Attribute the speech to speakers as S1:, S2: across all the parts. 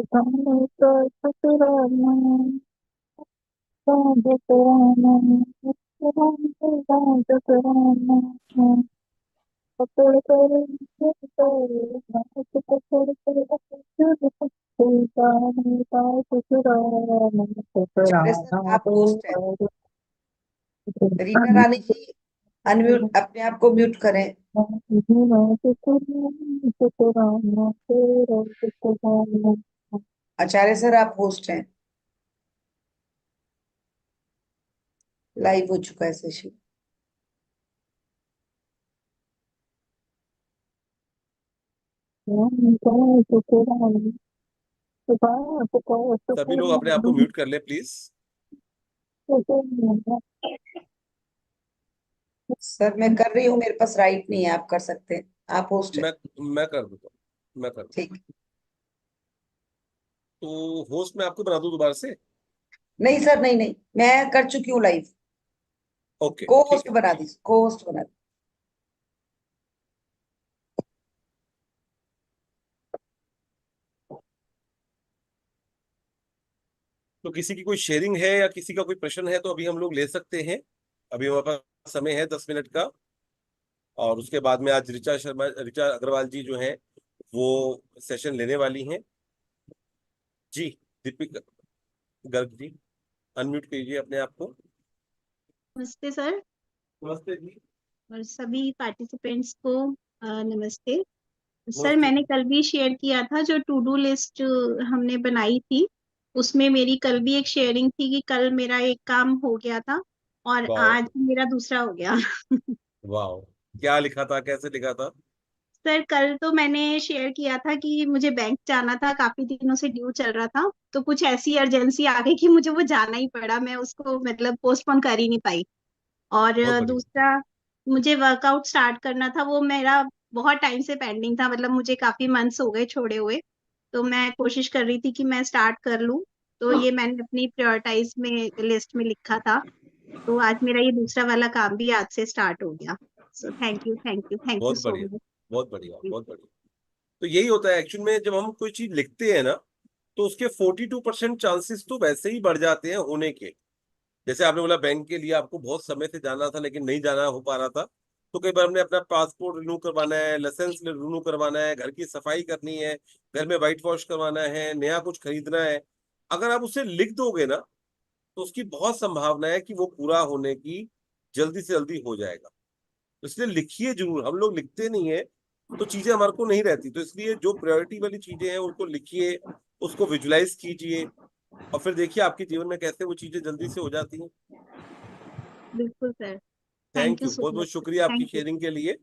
S1: आचार्य sir आप host हैं। रीना रानी जी unmute, अपने आप को म्यूट करें। आचार्य सर आप होस्ट हैं। लाइव हो चुका है सेशन।
S2: सभी लोग अपने आप को म्यूट कर ले प्लीज।
S1: सर मैं कर रही हूँ, मेरे पास राइट नहीं है, आप कर सकते हैं, आप होस्ट हैं।
S2: मैं कर देता हूँ, मैं कर दूँ।
S1: ठीक।
S2: तो होस्ट मैं आपको बना दूं दोबारा से?
S1: नहीं सर, नहीं नहीं, मैं कर चुकी हूँ लाइव।
S2: ओके
S1: को
S2: ठीक
S1: होस्ट
S2: है।
S1: बना दीजिए, को होस्ट बना दीजिए।
S2: तो किसी की कोई शेयरिंग है या किसी का कोई प्रश्न है तो अभी हम लोग ले सकते हैं। अभी हमारे पास समय है 10 मिनट का। और उसके बाद में आज ऋचा अग्रवाल जी जो हैं वो सेशन लेने वाली हैं। जी, दीपिका गर्ग जी, अनम्यूट कीजिए अपने आप को।
S3: नमस्ते सर,
S2: नमस्ते जी।
S3: और सभी पार्टिसिपेंट्स को नमस्ते सर।
S2: नमस्ते
S3: मैंने
S2: जी।
S3: कल भी शेयर किया था जो टू डू लिस्ट हमने बनाई थी, उसमें मेरी कल भी एक शेयरिंग थी कि कल मेरा एक काम हो गया था और
S2: वाह।
S3: आज मेरा दूसरा हो गया।
S2: वाह, क्या लिखा था, कैसे लिखा था?
S3: सर कल तो मैंने शेयर किया था कि मुझे बैंक जाना था, काफी दिनों से ड्यू चल रहा था, तो कुछ ऐसी अर्जेंसी आ गई कि मुझे वो जाना ही पड़ा, मैं उसको मतलब पोस्टपोन कर ही नहीं पाई। और
S2: बहुत बढ़िया।
S3: दूसरा, मुझे वर्कआउट स्टार्ट करना था, वो मेरा बहुत टाइम से पेंडिंग था, मतलब मुझे काफी मंथ्स हो गए छोड़े हुए, तो मैं कोशिश कर रही थी कि मैं स्टार्ट कर लूं। तो ये मैंने अपनी प्रायोरिटाइज में लिस्ट में लिखा था, तो आज मेरा ये दूसरा वाला काम भी आज से स्टार्ट हो गया। So thank you, thank you, thank you
S2: बहुत
S3: सो
S2: बढ़िया।
S3: मच।
S2: बहुत बढ़िया, बहुत बढ़िया। तो यही होता है एक्चुअल में, जब हम कोई चीज लिखते हैं ना तो उसके 42% चांसेस तो वैसे ही बढ़ जाते हैं होने के। जैसे आपने बोला बैंक के लिए आपको बहुत समय से जाना था लेकिन नहीं जाना हो पा रहा था, तो कई बार हमने अपना पासपोर्ट रिन्यू करवाना है, लाइसेंस रिन्यू करवाना है, घर की सफाई करनी है, घर में व्हाइट वॉश करवाना है, नया कुछ खरीदना है। अगर आप उसे लिख दोगे ना तो उसकी बहुत संभावना है कि वो पूरा होने की जल्दी से जल्दी हो जाएगा। तो इसलिए लिखिए जरूर, हम लोग लिखते नहीं है तो चीजें हमारे को नहीं रहती। तो इसलिए जो प्रायोरिटी वाली चीजें हैं उनको लिखिए, उसको विजुलाइज कीजिए, और फिर देखिए आपके जीवन में कैसे वो चीजें जल्दी से हो जाती हैं।
S3: बिल्कुल sir, thank
S2: thank
S3: you
S2: you,
S3: so
S2: बहुत बहुत
S3: मच।
S2: शुक्रिया आपकी
S3: थैंक यू
S2: शेयरिंग के लिए।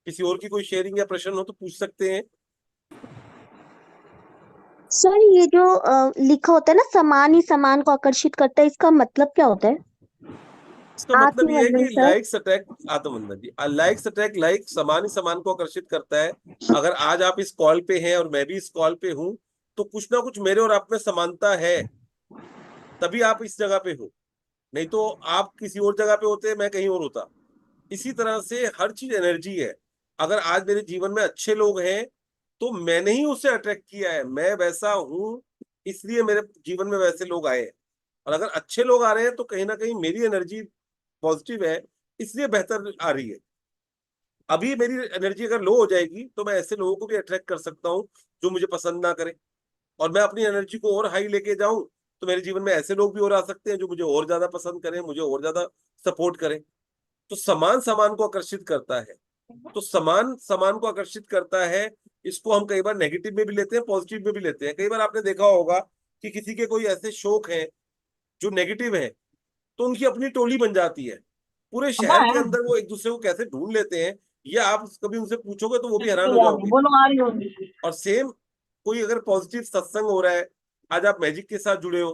S2: किसी और की कोई शेयरिंग या प्रश्न हो तो पूछ सकते हैं।
S4: सर ये जो लिखा होता है ना, समान ही समान को आकर्षित करता है, इसका मतलब क्या होता है?
S2: इसका मतलब ये है
S4: आत्मवंदन
S2: कि
S4: सर।
S2: लाइक्स अट्रैक्ट, आत्मवंदन जी, लाइक्स अट्रैक्ट लाइक, समान ही समान को आकर्षित करता है। अगर आज आप इस कॉल पे हैं और मैं भी इस कॉल पे हूं तो कुछ ना कुछ मेरे और आप में समानता है, तभी आप इस जगह पे हो। नहीं तो आप किसी और जगह पे होते, मैं कहीं और होता। इसी तरह से हर चीज एनर्जी है। अगर आज मेरे जीवन में अच्छे लोग हैं तो मैंने ही उसे अट्रैक्ट किया है, मैं वैसा हूं इसलिए मेरे जीवन में वैसे लोग आए हैं। और अगर अच्छे लोग आ रहे हैं तो कहीं ना कहीं मेरी एनर्जी पॉजिटिव है, इसलिए बेहतर आ रही है। अभी मेरी एनर्जी अगर लो हो जाएगी तो मैं ऐसे लोगों को भी अट्रैक्ट कर सकता हूँ जो मुझे पसंद ना करें। और मैं अपनी एनर्जी को और हाई लेके जाऊं तो मेरे जीवन में ऐसे लोग भी और आ सकते हैं जो मुझे और ज्यादा पसंद करें, मुझे और ज्यादा सपोर्ट करें। तो समान समान को आकर्षित करता है। तो समान समान को आकर्षित करता है, इसको हम कई बार नेगेटिव में भी लेते हैं, पॉजिटिव में भी लेते हैं। कई बार आपने देखा होगा कि किसी के कोई ऐसे शौक हैं जो नेगेटिव है तो उनकी अपनी टोली बन जाती है, पूरे शहर के अंदर वो एक दूसरे को कैसे ढूंढ लेते हैं, ये आप कभी उनसे पूछोगे तो वो भी हैरान हो जाओगे। और सेम कोई अगर पॉजिटिव सत्संग हो रहा है, आज आप मैजिक के साथ जुड़े हो,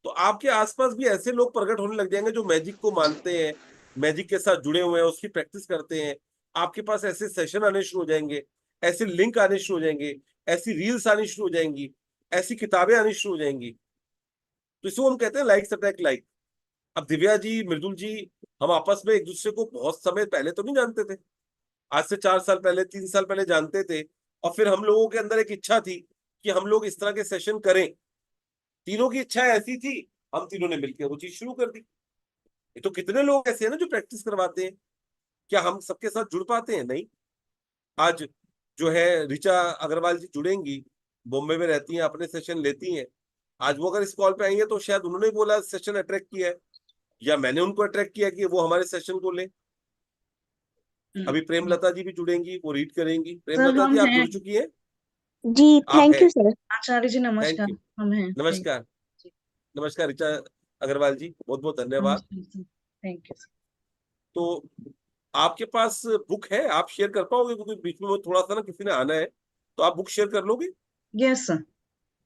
S2: तो आपके आसपास भी ऐसे लोग प्रकट होने लग जाएंगे जो मैजिक को मानते हैं, मैजिक के साथ जुड़े हुए हैं, उसकी प्रैक्टिस करते हैं। आपके पास ऐसे सेशन आने शुरू हो जाएंगे, ऐसे लिंक आने शुरू हो जाएंगे, ऐसी रील्स आनी शुरू हो जाएंगी, ऐसी किताबें आनी शुरू हो जाएंगी। तो इसको हम कहते हैं लाइक्स अट्रैक्ट लाइक। अब दिव्या जी, मृदुल जी, हम आपस में एक दूसरे को बहुत समय पहले तो नहीं जानते थे, आज से 4 साल पहले, 3 साल पहले जानते थे। और फिर हम लोगों के अंदर एक इच्छा थी कि हम लोग इस तरह के सेशन करें। तीनों की इच्छा ऐसी थी, हम तीनों ने मिलकर वो चीज शुरू कर दी। ये तो कितने लोग ऐसे हैं ना जो प्रैक्टिस करवाते हैं, क्या हम सबके साथ जुड़ पाते हैं? नहीं। आज जो है ऋचा अग्रवाल जी जुड़ेंगी, बॉम्बे में रहती हैं, अपने सेशन लेती हैं। आज वो अगर इस कॉल पे आई है तो शायद उन्होंने बोला सेशन अट्रैक्ट किया है, या मैंने उनको अट्रैक्ट किया कि वो हमारे सेशन को ले। अभी प्रेमलता जी भी जुड़ेंगी, वो रीड करेंगी। प्रेमलता
S5: हम
S2: जी आप
S5: हैं।
S2: जुड़ चुकी हैं?
S4: जी,
S2: आप
S4: थैंक
S2: है?
S4: You sir.
S5: Acharya ji
S2: thank
S5: नमस्कार।
S2: यू।
S5: हम हैं।
S2: नमस्कार। नमस्कार ऋचा अग्रवाल जी, बहुत बहुत धन्यवाद।
S5: Thank you.
S2: तो आपके पास बुक है, आप शेयर कर पाओगे? क्योंकि बीच में वो थोड़ा सा ना किसी ने आना है, तो आप बुक शेयर कर लोगे?
S5: Yes sir.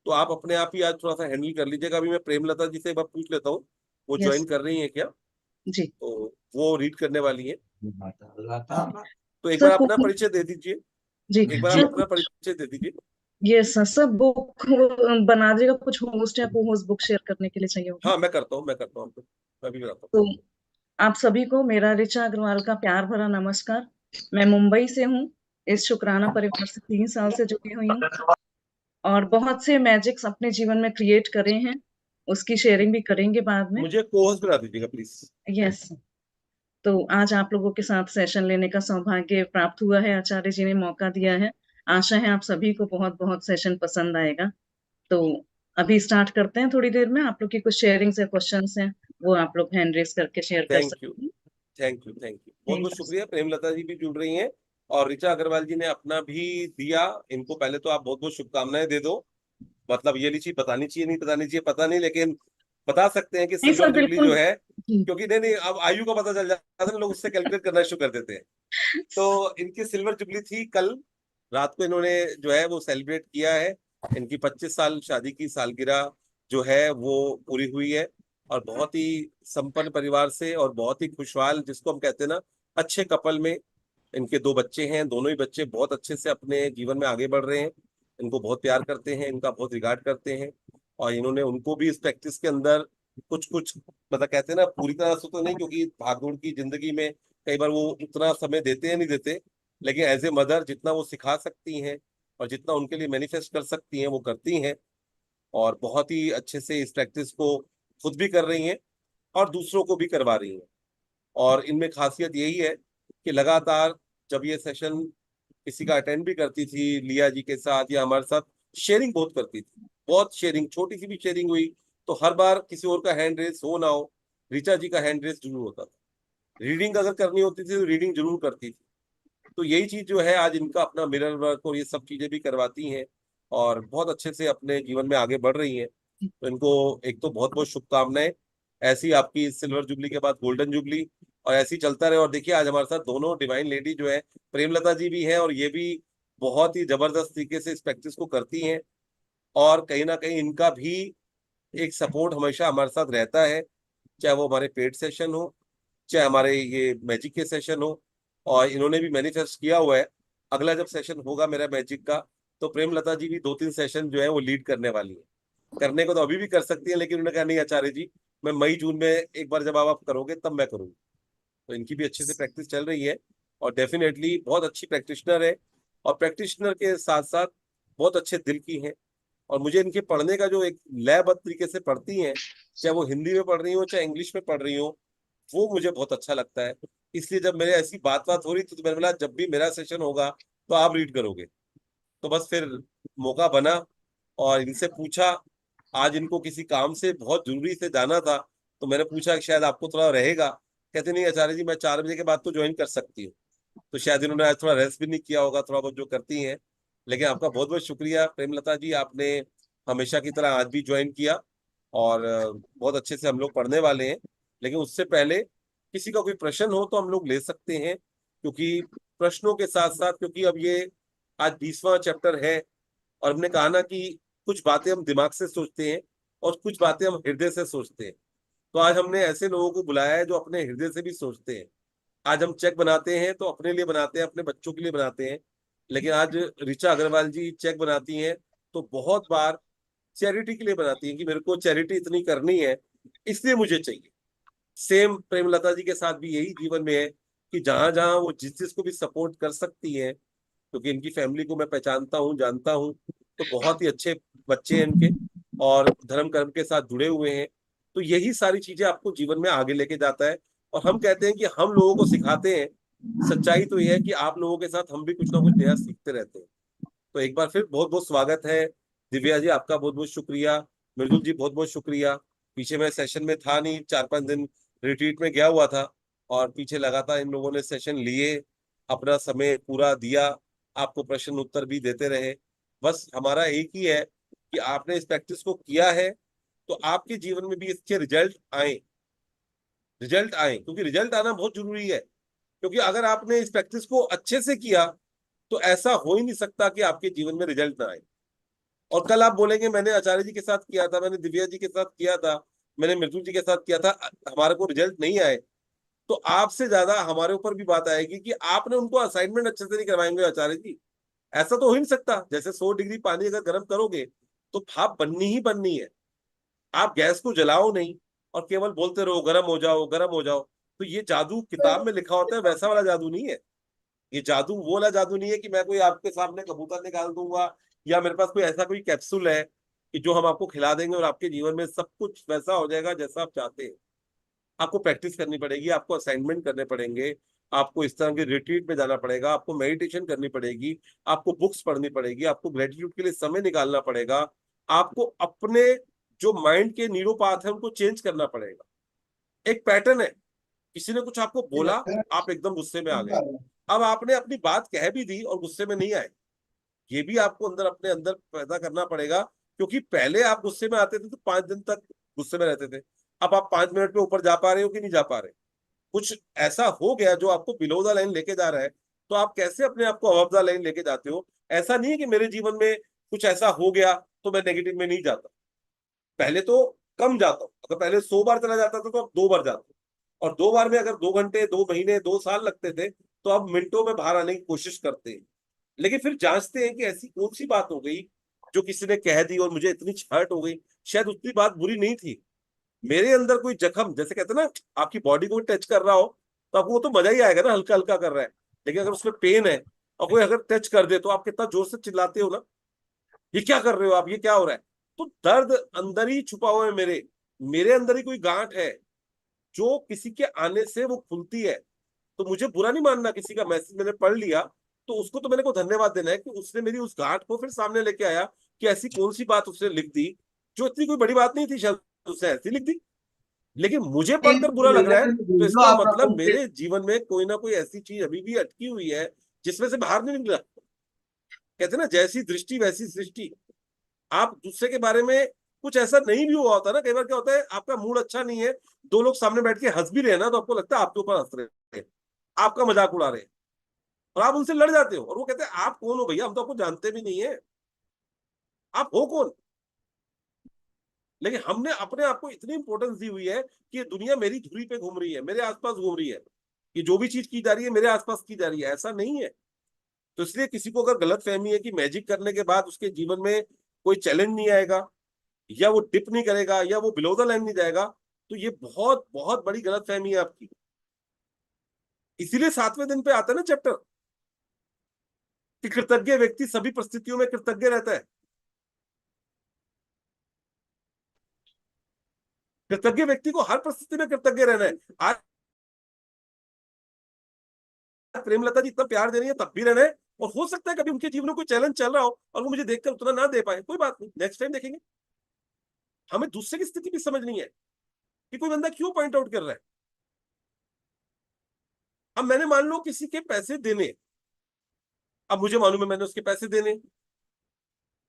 S2: तो आप अपने आप ही आज थोड़ा सा हैंडल कर लीजिएगा। अभी मैं प्रेमलता जी से एक बार पूछ लेता हूँ, वो ज्वाइन
S5: यस
S2: कर रही हैं क्या?
S5: जी
S2: तो वो रीड करने वाली है। तो एक बार
S5: सर।
S2: अपना परिचय दे दीजिए।
S5: जी
S2: एक बार आप
S5: सर।
S2: अपना परिचय दे दीजिए।
S5: Yes sir. सर बुक बना दीजिएगा, कुछ होस्ट या को होस्ट बुक शेयर करने के लिए चाहिए होगा।
S2: हाँ मैं करता हूँ आपको, मैं भी बताता हूँ।
S5: तो आप सभी को मेरा ऋचा अग्रवाल का प्यार भरा नमस्कार। मैं मुंबई से हूँ। इस शुक्राना परिवार से 3 साल से जुड़ी हुई हूँ और बहुत से मैजिक्स अपने जीवन में क्रिएट करे हैं, उसकी शेयरिंग भी करेंगे बाद में।
S2: मुझे कोहोस्ट बना दीजिएगा प्लीज।
S5: यस। तो आज आप लोगों के साथ सेशन लेने का सौभाग्य प्राप्त हुआ है, आचार्य जी ने मौका दिया है। आशा है आप सभी को बहुत बहुत सेशन पसंद आएगा। तो अभी स्टार्ट करते हैं। थोड़ी देर में आप लोग की कुछ शेयरिंग्स या क्वेश्चंस हैं, वो आप लोग हैंड रेस करके शेयर कर
S2: थैंक यू,
S5: सकते हैं।
S2: थैंक यू, थैंक यू, बहुत बहुत
S5: थैंक यू।
S2: शुक्रिया। प्रेमलता जी भी जुड़ रही हैं और ऋचा अग्रवाल जी ने अपना भी दिया। इनको पहले तो आप बहुत बहुत शुभकामनाएं दे दो। मतलब ये चीज बतानी चाहिए नहीं बतानी चाहिए पता नहीं, लेकिन बता सकते हैं कि
S5: नहीं
S2: सिल्वर
S5: सर,
S2: जुबली
S5: बिल्कुल।
S2: जो है,
S5: जी।
S2: क्योंकि नहीं नहीं अब आयु का पता चल जाता है ना, लोग उससे कैलकुलेट करना शुरू कर देते हैं। तो इनकी सिल्वर जुबली थी कल रात को, इन्होंने जो है वो सेलिब्रेट किया है। इनकी 25 साल शादी की सालगिरह जो है वो पूरी हुई है, और बहुत ही संपन्न परिवार से और बहुत ही खुशहाल, जिसको हम कहते हैं ना अच्छे कपल में इनके 2 बच्चे हैं। दोनों ही बच्चे बहुत अच्छे से अपने जीवन में आगे बढ़ रहे हैं, इनको बहुत प्यार करते हैं, इनका बहुत रिगार्ड करते हैं। और इन्होंने उनको भी इस प्रैक्टिस के अंदर कुछ कुछ मतलब कहते हैं ना पूरी तरह से तो नहीं, क्योंकि भागदौड़ की जिंदगी में कई बार वो उतना समय देते हैं नहीं देते, लेकिन एज ए मदर जितना वो सिखा सकती हैं और जितना उनके लिए मैनिफेस्ट कर सकती हैं वो करती हैं। और बहुत ही अच्छे से इस प्रैक्टिस को खुद भी कर रही हैं और दूसरों को भी करवा रही हैं। और इनमें खासियत यही है कि लगातार जब ये सेशन किसी का अटेंड भी करती थी लिया जी के साथ या हमारे साथ, शेयरिंग बहुत करती थी। बहुत शेयरिंग, छोटी सी भी शेयरिंग हुई तो हर बार किसी और का हैंड रेस हो ना हो, ऋचा जी का हैंड रेस जरूर होता था। रीडिंग अगर करनी होती थी तो रीडिंग जरूर करती थी। तो यही चीज जो है आज इनका अपना मिरर वर्क और ये सब चीजें भी करवाती हैं और बहुत अच्छे से अपने जीवन में आगे बढ़ रही हैं। तो इनको एक तो बहुत बहुत शुभकामनाएं। ऐसी आपकी सिल्वर जुबली के बाद गोल्डन जुबली, और ऐसी चलता रहे। और देखिए आज हमारे साथ दोनों डिवाइन लेडी जो है, प्रेमलता जी भी हैं और ये भी बहुत ही जबरदस्त तरीके से इस प्रैक्टिस को करती हैं। और कहीं ना कहीं इनका भी एक सपोर्ट हमेशा हमारे साथ रहता है, चाहे वो हमारे पेड सेशन हो, चाहे हमारे ये मैजिक के सेशन हो। और इन्होंने भी मैनिफेस्ट किया हुआ है अगला जब सेशन होगा मेरा मैजिक का, तो प्रेमलता जी भी 2-3 सेशन जो है वो लीड करने वाली है। करने को तो अभी भी कर सकती है, लेकिन उन्होंने कहा नहीं आचार्य जी, मैं मई जून में एक बार जब आप करोगे तब मैं करूंगी। तो इनकी भी अच्छे से प्रैक्टिस चल रही है और डेफिनेटली बहुत अच्छी प्रैक्टिशनर है, और प्रैक्टिशनर के साथ साथ बहुत अच्छे दिल की हैं। और मुझे इनके पढ़ने का जो एक लयबद्ध तरीके से पढ़ती हैं, चाहे वो हिंदी में पढ़ रही हो चाहे इंग्लिश में पढ़ रही हो, वो मुझे बहुत अच्छा लगता है। इसलिए जब मेरे ऐसी बात हो रही थी तो मैंने बोला जब भी मेरा सेशन होगा तो आप रीड करोगे। तो बस फिर मौका बना और इनसे पूछा। आज इनको किसी काम से बहुत जरूरी से जाना था, तो मैंने पूछा कि शायद आपको थोड़ा रहेगा। कहते नहीं आचार्य जी, मैं 4 बजे के बाद तो ज्वाइन कर सकती हूँ। तो शायद इन्होंने आज थोड़ा रेस्ट भी नहीं किया होगा, थोड़ा बहुत जो करती हैं। लेकिन आपका बहुत बहुत शुक्रिया प्रेमलता जी, आपने हमेशा की तरह आज भी ज्वाइन किया। और बहुत अच्छे से हम लोग पढ़ने वाले हैं। लेकिन उससे पहले किसी का कोई प्रश्न हो तो हम लोग ले सकते हैं, क्योंकि प्रश्नों के साथ साथ, क्योंकि अब ये आज 20वां चैप्टर है, और हमने कहा ना कि कुछ बातें हम दिमाग से सोचते हैं और कुछ बातें हम हृदय से सोचते हैं। तो आज हमने ऐसे लोगों को बुलाया है जो अपने हृदय से भी सोचते हैं। आज हम चेक बनाते हैं तो अपने लिए बनाते हैं, अपने बच्चों के लिए बनाते हैं। लेकिन आज ऋचा अग्रवाल जी चेक बनाती हैं तो बहुत बार चैरिटी के लिए बनाती हैं कि मेरे को चैरिटी इतनी करनी है, इसलिए मुझे चाहिए। सेम प्रेमलता जी के साथ भी यही जीवन में है कि जहां जहां वो जिस जिसको भी सपोर्ट कर सकती है, क्योंकि इनकी फैमिली को मैं पहचानता हूँ, जानता हूँ, तो बहुत ही अच्छे बच्चे हैं इनके और धर्म कर्म के साथ जुड़े हुए हैं। तो यही सारी चीजें आपको जीवन में आगे लेके जाता है। और हम कहते हैं कि हम लोगों को सिखाते हैं, सच्चाई तो यह है कि आप लोगों के साथ हम भी कुछ ना कुछ नया सीखते रहते हैं। तो एक बार फिर बहुत बहुत स्वागत है। दिव्या जी आपका बहुत बहुत शुक्रिया। मृदुल जी बहुत बहुत शुक्रिया। पीछे मैं सेशन में था नहीं, 4-5 दिन रिट्रीट में गया हुआ था और पीछे लगातार इन लोगों ने सेशन लिए, अपना समय पूरा दिया, आपको प्रश्न उत्तर भी देते रहे। बस हमारा एक ही है कि आपने इस प्रैक्टिस को किया है तो आपके जीवन में भी इसके रिजल्ट आए, रिजल्ट आए, क्योंकि रिजल्ट आना बहुत जरूरी है। क्योंकि अगर आपने इस प्रैक्टिस को अच्छे से किया तो ऐसा हो ही नहीं सकता कि आपके जीवन में रिजल्ट ना आए। और कल आप बोलेंगे मैंने आचार्य जी के साथ किया था, मैंने दिव्या जी के साथ किया था, मैंने मृदुल जी के साथ किया था, हमारे को रिजल्ट नहीं आए, तो आपसे ज्यादा हमारे ऊपर भी बात आएगी कि आपने उनको असाइनमेंट अच्छे से नहीं करवाएंगे आचार्य जी। ऐसा तो हो ही नहीं सकता। जैसे 100 डिग्री पानी अगर गर्म करोगे तो भाप बननी ही बननी है। आप गैस को जलाओ नहीं और केवल बोलते रहो गर्म हो जाओ गर्म हो जाओ। तो ये जादू किताब में लिखा होता है वैसा वाला जादू नहीं है। ये जादू वो वाला जादू नहीं है कि मैं कोई आपके सामने कबूतर निकाल दूंगा या मेरे पास कोई ऐसा कोई कैप्सूल है कि जो हम आपको खिला देंगे और आपके जीवन में सब कुछ वैसा हो जाएगा जैसा आप चाहते हैं। आपको प्रैक्टिस करनी पड़ेगी, आपको असाइनमेंट करने पड़ेंगे, आपको इस तरह के रिट्रीट में जाना पड़ेगा, आपको मेडिटेशन करनी पड़ेगी, आपको बुक्स पढ़नी पड़ेगी, आपको ग्रेटिट्यूड के लिए समय निकालना पड़ेगा, आपको अपने जो माइंड के न्यूरो पाथ है उनको चेंज करना पड़ेगा। एक पैटर्न है, किसी ने कुछ आपको बोला, आप एकदम गुस्से में आ गए, अब आपने अपनी बात कह भी दी और गुस्से में नहीं आए। ये भी आपको अंदर अपने अंदर पैदा करना पड़ेगा, क्योंकि पहले आप गुस्से में आते थे तो 5 दिन तक गुस्से में रहते थे। अब आप 5 मिनट पे ऊपर जा पा रहे हो कि नहीं जा पा रहे? कुछ ऐसा हो गया जो आपको बिलो द लाइन लेके जा रहा है, तो आप कैसे अपने आप को अबव द लाइन लेके जाते हो? ऐसा नहीं है कि मेरे जीवन में कुछ ऐसा हो गया तो मैं नेगेटिव में नहीं जाता। पहले तो कम जाता हूँ, अगर पहले 100 बार चला जाता था तो अब 2 बार जाता हूँ। और 2 बार में अगर 2 घंटे, 2 महीने, 2 साल लगते थे तो अब मिनटों में बाहर आने की कोशिश करते हैं। लेकिन फिर जांचते हैं कि ऐसी कौन सी बात हो गई जो किसी ने कह दी और मुझे इतनी हर्ट हो गई। शायद उतनी बात बुरी नहीं थी, मेरे अंदर कोई जख्म, जैसे कहते हैं ना आपकी बॉडी को टच कर रहा हो तो आपको वो तो मजा ही आएगा ना, हल्का हल्का कर रहा है। लेकिन अगर उसमें पेन है और कोई अगर टच कर दे तो आप कितना जोर से चिल्लाते हो ना, ये क्या कर रहे हो आप, ये क्या हो रहा है? तो दर्द अंदर ही छुपा हुआ है, मेरे मेरे अंदर ही कोई गांठ है जो किसी के आने से वो खुलती है। तो मुझे बुरा नहीं मानना, किसी का मैसेज मैंने पढ़ लिया तो उसको तो मैंने को धन्यवाद देना है कि उसने मेरी उस गांठ को फिर सामने लेके आया कि ऐसी कौन सी बात उसने लिख दी जो इतनी कोई बड़ी बात नहीं थी, शायद उसने ऐसी लिख दी, लेकिन मुझे पढ़कर बुरा लग रहा है। तो इसका मतलब मेरे जीवन में कोई ना कोई ऐसी चीज अभी भी अटकी हुई है जिसमें से बाहर नहीं निकला। कहते हैं ना जैसी दृष्टि वैसी सृष्टि। आप दूसरे के बारे में कुछ ऐसा नहीं भी हुआ होता ना, कई बार क्या होता है आपका मूड अच्छा नहीं है, 2 लोग सामने बैठ के हंस भी रहे हैं ना तो आपको लगता है आपके ऊपर हंस रहे हैं, आपका मजाक उड़ा रहे हैं और आप उनसे लड़ जाते हो और वो कहते हैं आप कौन हो भैया, हम तो आपको जानते भी नहीं है, आप हो कौन? लेकिन हमने अपने आप को इतनी इंपॉर्टेंस दी हुई है कि ये दुनिया मेरी धुरी पे घूम रही है, मेरे आसपास घूम रही है, ये जो भी चीज की जा रही है मेरे आसपास की जा रही है, ऐसा नहीं है। तो इसलिए किसी को अगर गलत फहमी है कि मैजिक करने के बाद उसके जीवन में कोई चैलेंज नहीं आएगा या वो डिप नहीं करेगा या वो बिलो द लाइन नहीं जाएगा, तो ये बहुत बहुत बड़ी गलत फहमी है आपकी। इसीलिए 7वें दिन पे आता है ना चैप्टर कि कृतज्ञ व्यक्ति सभी परिस्थितियों में कृतज्ञ रहता है। कृतज्ञ व्यक्ति को हर परिस्थिति में कृतज्ञ रहना है। आज प्रेमलता जी इतना प्यार दे रही है तब भी रहना है, और हो सकता है कभी उनके जीवन में कोई चैलेंज चल रहा हो और वो मुझे देखकर उतना ना दे पाए, कोई बात नहीं, नेक्स्ट टाइम देखेंगे। हमें दूसरे की स्थिति भी समझनी है कि कोई बंदा क्यों पॉइंट आउट कर रहा है। अब मैंने मान लो किसी के पैसे देने, अब मुझे मालूम है मैंने उसके पैसे देने,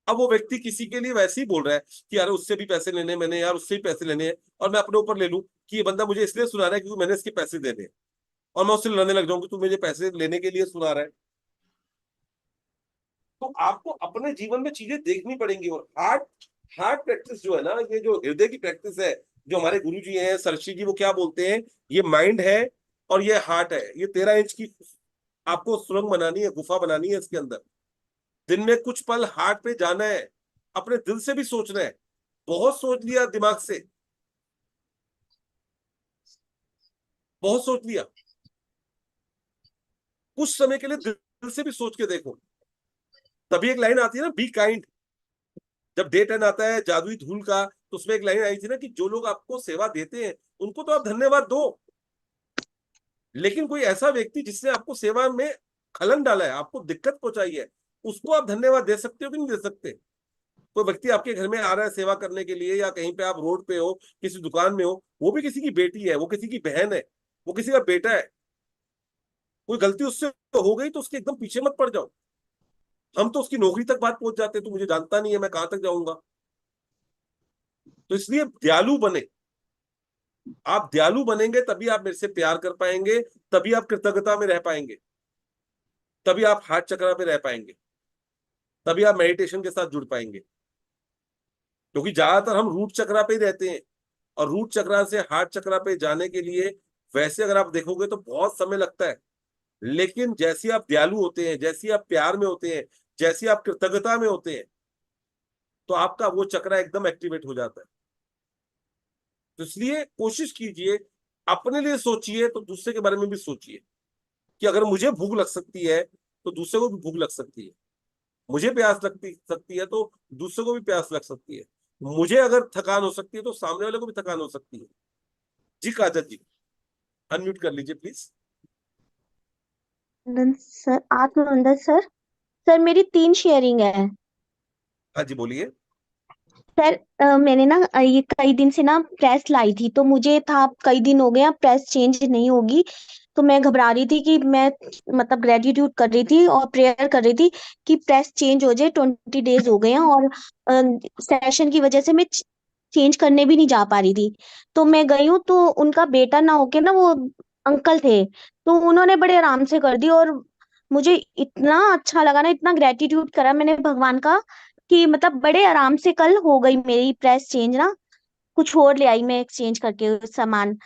S2: अब वो व्यक्ति किसी के लिए वैसे ही बोल रहा है कि यार उससे भी पैसे लेने मैंने, यार उससे भी पैसे लेने हैं, और मैं अपने ऊपर ले लूं कि ये बंदा मुझे इसलिए सुना रहा है क्योंकि मैंने इसके पैसे देने हैं, और मैं उससे लड़ने लग जाऊं कि तू मुझे पैसे लेने के लिए सुना रहा है। तो आपको अपने जीवन में चीजें देखनी पड़ेंगी। और हार्ट हार्ट प्रैक्टिस जो है ना, ये जो हृदय की प्रैक्टिस है, जो हमारे गुरु जी हैं सरशी जी, वो क्या बोलते हैं, ये माइंड है और ये हार्ट है। ये 13 इंच की आपको सुरंग बनानी है, गुफा बनानी है इसके अंदर। दिन में कुछ पल हार्ट पे जाना है, अपने दिल से भी सोचना है। बहुत सोच लिया दिमाग से, बहुत सोच लिया, कुछ समय के लिए दिल से भी सोच के देखो। तभी एक लाइन आती है ना, बी काइंड, जब डे 10 आता है जादुई धूल का, तो उसमें एक लाइन आई थी ना कि जो लोग आपको सेवा देते हैं उनको तो आप धन्यवाद दो, लेकिन कोई ऐसा व्यक्ति जिसने आपको सेवा में खलन डाला है, आपको दिक्कत पहुंचाई है, उसको आप धन्यवाद दे सकते हो कि नहीं दे सकते? कोई व्यक्ति आपके घर में आ रहा है सेवा करने के लिए, या कहीं पे आप रोड पे हो, किसी दुकान में हो, वो भी किसी की बेटी है, वो किसी की बहन है, वो किसी का बेटा है, कोई गलती उससे तो हो गई तो उसके एकदम पीछे मत पड़ जाओ। हम तो उसकी नौकरी तक बात पहुंच जाते हैं, तो मुझे जानता नहीं है, मैं कहां तक जाऊंगा। तो इसलिए दयालु बने। आप दयालु बनेंगे तभी आप मेरे से प्यार कर पाएंगे, तभी आप कृतज्ञता में रह पाएंगे, तभी आप हार्ट चक्र पे रह पाएंगे, तभी आप मेडिटेशन के साथ जुड़ पाएंगे। क्योंकि ज्यादातर हम रूट चक्रा पे ही रहते हैं, और रूट चक्रा से हार्ट चक्रा पे जाने के लिए वैसे अगर आप देखोगे तो बहुत समय लगता है, लेकिन जैसे आप दयालु होते हैं, जैसे आप प्यार में होते हैं, जैसे आप कृतज्ञता में होते हैं, तो आपका वो चक्रा एकदम एक्टिवेट हो जाता है। तो इसलिए कोशिश कीजिए, अपने लिए सोचिए तो दूसरे के बारे में भी सोचिए, कि अगर मुझे भूख लग सकती है तो दूसरे को भी भूख लग सकती है, मुझे प्यास लगती सकती है तो दूसरे को भी प्यास लग सकती है, मुझे अगर थकान हो सकती है तो सामने वाले को भी थकान हो सकती है। जी काजल जी, अनम्यूट कर लीजिए please.
S4: Sir Atmanand sir. Sir मेरी 3 शेयरिंग है।
S2: हाँ जी बोलिए।
S4: सर मैंने ना ये कई दिन से ना प्रेस लाई थी, तो मुझे था कई दिन हो गए अब प्रेस चेंज नहीं होगी, तो मैं घबरा रही थी कि मैं मतलब ग्रेटिट्यूड कर रही थी और प्रेयर कर रही थी कि प्रेस चेंज हो जाए। 20 डेज हो गए हैं और सेशन की वजह से मैं चेंज करने भी नहीं जा पा रही थी। तो मैं गई हूँ, तो उनका बेटा ना होके ना, वो अंकल थे, तो उन्होंने बड़े आराम से कर दी, और मुझे इतना अच्छा लगा ना, इतना ग्रेटिट्यूड करा मैंने भगवान का कि मतलब बड़े आराम से कल हो गई मेरी प्रेस चेंज ना। कुछ और ले आई मैं एक्सचेंज करके सामान।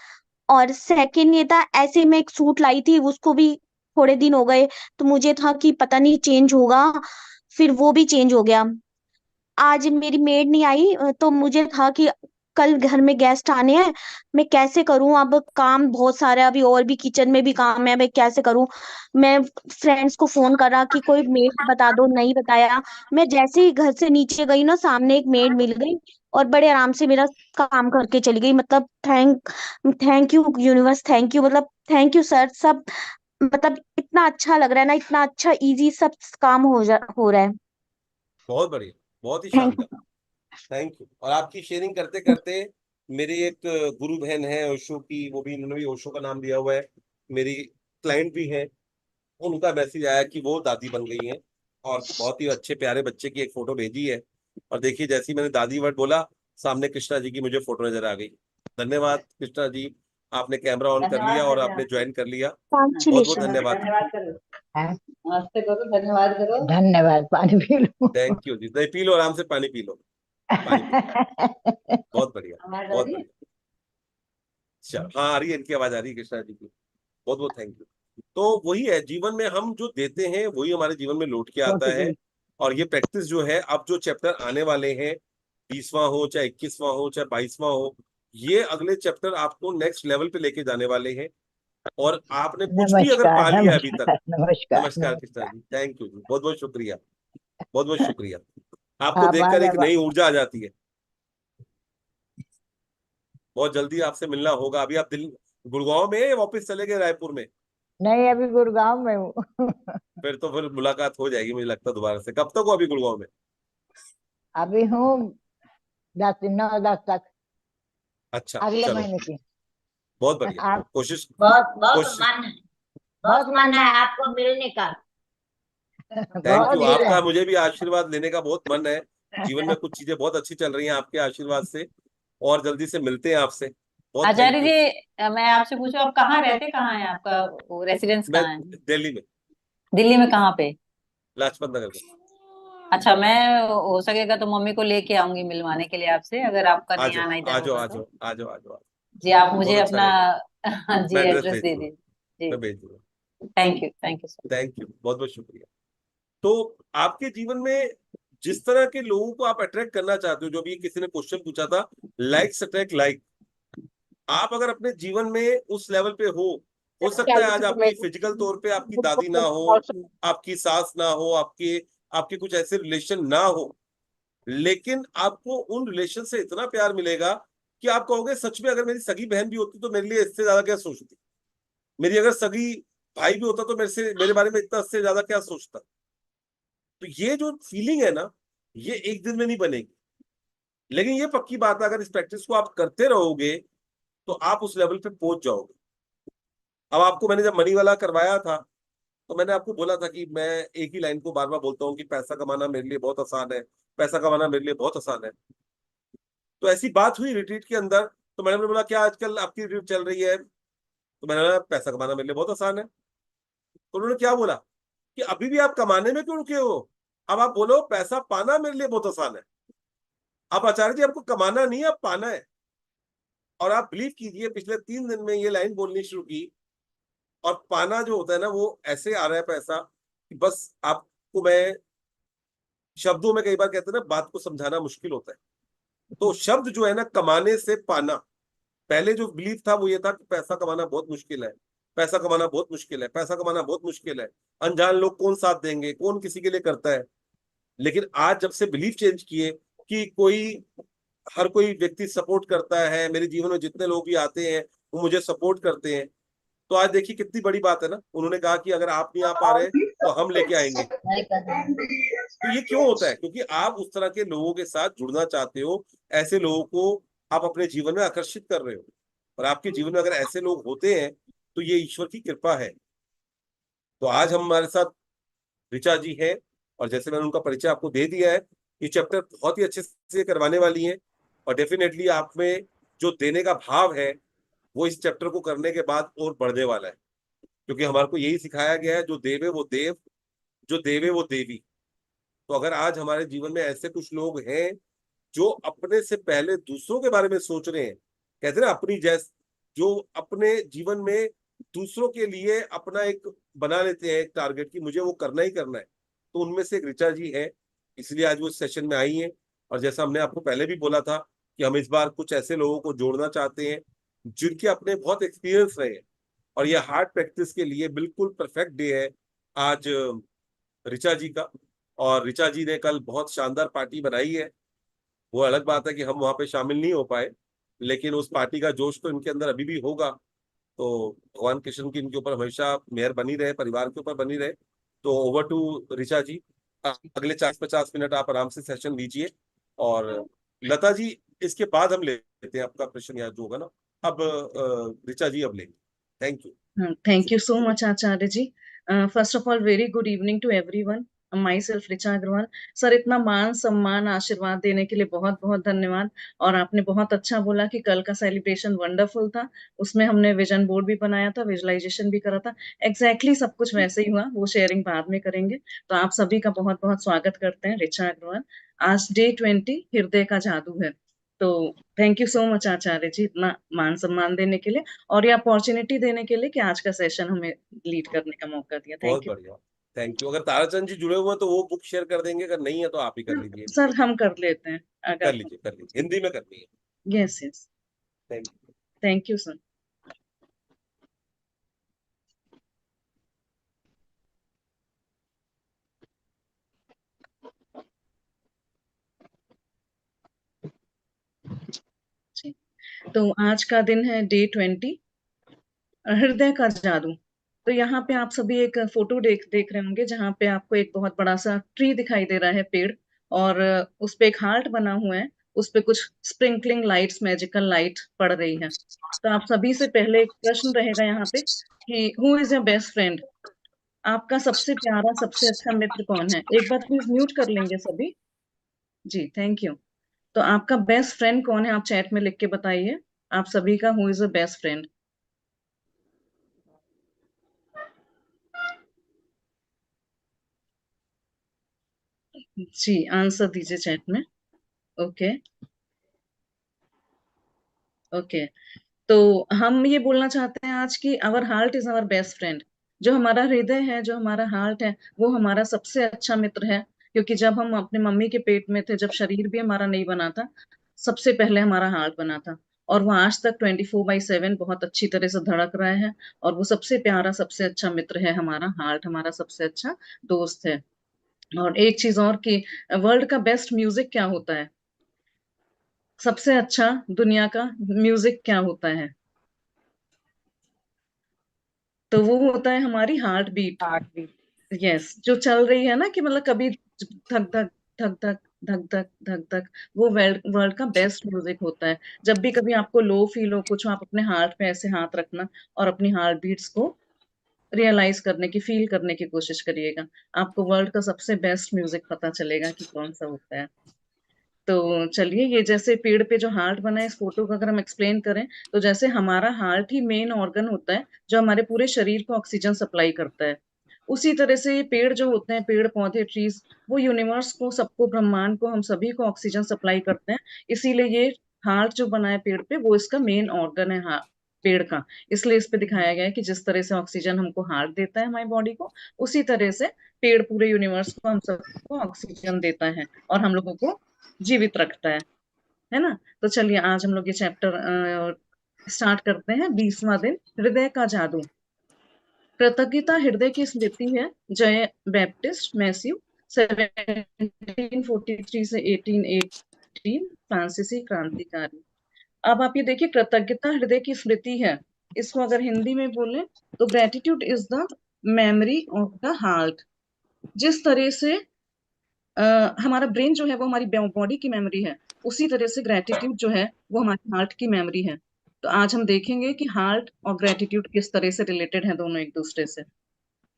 S4: और सेकंड ये था, ऐसे मैं एक सूट लाई थी, उसको भी थोड़े दिन हो गए, तो मुझे था कि पता नहीं चेंज होगा, फिर वो भी चेंज हो गया। आज मेरी मेड नहीं आई, तो मुझे था कि कल घर में गेस्ट आने हैं, मैं कैसे करूं, अब काम बहुत सारा है, अभी और भी किचन में भी काम है, मैं कैसे करूं। मैं फ्रेंड्स को फोन करा कि कोई मेड बता दो, नहीं बताया। मैं जैसे ही घर से नीचे गई ना, सामने एक मेड मिल गई और बड़े आराम से मेरा काम करके चली गई। मतलब thank you universe, thank you, मतलब थैंक यू सर। सब मतलब इतना अच्छा लग रहा है ना, इतना अच्छा इजी सब काम हो रहा है।
S2: बहुत बढ़िया, बहुत ही
S4: थैंक
S2: शानदार, थैंक यू। और आपकी शेयरिंग करते करते मेरी एक गुरु बहन है ओशो की, वो भी, इन्होंने भी ओशो का नाम दिया हुआ है, मेरी क्लाइंट भी है, उनका मैसेज आया कि वो दादी बन गई हैं, और बहुत ही अच्छे प्यारे बच्चे की एक फोटो भेजी है। और देखिए, जैसे ही मैंने दादी वर्ड बोला, सामने कृष्णा जी की मुझे फोटो नजर आ गई। धन्यवाद कृष्णा जी, आपने कैमरा ऑन कर लिया और आपने ज्वाइन कर लिया, बहुत बहुत
S4: कॉन्ग्रेचुलेशन।
S2: धन्यवाद।
S6: धन्यवाद करो। हाँ, नमस्ते करो, धन्यवाद करो। धन्यवाद, पानी पी लो।
S2: थैंक यू जी, नहीं पी लो, आराम से पानी पी लो, पानी पी लो, बहुत बढ़िया,
S6: आवाज आ
S2: बहुत
S6: रही है?
S2: बढ़िया। अच्छा, हाँ आ रही है, इनकी आवाज आ रही है कृष्णा जी की, बहुत बहुत थैंक यू। तो वही है, जीवन में हम जो देते हैं वही हमारे जीवन में लौट के आता है। और ये प्रैक्टिस जो है, अब जो चैप्टर आने वाले हैं, 20वां हो चाहे 21वां हो चाहे 22वां हो, ये अगले चैप्टर आपको नेक्स्ट लेवल पे लेके जाने वाले हैं। और आपने कुछ भी अगर पा
S6: नमस्कार,
S2: लिया है अभी तक,
S6: नमस्कार, नमस्कार,
S2: नमस्कार कृष्णा
S6: नमस्कार।
S2: जी, थैंक यू जी, बहुत बहुत शुक्रिया, बहुत बहुत शुक्रिया। आपको देखकर
S6: आभार,
S2: एक नई
S6: आभार।
S2: ऊर्जा आ जाती है। बहुत जल्दी आपसे मिलना होगा। अभी आप दिल गुड़गांव में हैं या वापस चले गए रायपुर में?
S6: नहीं, अभी गुड़गांव में हूँ।
S2: फिर तो फिर मुलाकात हो जाएगी मुझे लगता है दोबारा से। कब तक हो अभी गुड़गांव में?
S6: अभी हूँ 9-10 तक,
S2: अच्छा
S6: अगले
S2: चलो,
S6: महीने की।
S2: बहुत बढ़िया।
S6: आप
S2: कोशिश
S7: बहुत बहुत
S2: कोशिश
S7: मन है, बहुत मन है आपको मिलने का।
S2: थैंक यू,
S6: बहुत
S2: आपका
S6: है।
S2: मुझे भी आशीर्वाद लेने का बहुत मन है। जीवन में कुछ चीजें बहुत अच्छी चल रही हैं आपके आशीर्वाद से, और जल्दी से मिलते हैं आपसे। बहुत
S7: आचार्य
S2: थैंक यू।
S7: जी, मैं आपसे पूछूं, आप कहाँ रहते, कहाँ है आपका रेसिडेंस,
S2: मैं
S7: कहाँ है?
S2: दिल्ली में,
S7: दिल्ली में कहाँ पे?
S2: लाजपत नगर में।
S7: अच्छा, मैं हो सकेगा तो मम्मी को लेके आऊंगी मिलवाने के लिए आपसे, अगर आपका
S2: आ
S7: नहीं
S2: जाओ
S7: आना
S2: आ
S7: इधर
S2: जाओ
S7: होगा
S2: आ
S7: तो।
S2: जाओ आ जाओ आ जाओ,
S7: जी, आप मुझे
S2: बहुत अच्छा
S7: अपना
S2: रहेगा।
S7: जी
S2: मैं एड्रेस
S7: एड्रेस
S2: भेज
S7: दे
S2: दूंगा,
S7: दीजिए जी।
S2: मैं भेज दूंगा।
S7: Thank you sir.
S2: Thank you, बहुत बहुत शुक्रिया। तो आपके जीवन में जिस तरह के लोगों को आप अट्रैक्ट करना चाहते हो, जो भी किसी ने क्वेश्चन पूछा था, लाइक्स अट्रैक्ट लाइक, आप अगर अपने जीवन में उस लेवल पे हो सकता है आज आपकी फिजिकल तौर पे आपकी दादी ना हो, आपकी सास ना हो, आपके आपके कुछ ऐसे रिलेशन ना हो, लेकिन आपको उन रिलेशन से इतना प्यार मिलेगा कि आप कहोगे सच में अगर मेरी सगी बहन भी होती तो मेरे लिए इससे ज्यादा क्या सोचती, मेरी अगर सगी भाई भी होता तो मेरे बारे में इतना इससे ज्यादा क्या सोचता। तो ये जो फीलिंग है ना, ये एक दिन में नहीं बनेगी, लेकिन ये पक्की बात है अगर इस प्रैक्टिस को आप करते रहोगे तो आप उस लेवल पे पहुंच जाओगे। अब आपको मैंने जब मनी वाला करवाया था तो मैंने आपको बोला था कि मैं एक ही लाइन को बार बार बोलता हूँ कि पैसा कमाना मेरे लिए बहुत आसान है, पैसा कमाना मेरे लिए बहुत आसान है। तो ऐसी बात हुई रिट्रीट के अंदर, तो मैडम ने बोला क्या आजकल आपकी रिट्रीट चल रही है, तो मैंने बोला पैसा कमाना मेरे लिए बहुत आसान है। तो उन्होंने क्या बोला कि अभी भी आप कमाने में क्यों रुके हो, अब आप बोलो पैसा पाना मेरे लिए बहुत आसान है। अब आचार्य जी आपको कमाना नहीं है, अब पाना है। और आप बिलीव कीजिए पिछले 3 दिन में ये लाइन बोलनी शुरू की, और पाना जो होता है ना वो ऐसे आ रहा है पैसा कि बस आपको मैं शब्दों में कई बार कहते हैं ना बात को समझाना मुश्किल होता है। तो शब्द जो है ना कमाने से पाना, पहले जो बिलीव था वो ये था कि पैसा कमाना बहुत मुश्किल है, पैसा कमाना बहुत मुश्किल है, पैसा कमाना बहुत मुश्किल है, अनजान लोग कौन साथ देंगे, कौन किसी के लिए करता है। लेकिन आज जब से बिलीफ चेंज किए कि हर कोई व्यक्ति सपोर्ट करता है, मेरे जीवन में जितने लोग भी आते हैं वो मुझे सपोर्ट करते हैं, तो आज देखिए कितनी बड़ी बात है ना। उन्होंने कहा कि अगर आप नहीं आ पा रहे तो हम लेके आएंगे। तो ये क्यों होता है, क्योंकि आप उस तरह के लोगों के साथ जुड़ना चाहते हो, ऐसे लोगों को आप अपने जीवन में आकर्षित कर रहे हो, और आपके जीवन में अगर ऐसे लोग होते हैं तो ये ईश्वर की कृपा है। तो आज हम हमारे साथ ऋचा जी हैं, और जैसे मैंने उनका परिचय आपको दे दिया है, ये चैप्टर बहुत ही अच्छे से करवाने वाली हैं, और डेफिनेटली आप में जो देने का भाव है वो इस चैप्टर को करने के बाद और बढ़ने वाला है, क्योंकि हमारे को यही सिखाया गया है जो देवे वो देव, जो देवे वो देवी। तो अगर आज हमारे जीवन में ऐसे कुछ लोग हैं जो अपने से पहले दूसरों के बारे में सोच रहे हैं, कहते हैं ना अपनी जो अपने जीवन में दूसरों के लिए अपना एक बना लेते हैं एक टारगेट कि मुझे वो करना ही करना है, तो उनमें से एक ऋचा जी है। इसलिए आज वो इस सेशन में आई हैं, और जैसा हमने आपको पहले भी बोला था कि हम इस बार कुछ ऐसे लोगों को जोड़ना चाहते हैं जिनके अपने बहुत एक्सपीरियंस रहे हैं, और ये हार्ड प्रैक्टिस के लिए बिल्कुल परफेक्ट डे है आज ऋचा जी का। और ऋचा जी ने कल बहुत शानदार पार्टी बनाई है, वो अलग बात है कि हम वहां पे शामिल नहीं हो पाए, लेकिन उस पार्टी का जोश तो इनके अंदर अभी भी होगा। तो भगवान कृष्ण की इनके ऊपर हमेशा मेहर बनी रहे, परिवार के ऊपर बनी रहे। तो ओवर टू ऋचा जी, अगले 40-50 मिनट आप आराम से सेशन लीजिए, और लता जी इसके बाद हम लेते हैं आपका प्रश्न या जो होगा ना। अब ऋचा जी अब लेंगे। Thank you.
S5: Thank you so much, Acharya ji. First of all, very good evening to everyone. Myself, Richa Agrawal. Sir इतना मान सम्मान आशीर्वाद देने के लिए बहुत बहुत धन्यवाद। और आपने बहुत अच्छा बोला कि कल का सेलिब्रेशन वंडरफुल था, उसमें हमने विजन बोर्ड भी बनाया था, विजुअलाइजेशन भी करा था। एग्जैक्टली सब कुछ वैसे ही हुआ, वो शेयरिंग बाद में करेंगे। तो आप सभी का बहुत बहुत स्वागत करते हैं रिचा अग्रवाल। आज डे 20 हृदय का जादू है। तो थैंक यू सो मच आचार्य जी इतना मान सम्मान देने के लिए, और ये अपॉर्चुनिटी देने के लिए कि आज का सेशन हमें लीड करने का मौका दिया।
S2: बहुत
S5: थैंक यू
S2: बढ़िया, थैंक यू। अगर ताराचंद जी जुड़े हुए हैं तो वो बुक शेयर कर देंगे, अगर नहीं है तो आप ही कर लीजिए।
S5: सर, हम कर लेते हैं
S2: कर
S5: अगर।
S2: लीजिए, कर लीजिए, हिंदी में करनी है।
S5: Yes yes,
S2: thank you.
S5: Thank you sir. जी, तो आज का दिन है डे 20 हृदय का जादू। तो यहाँ पे आप सभी एक फोटो देख रहे होंगे, जहाँ पे आपको एक बहुत बड़ा सा ट्री दिखाई दे रहा है, पेड़, और उस पे एक हार्ट बना हुआ है, उस पे कुछ स्प्रिंकलिंग लाइट्स, मैजिकल लाइट पड़ रही है। तो आप सभी से पहले एक प्रश्न रहेगा यहाँ पे कि who is your best friend? आपका सबसे प्यारा, सबसे अच्छा मित्र कौन है? एक बार प्लीज म्यूट कर लेंगे सभी। जी, थैंक यू। तो आपका बेस्ट फ्रेंड कौन है, आप चैट में लिख के बताइए आप सभी का who is a best friend. जी, आंसर दीजिए चैट में। ओके ओके, तो हम ये बोलना चाहते हैं आज कि our heart is our best friend. जो हमारा हृदय है, जो हमारा हार्ट है, वो हमारा सबसे अच्छा मित्र है। क्योंकि जब हम अपने मम्मी के पेट में थे, जब शरीर भी हमारा नहीं बना था, सबसे पहले हमारा हार्ट बना था, और वो आज तक 24/7 बहुत अच्छी तरह से धड़क रहा है। और वो सबसे प्यारा, सबसे अच्छा मित्र है, हमारा हार्ट हमारा सबसे अच्छा दोस्त है। और एक चीज और कि वर्ल्ड का बेस्ट म्यूजिक क्या होता है, सबसे अच्छा दुनिया का म्यूजिक क्या होता है, तो वो होता है हमारी हार्ट बीट। यस, जो चल रही है ना, कि मतलब कभी धक धक धक धक धक धक धक धक, वो वर्ल्ड वर्ल्ड का बेस्ट म्यूजिक होता है। जब भी कभी आपको लो फील हो कुछ, आप अपने हार्ट पे ऐसे हाथ रखना और अपनी हार्ट बीट्स को रियलाइज करने की, फील करने की कोशिश करिएगा, आपको वर्ल्ड का सबसे बेस्ट म्यूजिक पता चलेगा कि कौन सा होता है। तो चलिए, ये जैसे पेड़ पे जो हार्ट बना है, इस फोटो को अगर हम एक्सप्लेन करें, तो जैसे हमारा हार्ट ही मेन ऑर्गन होता है जो हमारे पूरे शरीर को ऑक्सीजन सप्लाई करता है, उसी तरह से ये पेड़ जो होते हैं, पेड़ पौधे ट्रीज, वो यूनिवर्स को, सबको, ब्रह्मांड को, हम सभी को ऑक्सीजन सप्लाई करते हैं। इसीलिए ये हार्ट जो बना है पेड़ पे, वो इसका मेन ऑर्गन है पेड़ का। इसलिए इस पे दिखाया गया है कि जिस तरह से ऑक्सीजन हमको हार्ट देता है हमारी बॉडी को, उसी तरह से पेड़ पूरे यूनिवर्स को, हम सबको ऑक्सीजन देता है और हम लोगों को जीवित रखता है ना। तो चलिए, आज हम लोग ये चैप्टर स्टार्ट करते हैं। 20वां दिन, हृदय का जादू। कृतज्ञता हृदय की स्मृति है। जय बैप्टिस्ट मैथ्यू, 1743 से 1818, फ्रांसीसी क्रांतिकारी। अब आप ये देखिए, कृतज्ञता हृदय की स्मृति है, इसको अगर हिंदी में बोले तो gratitude is the memory of the heart. जिस तरह से हमारा ब्रेन जो है वो हमारी बॉडी की मेमोरी है, उसी तरह से ग्रेटिट्यूड जो है वो हमारे हार्ट की मेमोरी है। तो आज हम देखेंगे कि हार्ट और ग्रेटिट्यूड किस तरह से रिलेटेड है, दोनों एक दूसरे से,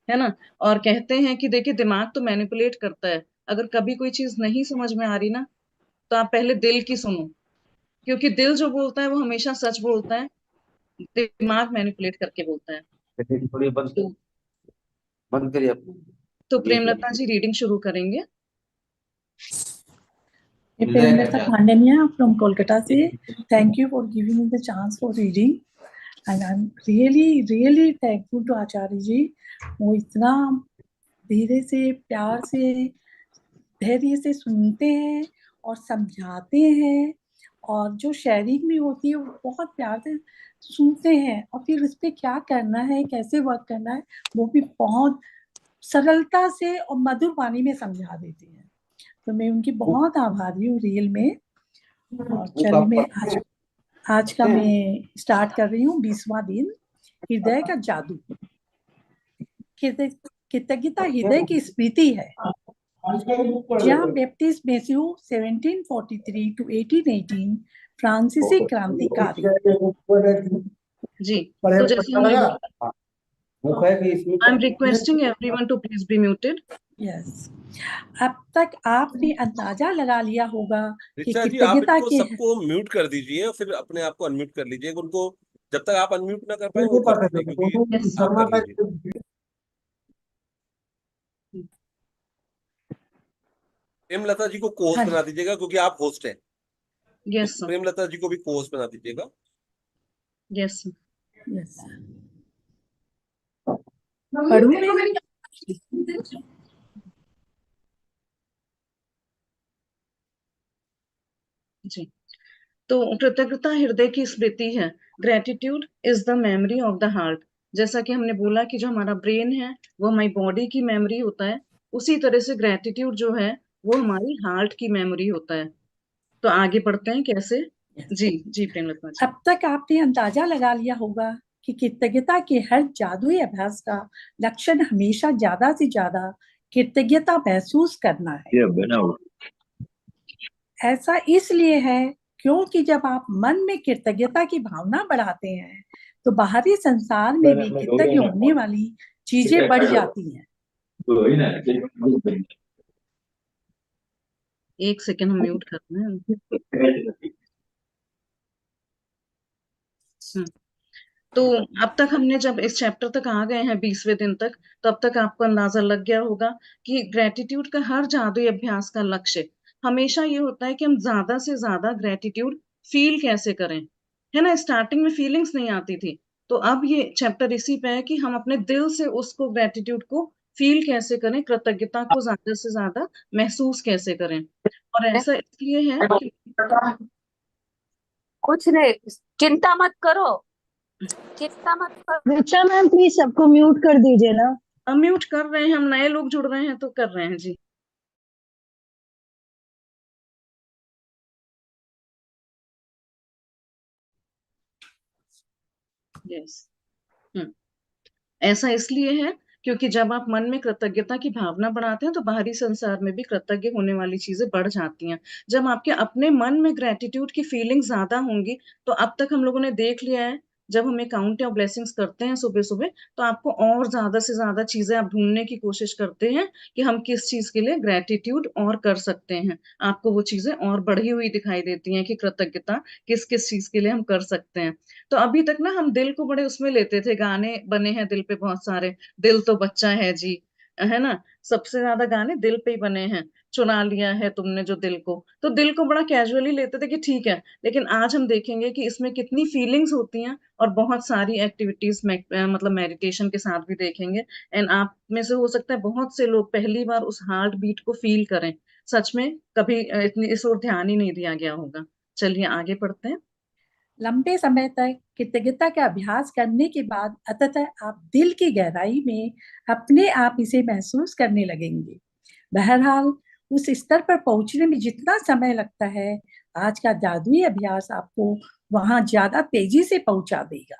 S5: है ना। और कहते हैं कि देखिए, दिमाग तो मैनिपुलेट करता है। अगर कभी कोई चीज नहीं समझ में आ रही ना, तो आप पहले दिल की सुनो, क्योंकि दिल जो बोलता है वो हमेशा सच बोलता है, दिमाग मैनिपुलेट करके बोलता है। तो,
S8: बंद करिए आप।
S5: तो प्रेमलता जी रीडिंग शुरू करेंगे।
S9: Premlata Pandania from Kolkata से, thank you for giving me the chance for reading and I'm really really thankful to आचार्य जी। वो इतना धीरे से, प्यार से, धैर्य से सुनते हैं और समझाते हैं, और जो शेयरिंग भी होती है वो बहुत प्यार से सुनते हैं, और फिर उस पर क्या करना है, कैसे वर्क करना है, वो भी बहुत सरलता से और मधुर वाणी में समझा देते हैं। तो मैं उनकी बहुत आभारी हूँ रियल में। और चलिए, मैं आज का मैं स्टार्ट कर रही हूँ। 20वां दिन, हृदय का जादू। कृतज्ञता हृदय की स्मृति है। जॉन बैप्टिस्ट मैथ्यू, 1743 to 1818, फ्रांसीसी क्रांतिकारी।
S5: जी, तो जैसे I am requesting everyone to please be muted.
S9: Yes, अब तक आपने अंदाजा लगा लिया होगा कि
S2: ऋचा जी, आप
S9: कृतज्ञता
S2: इनको
S9: के
S2: सबको म्यूट कर दीजिए और फिर अपने आप को अनम्यूट कर लीजिए। उनको जब तक आप अनम्यूट ना कर पाए वो कर दीजिए, क्योंकि आप कर लीजिए। प्रेमलता जी को को होस्ट बना दीजिएगा, क्योंकि आप होस्ट हैं।
S5: यस सर,
S2: प्रेमलता जी को भी को होस्ट बना दीजिएगा।
S5: यस
S9: यस, पढ़ूं मैं?
S5: जी, तो कृतज्ञता हृदय की स्मृति है। Gratitude is the memory of the heart. जैसा कि हमने बोला कि जो हमारा ब्रेन है वो हमारी बॉडी की मेमोरी होता है, उसी तरह से ग्रेटिट्यूड जो है वो हमारी हार्ट की मेमोरी होता है। तो आगे पढ़ते हैं कैसे। जी जी प्रेमलता जी।
S9: अब तक आपने अंदाजा लगा लिया होगा कि कृतज्ञता के हर जादुई अभ्यास का लक्षण हमेशा ज्यादा से ज्यादा कृतज्ञता महसूस करना है। ऐसा इसलिए है क्योंकि जब आप मन में कृतज्ञता की भावना बढ़ाते हैं तो बाहरी संसार में भी कृतज्ञ होने वाली चीजें बढ़ जाती हैं।
S5: एक सेकेंड, हम म्यूट कर रहे हैं। तो अब तक हमने जब इस चैप्टर तक आ गए हैं 20वें दिन तक, तो अब तक आपको अंदाजा लग गया होगा कि ग्रेटिट्यूड का हर जादुई अभ्यास का लक्ष्य हमेशा ये होता है कि हम ज्यादा से ज्यादा ग्रेटिट्यूड फील कैसे करें, है ना। स्टार्टिंग में फीलिंग्स नहीं आती थी, तो अब ये चैप्टर इसी पे है कि हम अपने दिल से उसको, ग्रेटिट्यूड को फील कैसे करें, कृतज्ञता को ज्यादा से ज्यादा महसूस कैसे करें। और ऐसा इसलिए है कि
S10: कुछ नहीं, चिंता मत करो, चिंता मत करो।
S6: ऋचा मैम प्लीज सबको म्यूट कर दीजिए ना।
S5: म्यूट कर रहे हैं, हम नए लोग जुड़ रहे हैं तो कर रहे हैं जी। यस। ऐसा इसलिए है क्योंकि जब आप मन में कृतज्ञता की भावना बढ़ाते हैं तो बाहरी संसार में भी कृतज्ञ होने वाली चीजें बढ़ जाती हैं। जब आपके अपने मन में ग्रेटिट्यूड की फीलिंग ज्यादा होंगी, तो अब तक हम लोगों ने देख लिया है, जब हम काउंट या ब्लेसिंग्स करते हैं सुबह सुबह, तो आपको और ज्यादा से ज्यादा चीजें आप ढूंढने की कोशिश करते हैं कि हम किस चीज के लिए ग्रेटिट्यूड और कर सकते हैं। आपको वो चीजें और बढ़ी हुई दिखाई देती हैं कि कृतज्ञता किस किस चीज के लिए हम कर सकते हैं। तो अभी तक ना हम दिल को बड़े उसमें लेते थे, गाने बने हैं दिल पे बहुत सारे, दिल तो बच्चा है जी, है ना, सबसे ज्यादा गाने दिल पे ही बने हैं। चुरा लिया है तुमने जो दिल को, तो दिल को बड़ा कैजुअली लेते थे कि ठीक है, लेकिन आज हम देखेंगे कि इसमें कितनी फीलिंग्स होती हैं और बहुत सारी एक्टिविटीज मतलब मेडिटेशन के साथ भी देखेंगे। एंड आप में से हो सकता है बहुत से लोग पहली बार उस हार्ट बीट को फील करें। सच में कभी इतनी इस ओर ध्यान ही नहीं दिया गया होगा। चलिए आगे पढ़ते हैं।
S9: लंबे समय तक कृतज्ञता का अभ्यास करने के बाद अंततः आप दिल की गहराई में अपने आप इसे महसूस करने लगेंगे। बहरहाल, उस स्तर पर पहुंचने में जितना समय लगता है, आज का जादुई अभ्यास आपको वहां ज्यादा तेजी से पहुंचा देगा।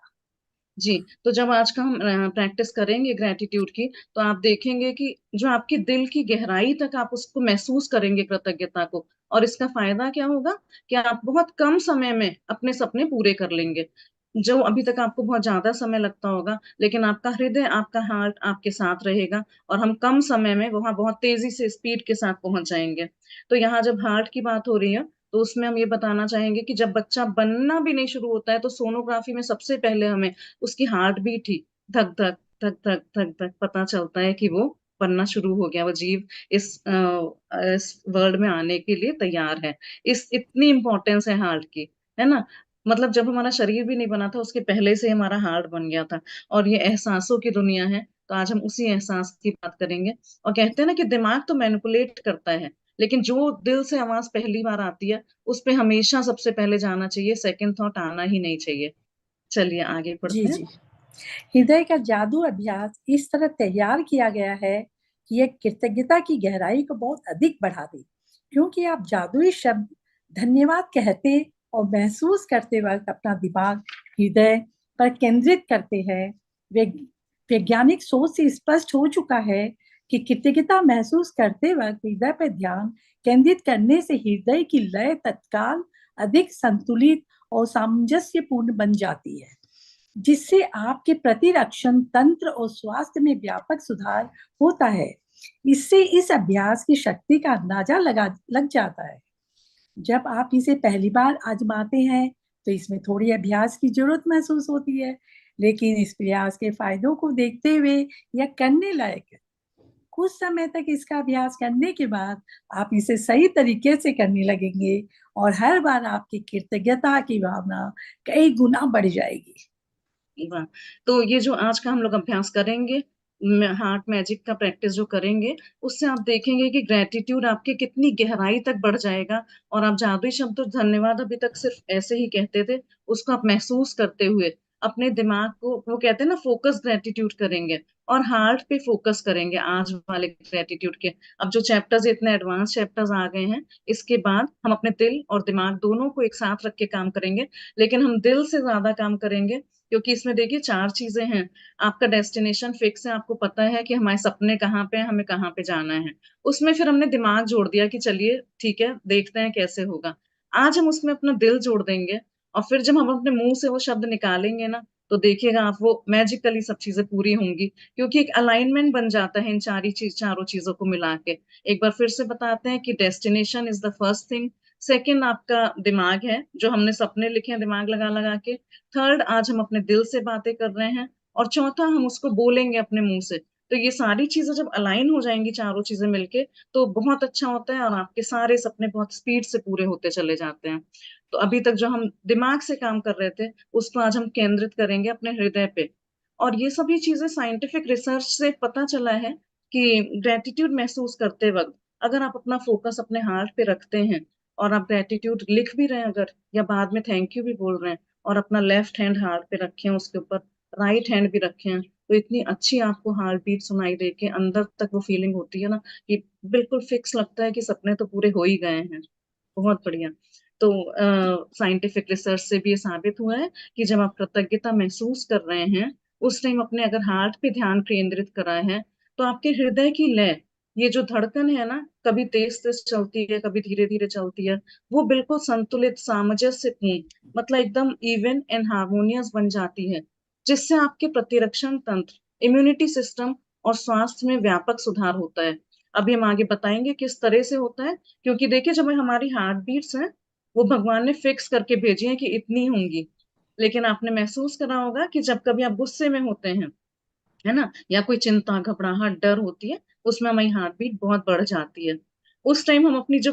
S5: जी, तो जब आज का हम प्रैक्टिस करेंगे ग्रेटिट्यूड की, तो आप देखेंगे कि जो आपके दिल की गहराई तक आप उसको महसूस करेंगे कृतज्ञता को। और इसका फायदा क्या होगा कि आप बहुत कम समय में अपने सपने पूरे कर लेंगे। जो अभी तक आपको बहुत ज्यादा समय लगता होगा, लेकिन आपका हृदय, आपका हार्ट आपके साथ रहेगा और हम कम समय में वहां बहुत तेजी से स्पीड के साथ पहुंच जाएंगे। तो यहाँ जब हार्ट की बात हो रही है, तो उसमें हम ये बताना चाहेंगे कि जब बच्चा बनना भी नहीं शुरू होता है, तो सोनोग्राफी में सबसे पहले हमें उसकी हार्ट बीट ही धक धक धक धक धक धक पता चलता है कि वो बनना शुरू हो गया, वो जीव इस वर्ल्ड में आने के लिए तैयार है। इस इतनी इंपॉर्टेंस है हार्ट की, है ना। मतलब जब हमारा शरीर भी नहीं बना था, उसके पहले से हमारा हार्ट बन गया था। और ये एहसासों की दुनिया है, तो आज हम उसी एहसास की बात करेंगे। और कहते हैं ना कि दिमाग तो मैनिपुलेट करता है, लेकिन जो दिल से आवाज पहली बार आती है, उस पे हमेशा सबसे पहले जाना चाहिए, सेकंड थॉट आना ही नहीं चाहिए। चलिए आगे
S9: जी
S5: पढ़ते हैं।
S9: जी, हृदय का जादू अभ्यास इस तरह तैयार किया गया है कि यह कृतज्ञता की गहराई को बहुत अधिक बढ़ा दे, क्योंकि आप जादुई शब्द धन्यवाद कहते और महसूस करते वक्त अपना दिमाग हृदय पर केंद्रित करते हैं। वैज्ञानिक सोच से स्पष्ट हो चुका है कि कृतज्ञता महसूस करते वक्त हृदय पर ध्यान केंद्रित करने से हृदय की लय तत्काल अधिक संतुलित और सामंजस्यपूर्ण बन जाती है, जिससे आपके प्रतिरक्षण तंत्र और स्वास्थ्य में व्यापक सुधार होता है। इससे इस अभ्यास की शक्ति का अंदाजा लग जाता है। जब आप इसे पहली बार आजमाते हैं, तो इसमें थोड़ी अभ्यास की जरूरत महसूस होती है, लेकिन इस प्रयास के फायदों को देखते हुए यह करने लायक है। कुछ समय तक इसका अभ्यास करने के बाद आप इसे सही तरीके से करने लगेंगे और हर बार आपकी कृतज्ञता की भावना कई गुना बढ़ जाएगी।
S5: वाह। तो ये जो आज का हम लोग अभ्यास करेंगे, हार्ट मैजिक का प्रैक्टिस जो करेंगे, उससे आप देखेंगे कि ग्रेटिट्यूड आपके कितनी गहराई तक बढ़ जाएगा। और आप जादुई शब्द तो धन्यवाद अभी तक सिर्फ ऐसे ही कहते थे, उसको आप महसूस करते हुए अपने दिमाग को, वो कहते हैं ना, फोकस ग्रेटिट्यूड करेंगे और हार्ट पे फोकस करेंगे आज वाले ग्रेटिट्यूड के। अब जो चैप्टर्स इतने एडवांस चैप्टर्स आ गए हैं, इसके बाद हम अपने दिल और दिमाग दोनों को एक साथ रख के काम करेंगे, लेकिन हम दिल से ज्यादा काम करेंगे, क्योंकि इसमें देखिए 4 चीजें हैं। आपका डेस्टिनेशन फिक्स है, आपको पता है कि हमारे सपने कहाँ पे हैं, हमें कहाँ पे जाना है। उसमें फिर हमने दिमाग जोड़ दिया कि चलिए ठीक है, देखते हैं कैसे होगा। आज हम उसमें अपना दिल जोड़ देंगे, और फिर जब हम अपने मुंह से वो शब्द निकालेंगे ना, तो देखिएगा आप, वो मैजिकली सब चीजें पूरी होंगी, क्योंकि एक अलाइनमेंट बन जाता है इन चारों चीजों को मिला के। एक बार फिर से बताते हैं कि destination is the first thing, second आपका दिमाग है, जो हमने सपने लिखे हैं दिमाग लगा लगा के, थर्ड आज हम अपने दिल से बातें कर रहे हैं, और चौथा हम उसको बोलेंगे अपने मुंह से। तो ये सारी चीजें जब अलाइन हो जाएंगी, चारों चीजें मिलके, तो बहुत अच्छा होता है और आपके सारे सपने बहुत स्पीड से पूरे होते चले जाते हैं। तो अभी तक जो हम दिमाग से काम कर रहे थे, उसको आज हम केंद्रित करेंगे अपने हृदय पे। और ये सभी चीजें साइंटिफिक रिसर्च से पता चला है कि ग्रेटिट्यूड महसूस करते वक्त अगर आप अपना फोकस अपने हार्ट पे रखते हैं, और आप ग्रेटिट्यूड लिख भी रहे हैं अगर, या बाद में थैंक यू भी बोल रहे हैं, और अपना लेफ्ट हैंड हार्ट पे रखे हैं, उसके ऊपर राइट हैंड भी रखे हैं, तो इतनी अच्छी आपको हार्ट बीट सुनाई दे के अंदर तक वो फीलिंग होती है ना, कि बिल्कुल फिक्स लगता है कि सपने तो पूरे हो ही गए हैं। बहुत बढ़िया। तो साइंटिफिक रिसर्च से भी ये साबित हुआ है कि जब आप कृतज्ञता महसूस कर रहे हैं, उस टाइम अपने अगर हार्ट पे ध्यान केंद्रित कराए हैं, तो आपके हृदय की लय, ये जो धड़कन है ना, कभी तेज तेज चलती है, कभी धीरे धीरे चलती है, वो बिल्कुल संतुलित, सामंजस्यपूर्ण, मतलब एकदम इवन एंड हार्मोनियस बन जाती है, जिससे आपके प्रतिरक्षण तंत्र, इम्यूनिटी सिस्टम और स्वास्थ्य में व्यापक सुधार होता है। अभी हम आगे बताएंगे किस तरह से होता है, क्योंकि देखिए जब हमारी हार्ट बीट्स हैं, वो भगवान ने फिक्स करके भेजी है कि इतनी होंगी, लेकिन आपने महसूस करा होगा कि जब कभी आप गुस्से में होते हैं, है ना, या कोई चिंता, घबराहट, डर होती है, उसमें हमारी हार्ट बीट बहुत बढ़ जाती है। उस टाइम हम अपनी जो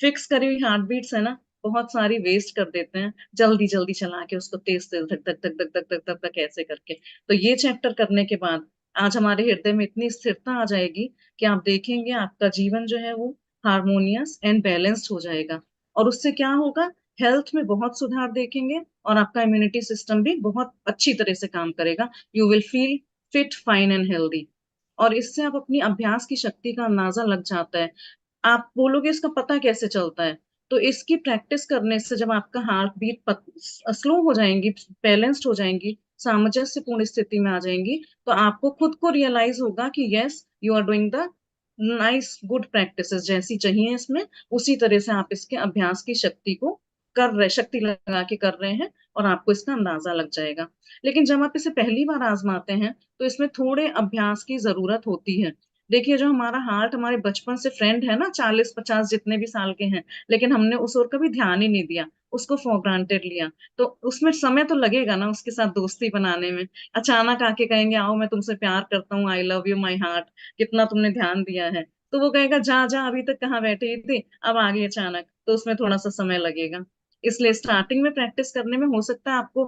S5: फिक्स करी हुई हार्ट बीट्स है ना, बहुत सारी वेस्ट कर देते हैं, जल्दी जल्दी चला के उसको तेज तेज धक धक धक धक धक धक धक धक ऐसे करके। तो ये चैप्टर करने के बाद आज हमारे हृदय में इतनी स्थिरता आ जाएगी कि आप देखेंगे आपका जीवन जो है वो हार्मोनियस एंड बैलेंस्ड हो जाएगा। और उससे क्या होगा, हेल्थ में बहुत सुधार देखेंगे, और आपका इम्यूनिटी सिस्टम भी बहुत अच्छी तरह से काम करेगा। You will feel fit, fine and healthy. और इससे आप अपनी अभ्यास की शक्ति का अंदाजा लग जाता है। आप बोलोगे इसका पता कैसे चलता है, तो इसकी प्रैक्टिस करने से जब आपका हार्ट बीट स्लो हो जाएंगी, बैलेंस्ड हो जाएंगी, सामंजस्यपूर्ण स्थिति में आ जाएंगी, तो आपको खुद को रियलाइज होगा कि yes, you are doing the nice good practices जैसी चाहिए इसमें, उसी तरह से आप इसके अभ्यास की शक्ति को कर रहे, शक्ति लगा के कर रहे हैं, और आपको इसका अंदाजा लग जाएगा। लेकिन जब आप इसे पहली बार आजमाते हैं, तो इसमें थोड़े अभ्यास की जरूरत होती है। देखिए जो हमारा हार्ट हमारे बचपन से फ्रेंड है ना, 40-50 जितने भी साल के हैं, लेकिन हमने उस ओर कभी ध्यान ही नहीं दिया, उसको फॉर ग्रांटेड लिया, तो उसमें समय तो लगेगा ना उसके साथ दोस्ती बनाने में। अचानक आके कहेंगे आओ मैं तुमसे प्यार करता हूँ, I love you my heart, कितना तुमने ध्यान दिया है, तो वो कहेगा जा जा, अभी तक कहाँ बैठे थे, अब आ गए अचानक, तो उसमें थोड़ा सा समय लगेगा। इसलिए स्टार्टिंग में प्रैक्टिस करने में हो सकता है आपको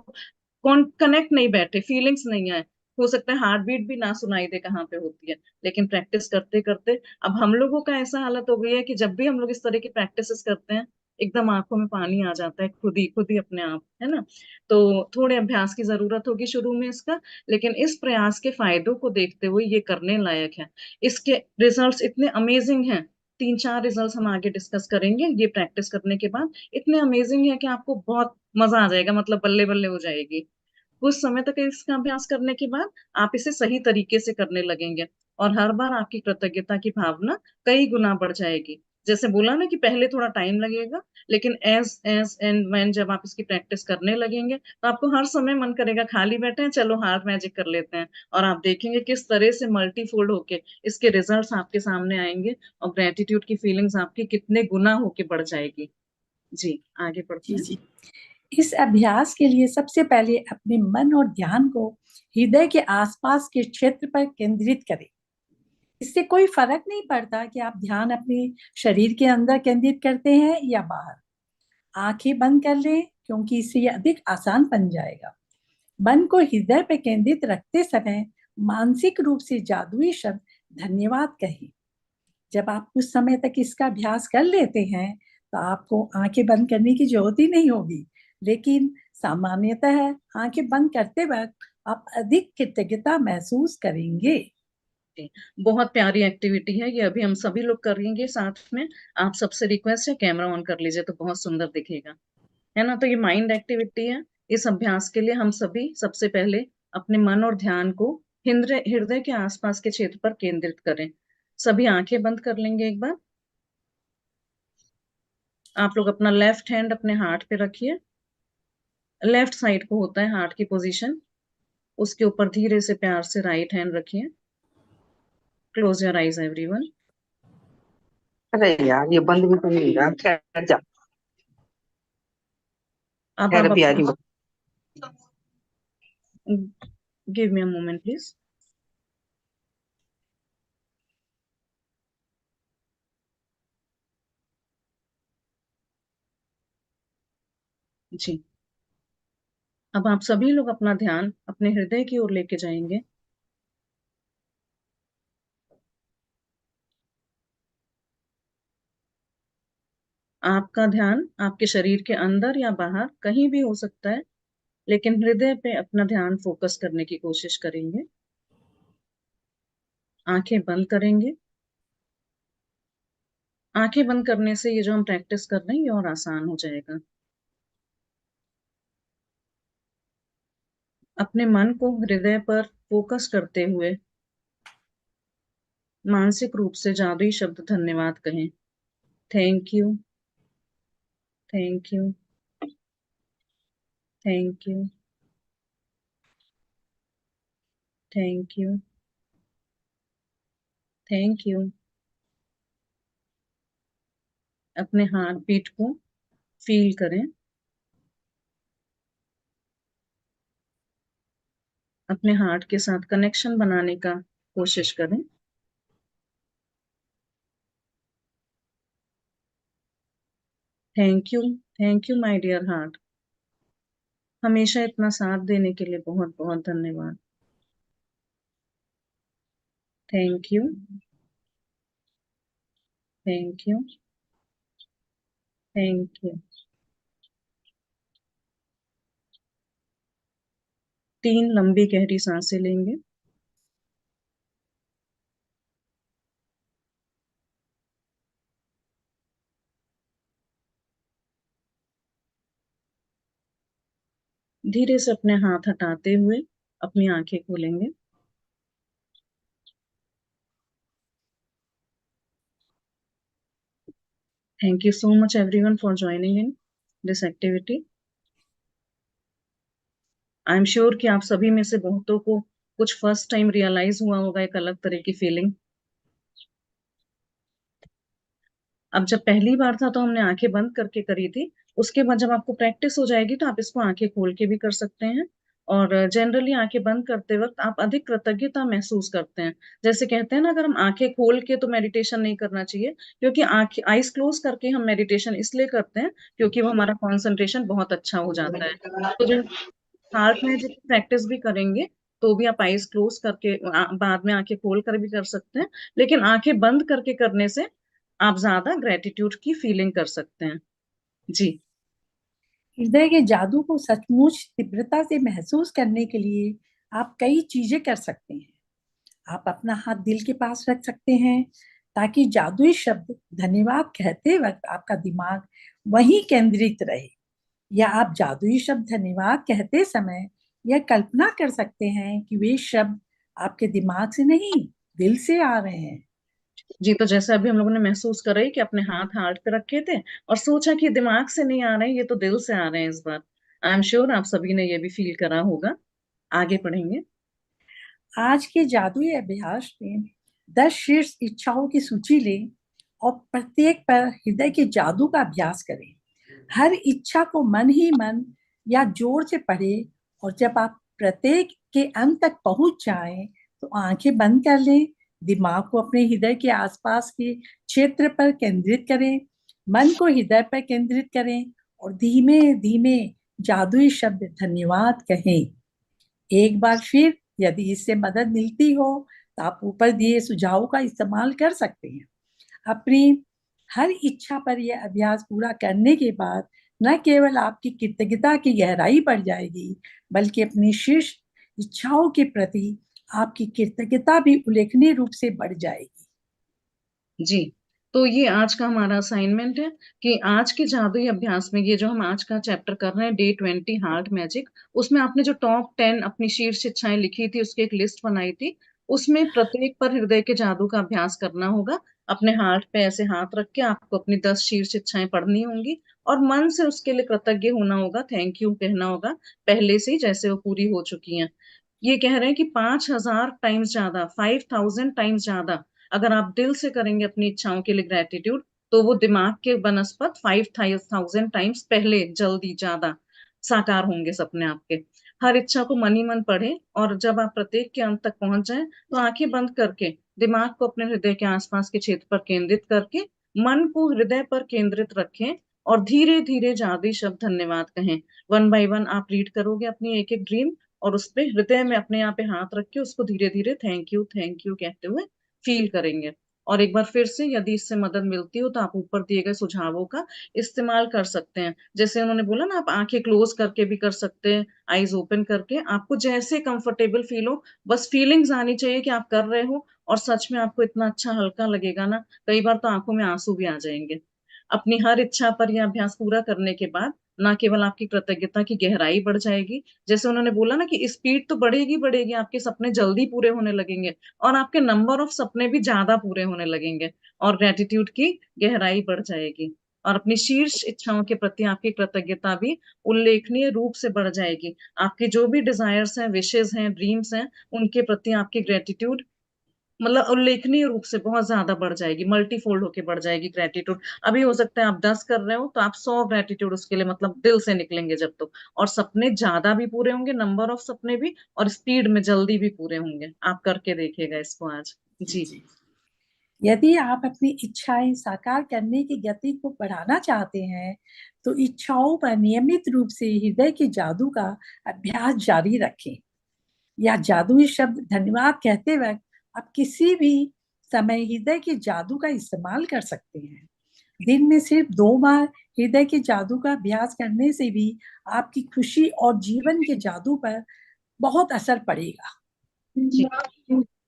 S5: कौन कनेक्ट नहीं बैठे, फीलिंग्स नहीं आए, हो सकता है हार्ट बीट भी ना सुनाई दे कहाँ पे होती है, लेकिन प्रैक्टिस करते करते अब हम लोगों का ऐसा हालत हो गई है कि जब भी हम लोग इस तरह की प्रैक्टिसेस करते हैं, एकदम आंखों में पानी आ जाता है, खुद ही अपने आप, है ना। तो थोड़े अभ्यास की जरूरत होगी शुरू में इसका, लेकिन इस प्रयास के फायदों को देखते हुए ये करने लायक है। इसके रिजल्ट्स इतने अमेजिंग हैं, 3-4 रिजल्ट्स हम आगे डिस्कस करेंगे ये प्रैक्टिस करने के बाद, इतने अमेजिंग है कि आपको बहुत मजा आ जाएगा, मतलब बल्ले बल्ले हो जाएगी। कुछ समय तक इसका अभ्यास करने के बाद आप इसे सही तरीके से करने लगेंगे, और हर बार आपकी कृतज्ञता की भावना कई गुना बढ़ जाएगी। जैसे बोला ना कि पहले थोड़ा टाइम लगेगा, लेकिन एज एज एंड व्हेन जब आप इसकी प्रैक्टिस करने लगेंगे, तो आपको हर समय मन करेगा खाली बैठे हैं चलो हार्ट मैजिक कर लेते हैं, और आप देखेंगे किस तरह से मल्टीफोल्ड होके इसके रिजल्ट्स आपके सामने आएंगे, और ग्रेटिट्यूड की फीलिंग्स आपकी कितने गुना होके बढ़ जाएगी। जी आगे बढ़ते हैं।
S9: जी। इस अभ्यास के लिए सबसे पहले अपने मन और ध्यान को हृदय के आसपास के क्षेत्र पर केंद्रित करें। इससे कोई फर्क नहीं पड़ता कि आप ध्यान अपने शरीर के अंदर केंद्रित करते हैं या बाहर। आंखें बंद कर लें, क्योंकि इससे यह अधिक आसान बन जाएगा। मन को हृदय पर केंद्रित रखते समय मानसिक रूप से जादुई शब्द धन्यवाद कहें। जब आप कुछ समय तक इसका अभ्यास कर लेते हैं, तो आपको आंखें बंद करने की जरूरत ही नहीं होगी, लेकिन सामान्यतः आंखें बंद करते वक्त आप अधिक कृतज्ञता महसूस करेंगे।
S5: बहुत प्यारी एक्टिविटी है ये, अभी हम सभी लोग करेंगे साथ में। आप सबसे रिक्वेस्ट है कैमरा ऑन कर लीजिए तो बहुत सुंदर दिखेगा, है ना। तो ये माइंड एक्टिविटी है। इस अभ्यास के लिए हम सभी सबसे पहले अपने मन और ध्यान को हृदय के आसपास के क्षेत्र पर केंद्रित करें। सभी आंखें बंद कर लेंगे एक बार। आप लोग अपना लेफ्ट हैंड अपने हार्ट पे रखिए, लेफ्ट साइड को होता है हार्ट की पोजीशन, उसके ऊपर धीरे से प्यार से राइट हैंड रखिए। Close your eyes everyone.
S8: अरे यार ये बंद भी तो नहीं रहा, ठहर जा,
S5: अब
S8: ठहर
S5: आप
S8: भी आ रही।
S5: Give me a moment please. जी अब आप सभी लोग अपना ध्यान अपने हृदय की ओर लेके जाएंगे। आपका ध्यान आपके शरीर के अंदर या बाहर कहीं भी हो सकता है, लेकिन हृदय पे अपना ध्यान फोकस करने की कोशिश करेंगे। आंखें बंद करेंगे। आंखें बंद करने से ये जो हम प्रैक्टिस कर रहे हैं ये और आसान हो जाएगा। अपने मन को हृदय पर फोकस करते हुए मानसिक रूप से जादुई शब्द धन्यवाद कहें। Thank you, thank you, thank you, thank you, thank you. अपने हार्ट बीट को फील करें। अपने हार्ट के साथ कनेक्शन बनाने का कोशिश करें। Thank you my dear heart. हमेशा इतना साथ देने के लिए बहुत बहुत धन्यवाद। Thank you, thank you, thank you. 3 लंबी गहरी सांसें लेंगे। धीरे से अपने हाथ हटाते हुए अपनी आंखें खोलेंगे। Thank you so much everyone for joining in this activity. I am sure कि आप सभी में से बहुतों को कुछ फर्स्ट टाइम रियलाइज हुआ होगा, एक अलग तरह की फीलिंग। अब जब पहली बार था तो हमने आंखें बंद करके करी थी, उसके बाद जब आपको प्रैक्टिस हो जाएगी तो आप इसको आंखें खोल के भी कर सकते हैं। और जनरली आंखें बंद करते वक्त आप अधिक कृतज्ञता महसूस करते हैं। जैसे कहते हैं ना, अगर हम आंखें खोल के तो मेडिटेशन नहीं करना चाहिए, क्योंकि आंखें आईज क्लोज करके हम मेडिटेशन इसलिए करते हैं क्योंकि वो हमारा कंसंट्रेशन बहुत अच्छा हो जाता है। तो जो हार्ट मैजिक प्रैक्टिस भी करेंगे तो भी आप आईज क्लोज करके बाद में आंखें खोल कर भी कर सकते हैं, लेकिन आंखें बंद करके करने से आप ज्यादा ग्रेटिट्यूड की फीलिंग कर सकते हैं। जी।
S9: हृदय के जादू को सचमुच तीव्रता से महसूस करने के लिए आप कई चीजें कर सकते हैं। आप अपना हाथ दिल के पास रख सकते हैं ताकि जादुई शब्द धन्यवाद कहते वक्त आपका दिमाग वहीं केंद्रित रहे। या आप जादुई शब्द धन्यवाद कहते समय यह कल्पना कर सकते हैं कि वे शब्द आपके दिमाग से नहीं, दिल से आ रहे हैं।
S5: जी, तो जैसे अभी हम लोगों ने महसूस करा कि अपने हाथ हार्ट पे रखे थे और सोचा कि दिमाग से नहीं आ रहे हैं, ये तो दिल से आ रहे हैं इस बार। आई एम श्योर आप सभी ने ये भी फील करा होगा। आगे पढ़ेंगे।
S9: आज के जादुई अभ्यास में 10 शीर्ष इच्छाओं की सूची लें और प्रत्येक पर हृदय के जादू का अभ्यास करें। हर इच्छा को मन ही मन या जोर से पढ़ें और जब आप प्रत्येक के अंत तक पहुंच जाएं तो आंखें बंद कर लें। दिमाग को अपने हृदय के आसपास के क्षेत्र पर केंद्रित करें। मन को हृदय पर केंद्रित करें और धीमे धीमे जादुई शब्द धन्यवाद कहें। एक बार फिर यदि इससे मदद मिलती हो तो आप ऊपर दिए सुझावों का इस्तेमाल कर सकते हैं। अपनी हर इच्छा पर यह अभ्यास पूरा करने के बाद न केवल आपकी कृतज्ञता की गहराई बढ़ जाएगी, बल्कि अपनी शीर्ष इच्छाओं के प्रति आपकी कृतज्ञता भी उल्लेखनीय रूप से बढ़ जाएगी।
S5: जी, तो ये आज का हमारा असाइनमेंट है कि आज के जादुई अभ्यास में ये जो हम आज का चैप्टर कर रहे हैं डे 20 हार्ट मैजिक, उसमें आपने जो टॉप 10 अपनी शीर्ष इच्छाएं लिखी थी उसकी एक लिस्ट बनाई थी, उसमें प्रत्येक पर हृदय के जादू का अभ्यास करना होगा। अपने हार्ट पे ऐसे हाथ रख के आपको अपनी 10 शीर्ष इच्छाएं पढ़नी होंगी और मन से उसके लिए कृतज्ञ होना होगा, थैंक यू कहना होगा पहले से ही, जैसे वो पूरी हो चुकी हैं। ये कह रहे हैं कि 5000 टाइम्स ज्यादा, 5000 टाइम्स ज्यादा अगर आप दिल से करेंगे अपनी इच्छाओं के लिए ग्रेटिट्यूड, तो वो दिमाग के बनस्पत 5000 टाइम्स पहले, जल्दी, ज्यादा साकार होंगे सपने आपके। हर इच्छा को मन ही मन पढ़े और जब आप प्रत्येक के अंत तक पहुंच जाएं तो आंखें बंद करके दिमाग को अपने हृदय के आसपास के क्षेत्र पर केंद्रित करके मन को हृदय पर केंद्रित रखें और धीरे धीरे जादुई शब्द धन्यवाद कहें। 1 बाय 1 आप रीड करोगे अपनी एक एक ड्रीम और उस पे हृदय में अपने यहाँ पे हाथ रख के उसको धीरे धीरे थैंक यू कहते हुए फील करेंगे। और एक बार फिर से यदि इससे मदद मिलती हो तो आप ऊपर दिए गए सुझावों का इस्तेमाल कर सकते हैं। जैसे उन्होंने बोला ना, आप आंखें क्लोज करके भी कर सकते हैं, आईज ओपन करके, आपको जैसे कंफर्टेबल फील हो, बस फीलिंग्स आनी चाहिए कि आप कर रहे हो और सच में आपको इतना अच्छा हल्का लगेगा ना, कई बार तो आंखों में आंसू भी आ जाएंगे। अपनी हर इच्छा पर यह अभ्यास पूरा करने के बाद ना केवल आपकी कृतज्ञता की गहराई बढ़ जाएगी, जैसे उन्होंने बोला ना कि स्पीड तो बढ़ेगी बढ़ेगी, आपके सपने जल्दी पूरे होने लगेंगे और आपके नंबर ऑफ सपने भी ज्यादा पूरे होने लगेंगे और ग्रेटिट्यूड की गहराई बढ़ जाएगी और अपनी शीर्ष इच्छाओं के प्रति आपकी कृतज्ञता भी उल्लेखनीय रूप से बढ़ जाएगी। आपके जो भी डिजायर्स हैं, विशेष हैं, ड्रीम्स हैं, उनके प्रति आपकी ग्रेटिट्यूड मतलब उल्लेखनीय रूप से बहुत ज्यादा बढ़ जाएगी, मल्टीफोल्ड होके बढ़ जाएगी ग्रेटिट्यूड। अभी हो सकता है आप 10 कर रहे हो तो आप 100 ग्रेटिट्यूड उसके लिए मतलब दिल से निकलेंगे जब तो, और सपने ज्यादा भी पूरे होंगे, नंबर ऑफ सपने भी, और स्पीड में जल्दी भी पूरे होंगे। आप करके देखिएगा इसको आज। जी
S9: जी। यदि आप अपनी इच्छाएं साकार करने की गति को बढ़ाना चाहते हैं तो इच्छाओं पर नियमित रूप से हृदय के जादू का अभ्यास जारी रखें। यह जादुई शब्द धन्यवाद कहते वक्त आप किसी भी समय हृदय के जादू का इस्तेमाल कर सकते हैं। दिन में सिर्फ 2 बार हृदय के जादू का अभ्यास करने से भी आपकी खुशी और जीवन के जादू पर बहुत असर पड़ेगा।
S5: जी।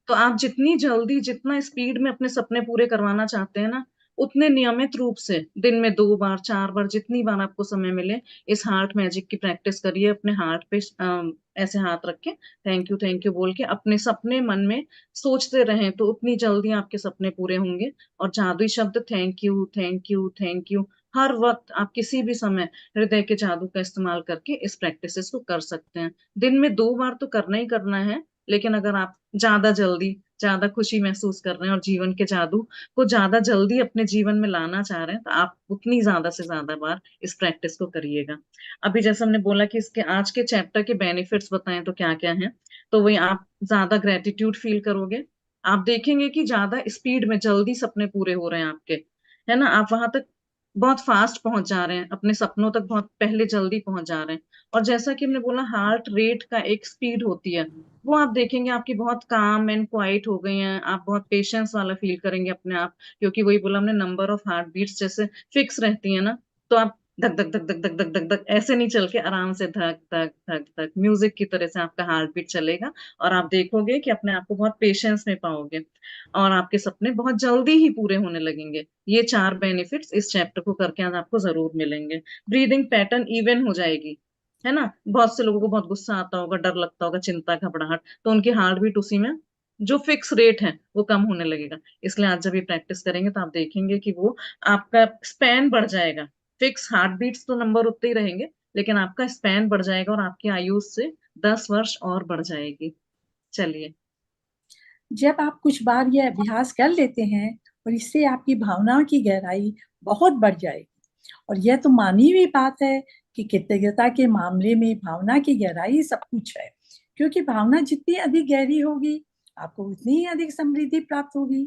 S5: तो आप जितनी जल्दी, जितना स्पीड में अपने सपने पूरे करवाना चाहते हैं ना, उतने नियमित रूप से दिन में 2 बार 4 बार जितनी बार आपको समय मिले इस हार्ट मैजिक की प्रैक्टिस करिए। अपने हार्ट पे ऐसे हाथ रख के थैंक यू बोल के अपने सपने मन में सोचते रहें तो उतनी जल्दी आपके सपने पूरे होंगे। और जादुई शब्द thank you thank you thank you हर वक्त आप किसी भी समय हृदय के जादू का इस्तेमाल करके इस प्रैक्टिस को कर सकते हैं। दिन में 2 बार तो करना ही करना है, लेकिन अगर आप ज्यादा जल्दी ज्यादा खुशी महसूस कर रहे हैं और जीवन के जादू को ज्यादा जल्दी अपने जीवन में लाना चाह रहे हैं तो आप उतनी ज्यादा से ज्यादा बार इस प्रैक्टिस को करिएगा। अभी जैसे हमने बोला कि इसके आज के चैप्टर के बेनिफिट्स बताएं तो क्या क्या हैं, तो वही आप ज्यादा ग्रेटिट्यूड फील करोगे, आप देखेंगे कि ज्यादा स्पीड में जल्दी सपने पूरे हो रहे हैं आपके, है ना, आप वहां तक बहुत फास्ट पहुंच जा रहे हैं, अपने सपनों तक बहुत पहले जल्दी पहुंच जा रहे हैं। और जैसा कि हमने बोला हार्ट रेट का एक स्पीड होती है, वो आप देखेंगे आपकी बहुत काम एंड क्वाइट हो गई हैं, आप बहुत पेशेंस वाला फील करेंगे अपने आप, क्योंकि वही बोला हमने नंबर ऑफ हार्ट बीट्स जैसे फिक्स रहती है ना, तो आप धक धक धक धक धक धक धक धक ऐसे नहीं चल के आराम से धक धक धक धक म्यूजिक की तरह से आपका हार्ट बीट चलेगा और आप देखोगे कि अपने आप को बहुत पेशेंस में पाओगे और आपके सपने बहुत जल्दी ही पूरे होने लगेंगे। ये 4 बेनिफिट्स इस चैप्टर को करके आज आपको जरूर मिलेंगे। ब्रीदिंग पैटर्न इवन हो जाएगी, है ना, बहुत से लोगों को बहुत गुस्सा आता होगा, डर लगता होगा, चिंता घबराहट, तो उनकी हार्ट बीट उसी में जो फिक्स रेट है वो कम होने लगेगा। इसलिए आज जब ये प्रैक्टिस करेंगे तो आप देखेंगे कि वो आपका स्पैन बढ़ जाएगा। फिक्स हार्ट बीट्स तो नंबर उतने ही रहेंगे, लेकिन आपका स्पैन बढ़ जाएगा और आपकी आयु से 10 वर्ष और बढ़ जाएगी। चलिए।
S9: जब आप कुछ बार यह अभ्यास कर लेते हैं और इससे आपकी भावनाओं की गहराई बहुत बढ़ जाएगी, और यह तो मानी हुई बात है कि कृतज्ञता के मामले में भावना की गहराई सब कुछ है, क्योंकि भावना जितनी अधिक गहरी होगी आपको उतनी ही अधिक समृद्धि प्राप्त होगी।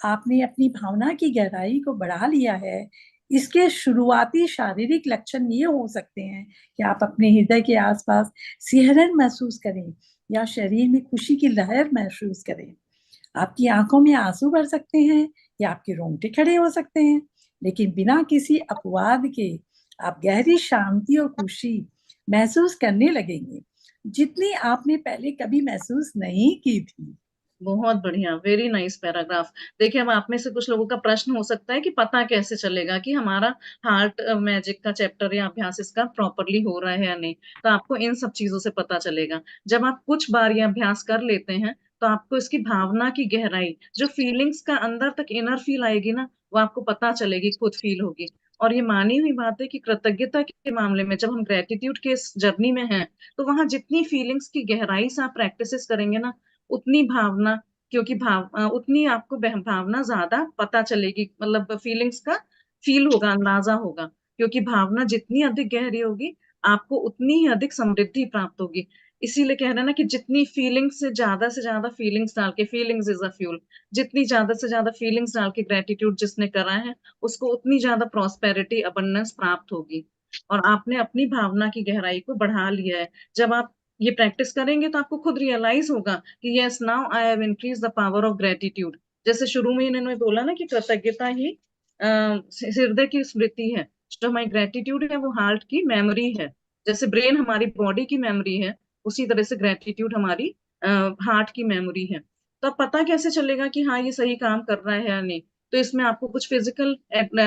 S9: आपने अपनी भावना की गहराई को बढ़ा लिया है। इसके शुरुआती शारीरिक लक्षण ये हो सकते हैं कि आप अपने हृदय के आसपास सिहरन महसूस करें या शरीर में खुशी की लहर महसूस करें। आपकी आंखों में आंसू भर सकते हैं या आपके रोंगटे खड़े हो सकते हैं, लेकिन बिना किसी अपवाद के आप गहरी शांति और खुशी महसूस करने लगेंगे, जितनी आपने पहले कभी महसूस नहीं की थी।
S5: बहुत बढ़िया, वेरी नाइस पैराग्राफ। देखिए अब आप में से कुछ लोगों का प्रश्न हो सकता है कि पता कैसे चलेगा कि हमारा हार्ट मैजिक का चैप्टर या अभ्यास इसका प्रॉपरली हो रहा है या नहीं। तो आपको इन सब चीजों से पता चलेगा। जब आप कुछ बार ये अभ्यास कर लेते हैं तो आपको इसकी भावना की गहराई, जो फीलिंग्स का अंदर तक इनर फील आएगी ना, वो आपको पता चलेगी, खुद फील होगी। और ये मानी हुई बात है कि कृतज्ञता के मामले में जब हम ग्रेटिट्यूड के इस जर्नी में हैं तो वहां जितनी फीलिंग्स की गहराई से आप प्रैक्टिस करेंगे ना, उतनी भावना, क्योंकि उतनी आपको भावना ज्यादा पता चलेगी, मतलब फीलिंग्स का फील होगा, अंदाजा होगा, क्योंकि भावना जितनी अधिक गहरी होगी आपको उतनी ही अधिक समृद्धि प्राप्त होगी। इसीलिए कह रहे हैं ना कि जितनी फीलिंग्स से ज्यादा फीलिंग्स डाल के, फीलिंग्स इज अ फ्यूल, जितनी ज्यादा से ज्यादा फीलिंग्स डाल के ग्रेटिट्यूड जिसने करा है उसको उतनी ज्यादा प्रॉस्पेरिटी अबंडेंस प्राप्त होगी। और आपने अपनी भावना की गहराई को बढ़ा लिया है। जब आप ये प्रैक्टिस करेंगे तो आपको खुद रियलाइज होगा कि yes now I have increase the power of gratitude. जैसे शुरू में इन्होंने बोला ना कि कृतज्ञता ही हृदय की स्मृति है, जो हमारी ग्रेटिट्यूड है वो हार्ट की मेमोरी है। जैसे ब्रेन हमारी बॉडी की मेमोरी है, उसी तरह से ग्रेटिट्यूड हमारी हार्ट की मेमोरी है। तो अब पता कैसे चलेगा कि हाँ ये सही काम कर रहा है या नहीं? तो इसमें आपको कुछ फिजिकल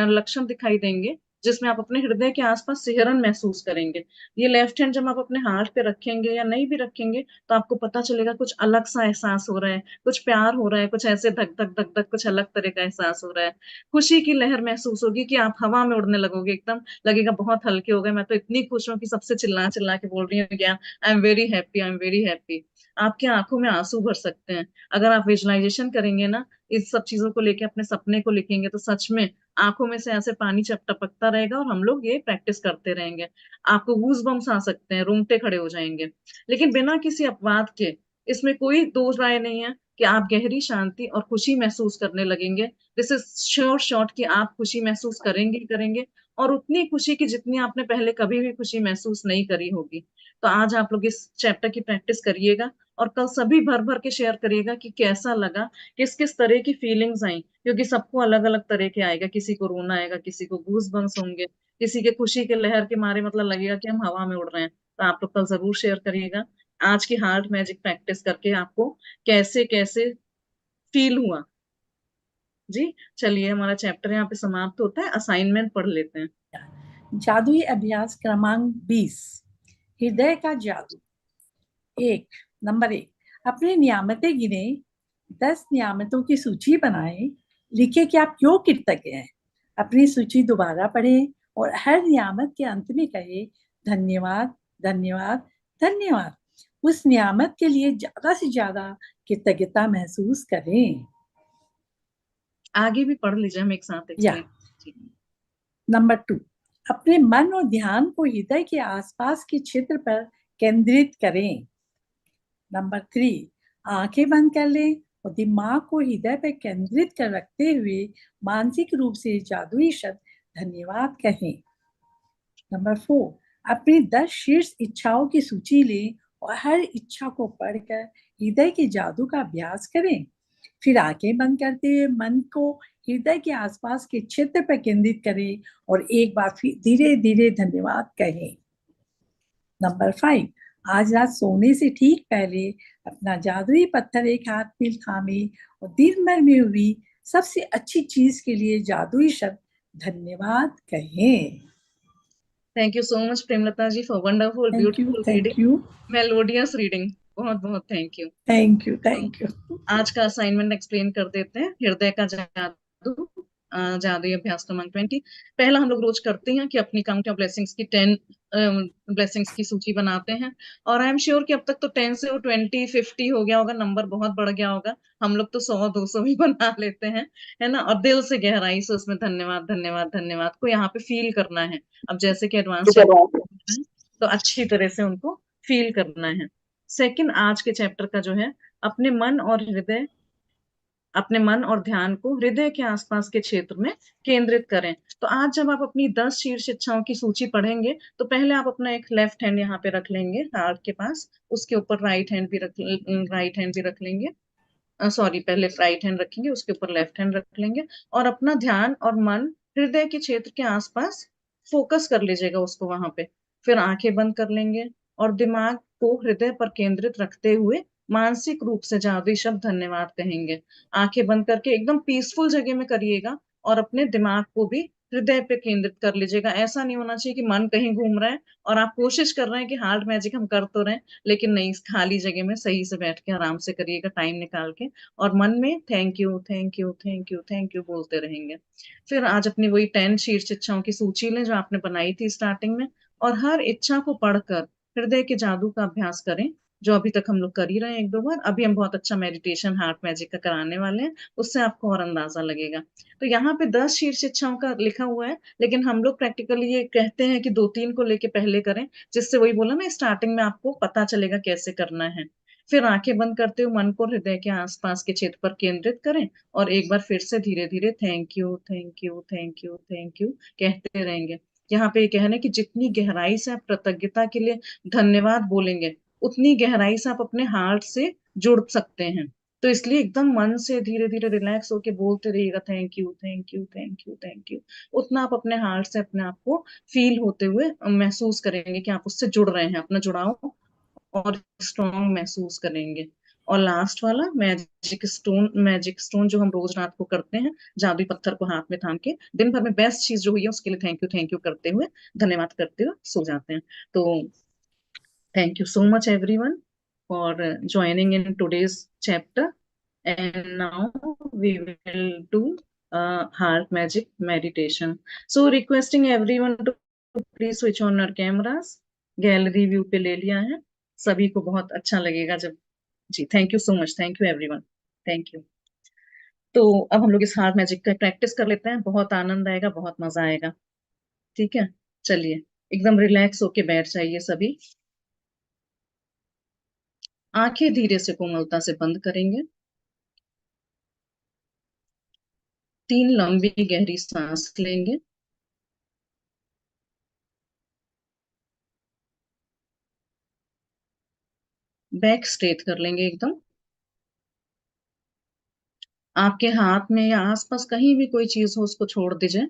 S5: लक्षण दिखाई देंगे, जिसमें आप अपने हृदय के आसपास सिहरन महसूस करेंगे। ये लेफ्ट हैंड जब आप अपने हार्ट पे रखेंगे या नहीं भी रखेंगे, तो आपको पता चलेगा कुछ अलग सा एहसास हो रहा है, कुछ प्यार हो रहा है, कुछ ऐसे धक धक धक धक कुछ अलग तरह का एहसास हो रहा है। खुशी की लहर महसूस होगी कि आप हवा में उड़ने लगोगे, एकदम लगेगा बहुत हल्के हो गए, मैं तो इतनी खुश हूँ कि सबसे चिल्ला चिल्ला के बोल रही हूँ क्या, I am very happy, I am very happy. आपकी आंखों में आंसू भर सकते हैं। अगर आप विजुअलाइजेशन करेंगे ना, इस सब चीजों को लेके अपने सपने को लिखेंगे, तो सच में आंखों में से ऐसे पानी टपकता रहेगा, और हम लोग ये प्रैक्टिस करते रहेंगे। आपको गूज बम्स आ सकते हैं, रोंगटे खड़े हो जाएंगे, लेकिन बिना किसी अपवाद के। इसमें कोई दो राय नहीं है कि आप गहरी शांति और खुशी महसूस करने लगेंगे। दिस इज श्योर शॉट कि आप खुशी महसूस करेंगे ही करेंगे, और उतनी खुशी की जितनी आपने पहले कभी भी खुशी महसूस नहीं करी होगी। तो आज आप लोग इस चैप्टर की प्रैक्टिस करिएगा, और कल सभी भर भर के शेयर करिएगा कि कैसा लगा, किस किस तरह की फीलिंग्स आई, क्योंकि सबको अलग अलग तरह के आएगा। किसी को रोना आएगा, किसी को गूज बम्स होंगे, किसी के खुशी के लहर के मारे मतलब लगेगा कि हम हवा में उड़ रहे हैं। तो आप लोग कल जरूर शेयर करिएगा आज की हार्ट मैजिक प्रैक्टिस करके आपको कैसे कैसे फील हुआ। जी चलिए, हमारा चैप्टर यहाँ पे समाप्त होता है। असाइनमेंट पढ़ लेते हैं।
S9: जादुई अभ्यास क्रमांक 20, हृदय का जादू। नंबर 1, अपनी नियामतें गिने, 10 नियामतों की सूची बनाएं, लिखे कि आप क्यों कृतज्ञ हैं। अपनी सूची दोबारा पढ़ें और हर नियामत के अंत में कहे धन्यवाद, धन्यवाद, धन्यवाद। उस नियामत के लिए ज्यादा से ज्यादा कृतज्ञता महसूस करें।
S5: आगे भी पढ़ लीजिए, हम एक साथ एक्सप्लेन।
S9: नंबर 2, अपने मन और ध्यान को हृदय के आसपास के क्षेत्र पर केंद्रित करें। नंबर 3, आंखें बंद कर लें और दिमाग को हृदय पर केंद्रित कर रखते हुए मानसिक रूप से जादुई शब्द धन्यवाद कहें। नंबर 4, अपनी 10 शीर्ष इच्छाओं की सूची लें और हर इच्छा को पढ़कर हृदय के जादू का अभ्यास करें। फिर आंखें बंद करते हुए मन को हृदय के आसपास के क्षेत्र पर केंद्रित करें और एक बार फिर धीरे धीरे धन्यवाद कहें। नंबर 5, आज रात सोने से ठीक पहले अपना जादुई पत्थर एक हाथ में थामे और दिन भर में हुई सबसे अच्छी चीज के लिए जादुई शब्द धन्यवाद कहें।
S5: Thank you so much Premlata ji for wonderful beautiful reading, melodious reading. बहुत बहुत thank you.
S9: Thank you, thank you.
S5: आज का असाइनमेंट एक्सप्लेन कर देते हैं। हृदय का जादू, जादुई अभ्यास क्रमांक 20। पहला हम लोग रोज करते हैं कि अपनी काउंट ऑफ ब्लेसिंग्स की 10 ब्लेसिंग्स की सूची बनाते हैं, और आई एम श्योर कि अब तक तो 10 से वो 20 50 हो गया होगा, नंबर बहुत बढ़ गया होगा। हम लोग तो 100 200 भी बना लेते हैं, है ना। और दिल से गहराई से उसमें धन्यवाद धन्यवाद धन्यवाद को यहाँ पे फील करना है। अब जैसे कि एडवांस चैप्टर तो अच्छी तरह से उनको फील करना है। सेकंड, आज के चैप्टर का जो है, अपने मन और ध्यान को हृदय के आसपास के क्षेत्र में केंद्रित करें। तो आज जब आप अपनी 10 शीर्ष इच्छाओं की सूची पढ़ेंगे, तो पहले आप अपना एक लेफ्ट हैंड यहाँ पे रख लेंगे हार्ट के पास, उसके ऊपर राइट हैंड भी रख लेंगे। सॉरी, पहले राइट हैंड रखेंगे, उसके ऊपर लेफ्ट हैंड रख लेंगे, और अपना ध्यान और मन हृदय के क्षेत्र के आसपास फोकस कर लीजिएगा उसको वहां पे। फिर आंखें बंद कर लेंगे और दिमाग को हृदय पर केंद्रित रखते हुए मानसिक रूप से जादुई शब्द धन्यवाद कहेंगे। आंखें बंद करके एकदम पीसफुल जगह में करिएगा, और अपने दिमाग को भी हृदय पे केंद्रित कर लीजिएगा। ऐसा नहीं होना चाहिए कि मन कहीं घूम रहा है और आप कोशिश कर रहे हैं कि हार्ट मैजिक हम कर तो रहे हैं, लेकिन नहीं, खाली जगह में सही से बैठ के आराम से करिएगा, टाइम निकाल के, और मन में thank you thank you thank you thank you बोलते रहेंगे। फिर आज अपनी वही 10 शीर्ष इच्छाओं की सूची लें जो आपने बनाई थी स्टार्टिंग में, और हर इच्छा को पढ़कर हृदय के जादू का अभ्यास करें, जो अभी तक हम लोग कर ही रहे हैं 1-2 बार। अभी हम बहुत अच्छा मेडिटेशन हार्ट मैजिक का कराने वाले हैं, उससे आपको और अंदाजा लगेगा। तो यहाँ पे 10 शीर्ष इच्छाओं का लिखा हुआ है, लेकिन हम लोग प्रैक्टिकली ये कहते हैं कि 2-3 को लेके पहले करें, जिससे वही बोला ना स्टार्टिंग में, आपको पता चलेगा कैसे करना है। फिर आंखें बंद करते हुए मन को हृदय के आसपास के क्षेत्र पर केंद्रित करें, और एक बार फिर से धीरे धीरे thank you thank you thank you thank you कहते रहेंगे। यहाँ पे ये कहना है कि जितनी गहराई से आप कृतज्ञता के लिए धन्यवाद बोलेंगे, उतनी गहराई से आप अपने हार्ट से जुड़ सकते हैं। तो इसलिए एकदम मन से धीरे धीरे रिलैक्स होके बोलते रहिएगा thank you thank you thank you thank you. उतना आप अपने हार्ट से अपने आप को फील होते हुए महसूस करेंगे कि आप उससे जुड़ रहे हैं, अपना जुड़ाव और स्ट्रॉन्ग महसूस करेंगे। और लास्ट वाला मैजिक स्टोन जो हम रोज रात को करते हैं, जादुई पत्थर को हाथ में थाम के दिन भर में बेस्ट चीज जो हुई है उसके लिए थैंक यू करते हुए, धन्यवाद करते हुए सो जाते हैं। तो thank you so much everyone for joining in today's chapter. And now we will do heart magic meditation. So requesting everyone to please switch on your cameras. Gallery view पे ले लिया है, सभी को बहुत अच्छा लगेगा जब जी। Thank you so much, thank you everyone, thank you. तो अब हम लोग इस हार्ट मैजिक का प्रैक्टिस कर लेते हैं, बहुत आनंद आएगा, बहुत मजा आएगा। ठीक है, चलिए एकदम रिलैक्स होके बैठ जाइए सभी। आंखें धीरे से कोमलता से बंद करेंगे। 3 लंबी गहरी सांस लेंगे। बैक स्ट्रेट कर लेंगे एकदम। आपके हाथ में या आसपास कहीं भी कोई चीज हो उसको छोड़ दीजिए।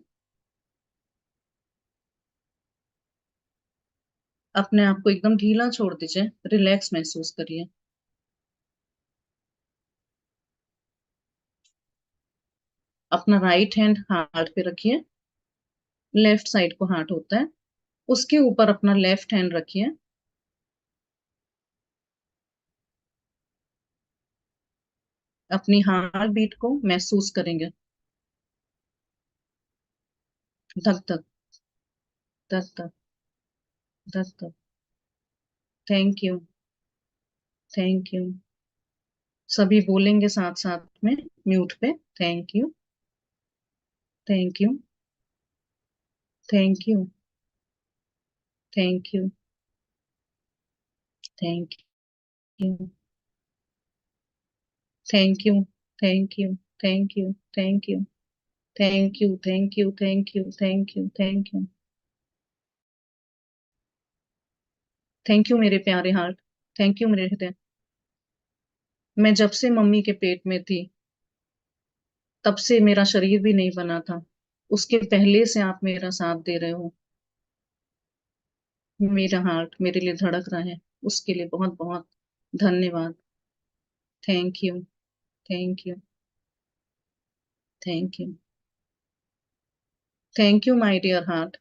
S5: अपने आप को एकदम ढीला छोड़ दीजिए, रिलैक्स महसूस करिए। अपना राइट हैंड हार्ट पे रखिए, लेफ्ट साइड को हार्ट होता है, उसके ऊपर अपना लेफ्ट हैंड रखिए। अपनी हार्ट बीट को महसूस करेंगे, धक धक धक धक धक धक। Thank you, thank you. सभी बोलेंगे साथ साथ में म्यूट पे, thank you, thank you, thank you, thank you, thank you, thank you, thank you, thank you, thank you, thank you, thank you, thank you, thank you, thank you, thank you मेरे प्यारे heart, thank you मेरे हृदय। मैं जब से mummy के पेट में थी तब से मेरा शरीर भी नहीं बना था, उसके पहले से आप मेरा साथ दे रहे हो। मेरा हार्ट मेरे लिए धड़क रहा है, उसके लिए बहुत बहुत धन्यवाद। Thank you, thank you, thank you, thank you my dear heart.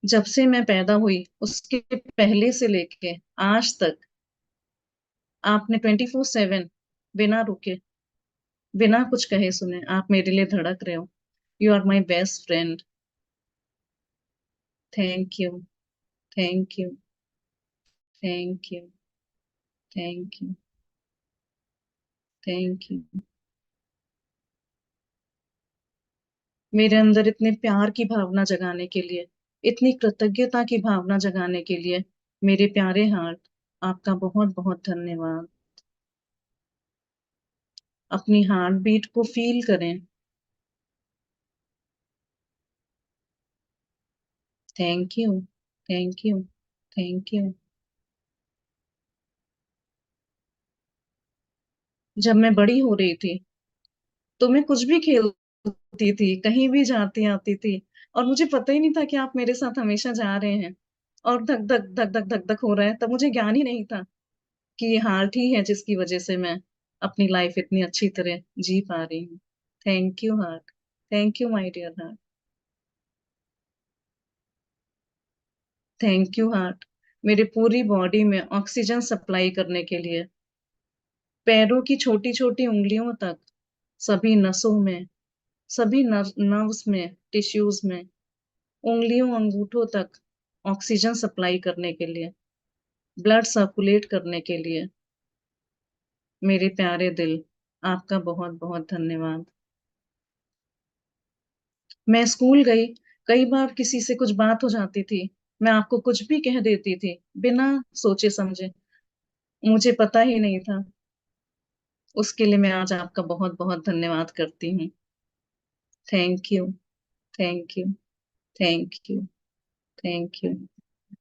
S5: जब से मैं पैदा हुई उसके पहले से लेके आज तक आपने 24/7 बिना रुके, बिना कुछ कहे सुने आप मेरे लिए धड़क रहे हो। You are my best friend. Thank you, thank you, thank you, thank you, thank you. मेरे अंदर इतने प्यार की भावना जगाने के लिए, इतनी कृतज्ञता की भावना जगाने के लिए मेरे प्यारे हार्ट, आपका बहुत बहुत धन्यवाद। अपनी हार्ट बीट को फील करें। Thank you, thank you, thank you. जब मैं बड़ी हो रही थी तो मैं कुछ भी खेलती थी, कहीं भी जाती आती थी, और मुझे पता ही नहीं था कि आप मेरे साथ हमेशा जा रहे हैं। और धक धक धक धक धक धक हो रहा है, तब मुझे ज्ञान ही नहीं था कि ये हार्ट ही है जिसकी वजह से मैं अपनी लाइफ इतनी अच्छी तरह जी पा रही हूँ। Thank you heart, thank you my dear heart, thank you heart. मेरे पूरी बॉडी में ऑक्सीजन सप्लाई करने के लिए, पैरों की छोटी छोटी उंगलियों तक, सभी नसों में, सभी नर्व्स में, टिश्यूज में, उंगलियों अंगूठों तक ऑक्सीजन सप्लाई करने के लिए, ब्लड सर्कुलेट करने के लिए, मेरे प्यारे दिल, आपका बहुत बहुत धन्यवाद। मैं स्कूल गई, कई बार किसी से कुछ बात हो जाती थी, मैं आपको कुछ भी कह देती थी बिना सोचे समझे, मुझे पता ही नहीं था। उसके लिए मैं आज आपका बहुत बहुत धन्यवाद करती हूँ। Thank you, thank you, thank you, thank you,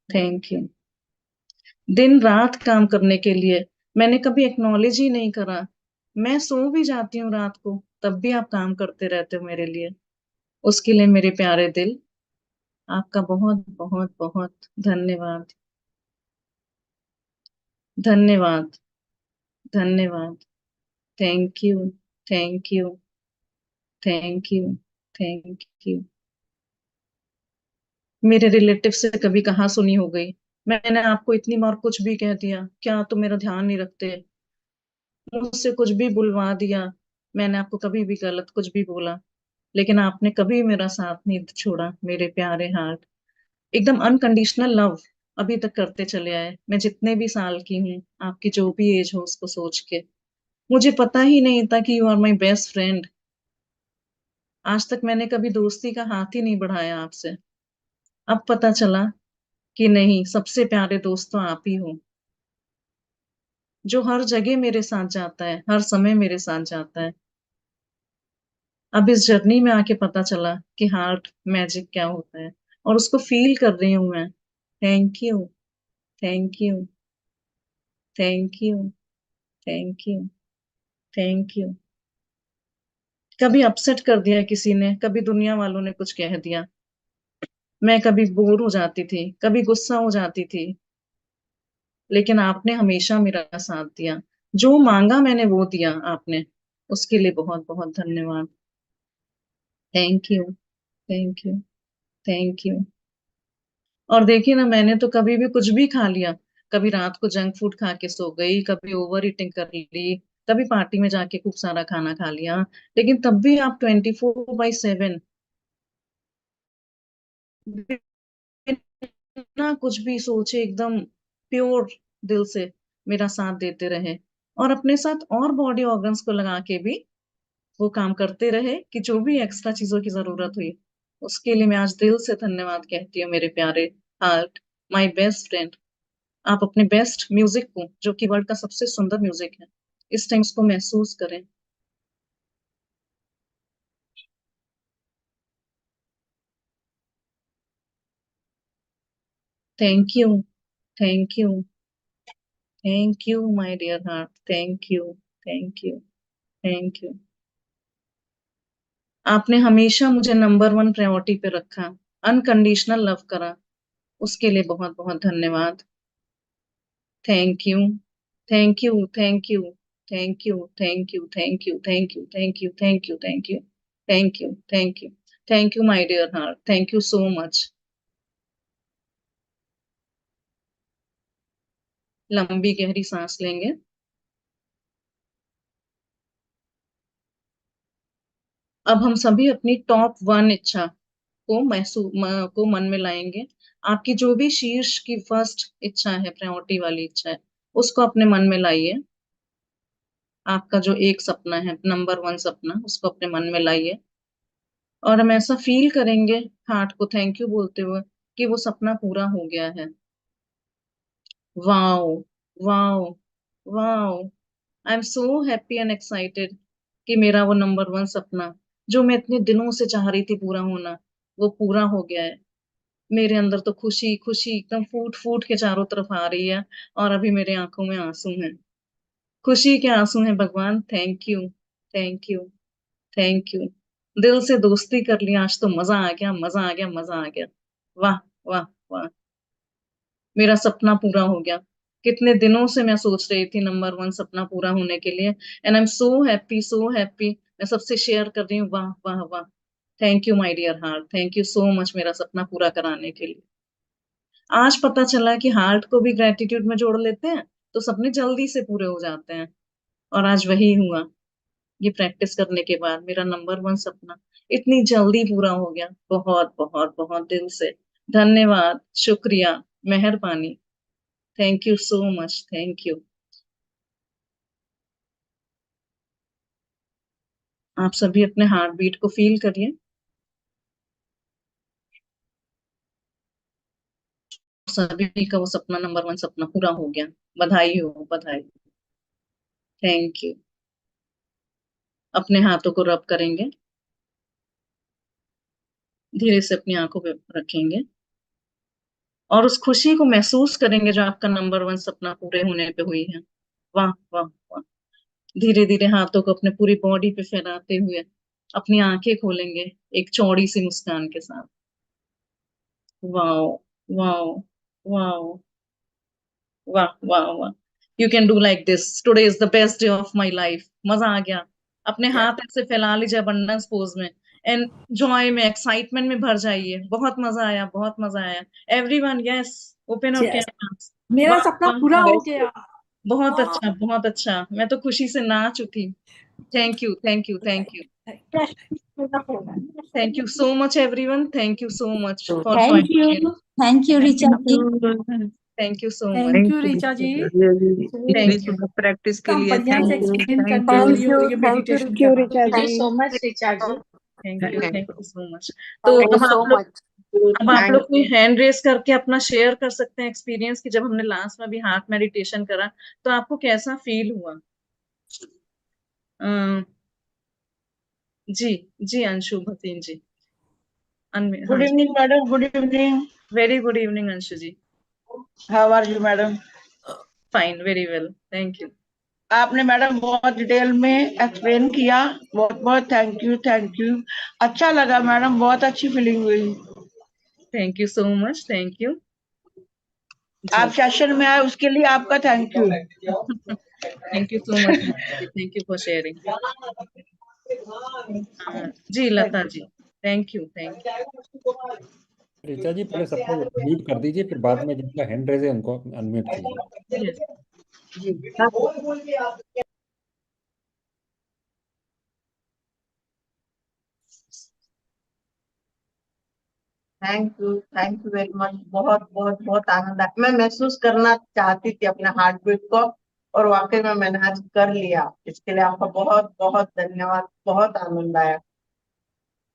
S5: thank you. दिन रात काम करने के लिए मैंने कभी एक्नॉलेज ही नहीं करा। मैं सो भी जाती हूँ रात को तब भी आप काम करते रहते हो मेरे लिए। उसके लिए मेरे प्यारे दिल, आपका बहुत बहुत बहुत धन्यवाद। धन्यवाद, धन्यवाद। Thank you, thank you, thank you, thank you. मेरे रिलेटिव से कभी कहा सुनी हो गई, मैंने आपको इतनी बार कुछ भी कह दिया, क्या तुम मेरा ध्यान नहीं रखते? मुझसे कुछ भी बुलवा दिया, मैंने आपको कभी भी गलत कुछ भी बोला, लेकिन आपने कभी मेरा साथ नहीं छोड़ा मेरे प्यारे हार्ट। एकदम अनकंडीशनल लव अभी तक करते चले आए, मैं जितने भी साल की हूँ, आपकी जो भी एज हो उसको सोच के। मुझे पता ही नहीं था कि you are my best friend. आज तक मैंने कभी दोस्ती का हाथ ही नहीं बढ़ाया आपसे। अब पता चला कि नहीं, सबसे प्यारे दोस्त तो आप ही हो, जो हर जगह मेरे साथ जाता है, हर समय मेरे साथ जाता है। अब इस जर्नी में आके पता चला कि हार्ट मैजिक क्या होता है, और उसको फील कर रही हूं मैं। Thank you, thank you, thank you, thank you, thank you. कभी अपसेट कर दिया किसी ने, कभी दुनिया वालों ने कुछ कह दिया, मैं कभी बोर हो जाती थी, कभी गुस्सा हो जाती थी, लेकिन आपने हमेशा मेरा साथ दिया। जो मांगा मैंने वो दिया आपने, उसके लिए बहुत बहुत धन्यवाद। Thank you, thank you, thank you. और देखिए ना, मैंने तो कभी भी कुछ भी खा लिया, कभी रात को जंक फूड खा के सो गई, कभी ओवर ईटिंग कर ली, कभी पार्टी में जाके खूब सारा खाना खा लिया, लेकिन तब भी आप 24/7 बिना कुछ भी सोचे एकदम प्योर दिल से मेरा साथ देते रहे, और अपने साथ और बॉडी ऑर्गन्स को लगा के भी वो काम करते रहे कि जो भी एक्स्ट्रा चीजों की जरूरत हुई, उसके लिए मैं आज दिल से धन्यवाद कहती हूँ मेरे प्यारे हार्ट, माय बेस्ट फ्रेंड। आप अपने बेस्ट म्यूजिक को, जो कि वर्ल्ड का सबसे सुंदर म्यूजिक है, इस टाइम उसको महसूस करें। Thank you, thank you, thank you my dear heart, thank you, thank you, thank you. आपने हमेशा मुझे नंबर वन प्रायोरिटी पे रखा, अनकंडीशनल लव करा, उसके लिए बहुत बहुत धन्यवाद। Thank you, thank you, thank you, thank you, thank you, thank you, thank you, thank you, thank you, thank you, thank you, thank you, thank you my dear heart, thank you so much. लंबी गहरी सांस लेंगे। अब हम सभी अपनी top one इच्छा को को मन में लाएंगे। आपकी जो भी शीर्ष की फर्स्ट इच्छा है, प्रायोरिटी वाली इच्छा है, उसको अपने मन में लाइए। आपका जो एक सपना है, नंबर वन सपना, उसको अपने मन में लाइए, और हम ऐसा फील करेंगे हार्ट को थैंक यू बोलते हुए कि वो सपना पूरा हो गया है। Wow, wow, wow, I am so happy and excited कि मेरा वो नंबर वन सपना, जो मैं इतने दिनों से चाह रही थी पूरा होना, वो पूरा हो गया है। मेरे अंदर तो खुशी खुशी एकदम फूट फूट के चारों तरफ आ रही है, और अभी मेरे आंखों में आंसू हैं, खुशी के आंसू हैं। भगवान thank you, thank you, thank you. दिल से दोस्ती कर लिया आज, तो मजा आ गया, मजा आ गया, मजा आ गया। वाह, वाह, वाह। मेरा सपना पूरा हो गया। कितने दिनों से मैं सोच रही थी नंबर वन सपना पूरा होने के लिए, and I am so happy, so happy. मैं सबसे शेयर कर रही हूँ, वाह, वाह, वाह। Thank you my dear heart, thank you so much मेरा सपना पूरा कराने के लिए। आज पता चला कि हार्ट को भी ग्रेटिट्यूड में जोड़ लेते हैं तो सपने जल्दी से पूरे हो जाते हैं, और आज वही हुआ। ये प्रैक्टिस करने के बाद मेरा नंबर वन सपना इतनी जल्दी पूरा हो गया। बहुत बहुत बहुत दिल से धन्यवाद, शुक्रिया, मेहरबानी। Thank you so much, thank you. आप सभी अपने हार्ट बीट को फील करिए। सभी का वो सपना, नंबर वन सपना पूरा हो गया। बधाई हो, बधाई। Thank you. अपने हाथों को रब करेंगे, धीरे से अपनी आंखों पे रखेंगे, और उस खुशी को महसूस करेंगे जो आपका नंबर वन सपना पूरे होने पे हुई है। वाह, वाह, वाह। धीरे धीरे हाथों को अपने पूरी बॉडी पे फैलाते हुए अपनी आंखें खोलेंगे एक चौड़ी सी मुस्कान के साथ। वाओ, वाओ, वाओ, वाह, वाह, वाह। You can do like this, today is the best day of my life. मजा आ गया। अपने
S2: क्या
S5: हाथ ऐसे फैला लीजिए अबंडेंस पोज में, एंड जॉय में, एक्साइटमेंट में भर जाइए। बहुत मजा आया, बहुत मजा आया। Everyone, yes, open your
S9: Yes,
S5: cameras.
S9: मेरा
S5: वाह
S9: सपना
S5: वाह
S9: पूरा
S5: वाह,
S9: हो गया।
S5: बहुत अच्छा, बहुत अच्छा। मैं तो खुशी से नाच उठी। Thank you, thank you, thank you, thank you so much everyone. Thank you so much for
S10: thank
S5: joining.
S10: You Richa ji.
S5: Thank you so much.
S9: Thank you Richa ji,
S8: इतनी
S5: थैंक यू,
S8: सुंदर प्रैक्टिस के
S9: इतना
S8: लिए
S9: बढ़िया से
S8: थैंक यू,
S9: एक्सप्लेन
S8: थैंक
S9: करने
S8: you,
S9: के लिए और ये मेडिटेशन करना।
S10: Thank you so much Richa ji.
S5: Thank you so much. तो
S10: थैंक यू
S5: अब
S10: सो
S5: आप लोग
S10: मच।
S5: अब आप लोग कोई हैंड रेस करके अपना शेयर कर सकते हैं एक्सपीरियंस कि जब हमने लास्ट में भी हार्ट मेडिटेशन करा तो आपको कैसा फील हुआ। अम, जी, जी अंशु भसीन जी। हाँ
S6: गुड
S5: जी,
S6: evening madam, good evening.
S5: Very good evening Anshu ji.
S6: How are you madam?
S5: Fine, very well, thank you.
S6: आपने मैडम बहुत डिटेल में एक्सप्लेन किया, बहुत बहुत थैंक यू, थैंक यू। अच्छा लगा मैडम, बहुत अच्छी फीलिंग हुई।
S5: Thank you so much, thank you
S6: आप
S5: जी।
S6: सेशन में आए उसके लिए आपका thank you.
S5: Thank you so much, thank you for sharing. जी Lata ji, thank you, thank
S11: Richa ji पहले सबको म्यूट कर दीजिए, फिर बाद में जिनका हैंड रेज है उनको अनम्यूट कीजिए।
S5: You. Yes,
S12: thank you very much. बहुत बहुत बहुत आनंद आया। मैं महसूस करना चाहती थी अपने हार्ट बीट को, और वाकई में मैंने आज कर लिया। इसके लिए आपका बहुत बहुत धन्यवाद। बहुत आनंद आया।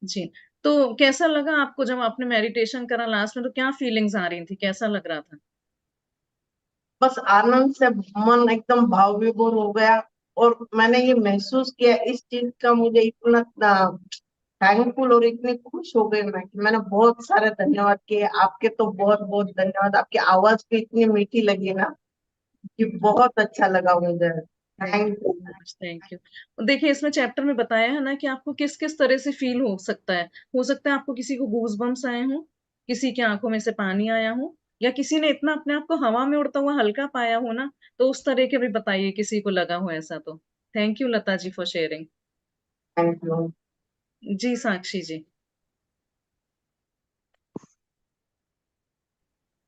S5: जी। तो कैसा लगा आपको जब आपने मेडिटेशन करा लास्ट में, तो क्या फीलिंग्स आ रही थी, कैसा लग रहा था?
S12: बस आनंद से मन एकदम भाव विभोर हो गया। और मैंने ये महसूस किया, इस चीज का मुझे इतना थैंकफुल और इतनी खुश हो गई मैं कि मैंने बहुत सारे धन्यवाद किए। आपके तो बहुत बहुत धन्यवाद। आपकी आवाज भी इतनी मीठी लगी ना कि बहुत अच्छा लगा मुझे। Thank you.
S5: Thank you. देखिए इसमें चैप्टर में बताया है ना कि आपको किस किस तरह से फील हो सकता है आपको किसी को गूज बम्स आए हों, किसी की आंखों में से पानी आया हो, या किसी ने इतना अपने आप को हवा में उड़ता हुआ हल्का पाया हो ना, तो उस तरह के भी बताइए किसी को लगा हो ऐसा तो। Thank you Lata ji for sharing.
S12: Thank you.
S5: जी साक्षी जी।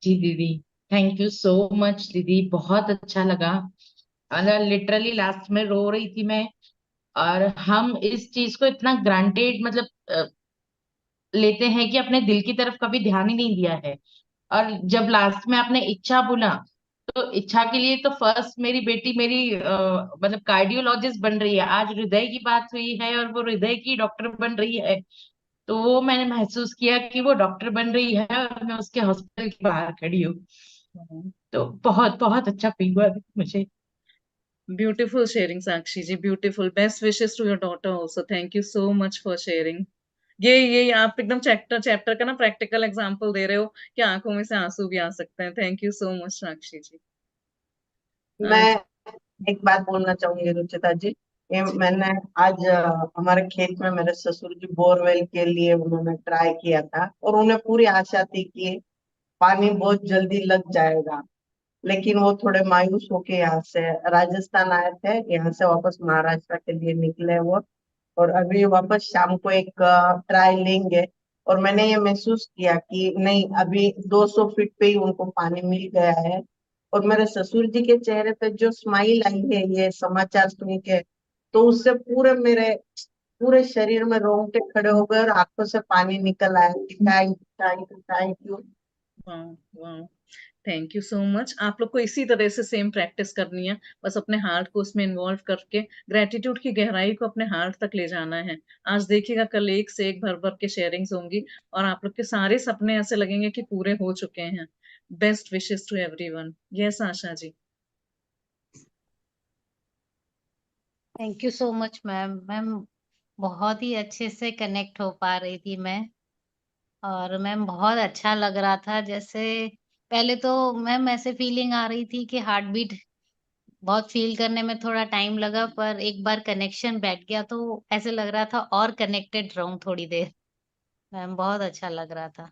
S13: जी दीदी, थैंक यू सो मच दीदी, बहुत अच्छा लगा। लिटरली लास्ट में रो रही थी मैं। और हम इस चीज को इतना ग्रांटेड मतलब लेते हैं कि अपने दिल की तरफ कभी ध्यान ही नहीं दिया है। और जब लास्ट में आपने इच्छा बोला, तो इच्छा के लिए तो फर्स्ट मेरी बेटी मेरी मतलब कार्डियोलॉजिस्ट बन रही है। आज हृदय की बात हुई है और वो हृदय की डॉक्टर बन रही है। तो वो मैंने महसूस किया कि वो डॉक्टर बन रही है और मैं उसके हॉस्पिटल के बाहर खड़ी हूँ। तो बहुत बहुत अच्छा फील हुआ मुझे।
S5: Beautiful sharing Sakshi ji, beautiful. Best wishes to your daughter also. Thank you so much for sharing. ये आप एकदम चैप्टर चैप्टर का ना प्रैक्टिकल एग्जांपल दे रहे हो कि आंखों में से आंसू भी आ सकते हैं। थैंक यू सो मच साक्षी जी।
S12: मैं एक बात बोलना चाहूंगी रुचिता जी। ये मैंने आज हमारे खेत में मेरे ससुर जी बोरवेल के लिए उन्होंने ट्राई किया था, और उन्हें पूरी आशा थी कि पानी बहुत जल्दी लग जाएगा। लेकिन वो थोड़े मायूस होके यहाँ से राजस्थान आए थे, यहाँ से वापस महाराष्ट्र के लिए निकले वो। और अभी वापस शाम को एक ट्राई लेंगे। और मैंने ये महसूस किया कि नहीं, अभी 200 फीट पे ही उनको पानी मिल गया है। और मेरे ससुर जी के चेहरे पे जो स्माइल आई है ये समाचार सुन के, तो उससे पूरे मेरे पूरे शरीर में रोंगटे खड़े हो गए और आंखों से पानी निकल आया। Thank you, thank you, thank you.
S5: वाह, थैंक यू सो मच। आप लोग को इसी तरह से सेम प्रैक्टिस करनी है। बस अपने हार्ट को उसमें इन्वॉल्व करके ग्रेटिट्यूड की गहराई को अपने हार्ट तक ले जाना है। आज देखिएगा कल एक से एक भर भर के शेयरिंग्स होंगी और आप लोग के सारे सपने ऐसे लगेंगे कि पूरे हो चुके हैं। Best wishes to everyone. Yes Asha ji.
S14: Thank you so much ma'am. Ma'am बहुत ही अच्छे से कनेक्ट हो पा रही थी मैं, और मैम बहुत अच्छा लग रहा था। जैसे पहले तो मैम ऐसे फीलिंग आ रही थी कि हार्ट बीट बहुत फील करने में थोड़ा टाइम लगा, पर एक बार कनेक्शन बैठ गया तो ऐसे लग रहा था और कनेक्टेड रहूं थोड़ी देर। मैम बहुत अच्छा लग रहा था।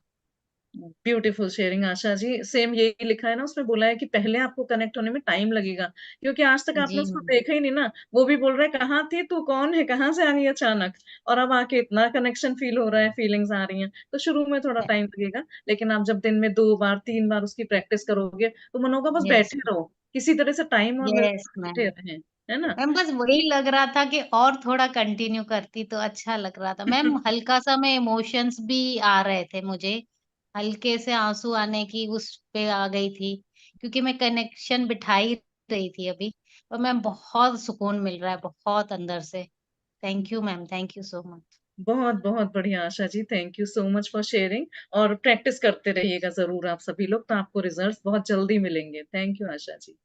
S5: Beautiful sharing Asha ji. Same यही लिखा है ना, उसमें बोला है कि पहले आपको कनेक्ट होने में टाइम लगेगा, क्योंकि आज तक आपने
S14: जी
S5: उसको
S14: मैम।
S5: देखा ही नहीं ना। वो भी बोल रहा है कहाँ थी तू, कौन है, कहाँ से आ गई अचानक, और अब आके इतना कनेक्शन फील हो रहा है, फीलिंग्स आ रही हैं। तो शुरू में थोड़ा टाइम लगेगा, लेकिन आप जब दिन में 2 बार 3 बार उसकी प्रैक्टिस करोगे तो मन होगा बस
S14: यस
S5: बैठे रहो, किसी तरह से टाइम और मिल
S14: यस मैम।
S5: बैठे रहें, है ना।
S14: मैम बस वही लग रहा था कि और थोड़ा कंटिन्यू करती तो अच्छा लग रहा था मैम। हल्का सा में इमोशंस भी आ रहे थे मुझे, हल्के से आंसू आने की उस पे आ गई थी, क्योंकि मैं कनेक्शन बिठा ही रही थी अभी। और मैम बहुत सुकून मिल रहा है बहुत अंदर से। Thank you ma'am, thank you so much.
S5: बहुत बहुत बढ़िया Asha ji, thank you so much for sharing. और प्रैक्टिस करते रहिएगा जरूर आप सभी लोग, तो आपको रिजल्ट्स बहुत जल्दी मिलेंगे। Thank you Asha ji.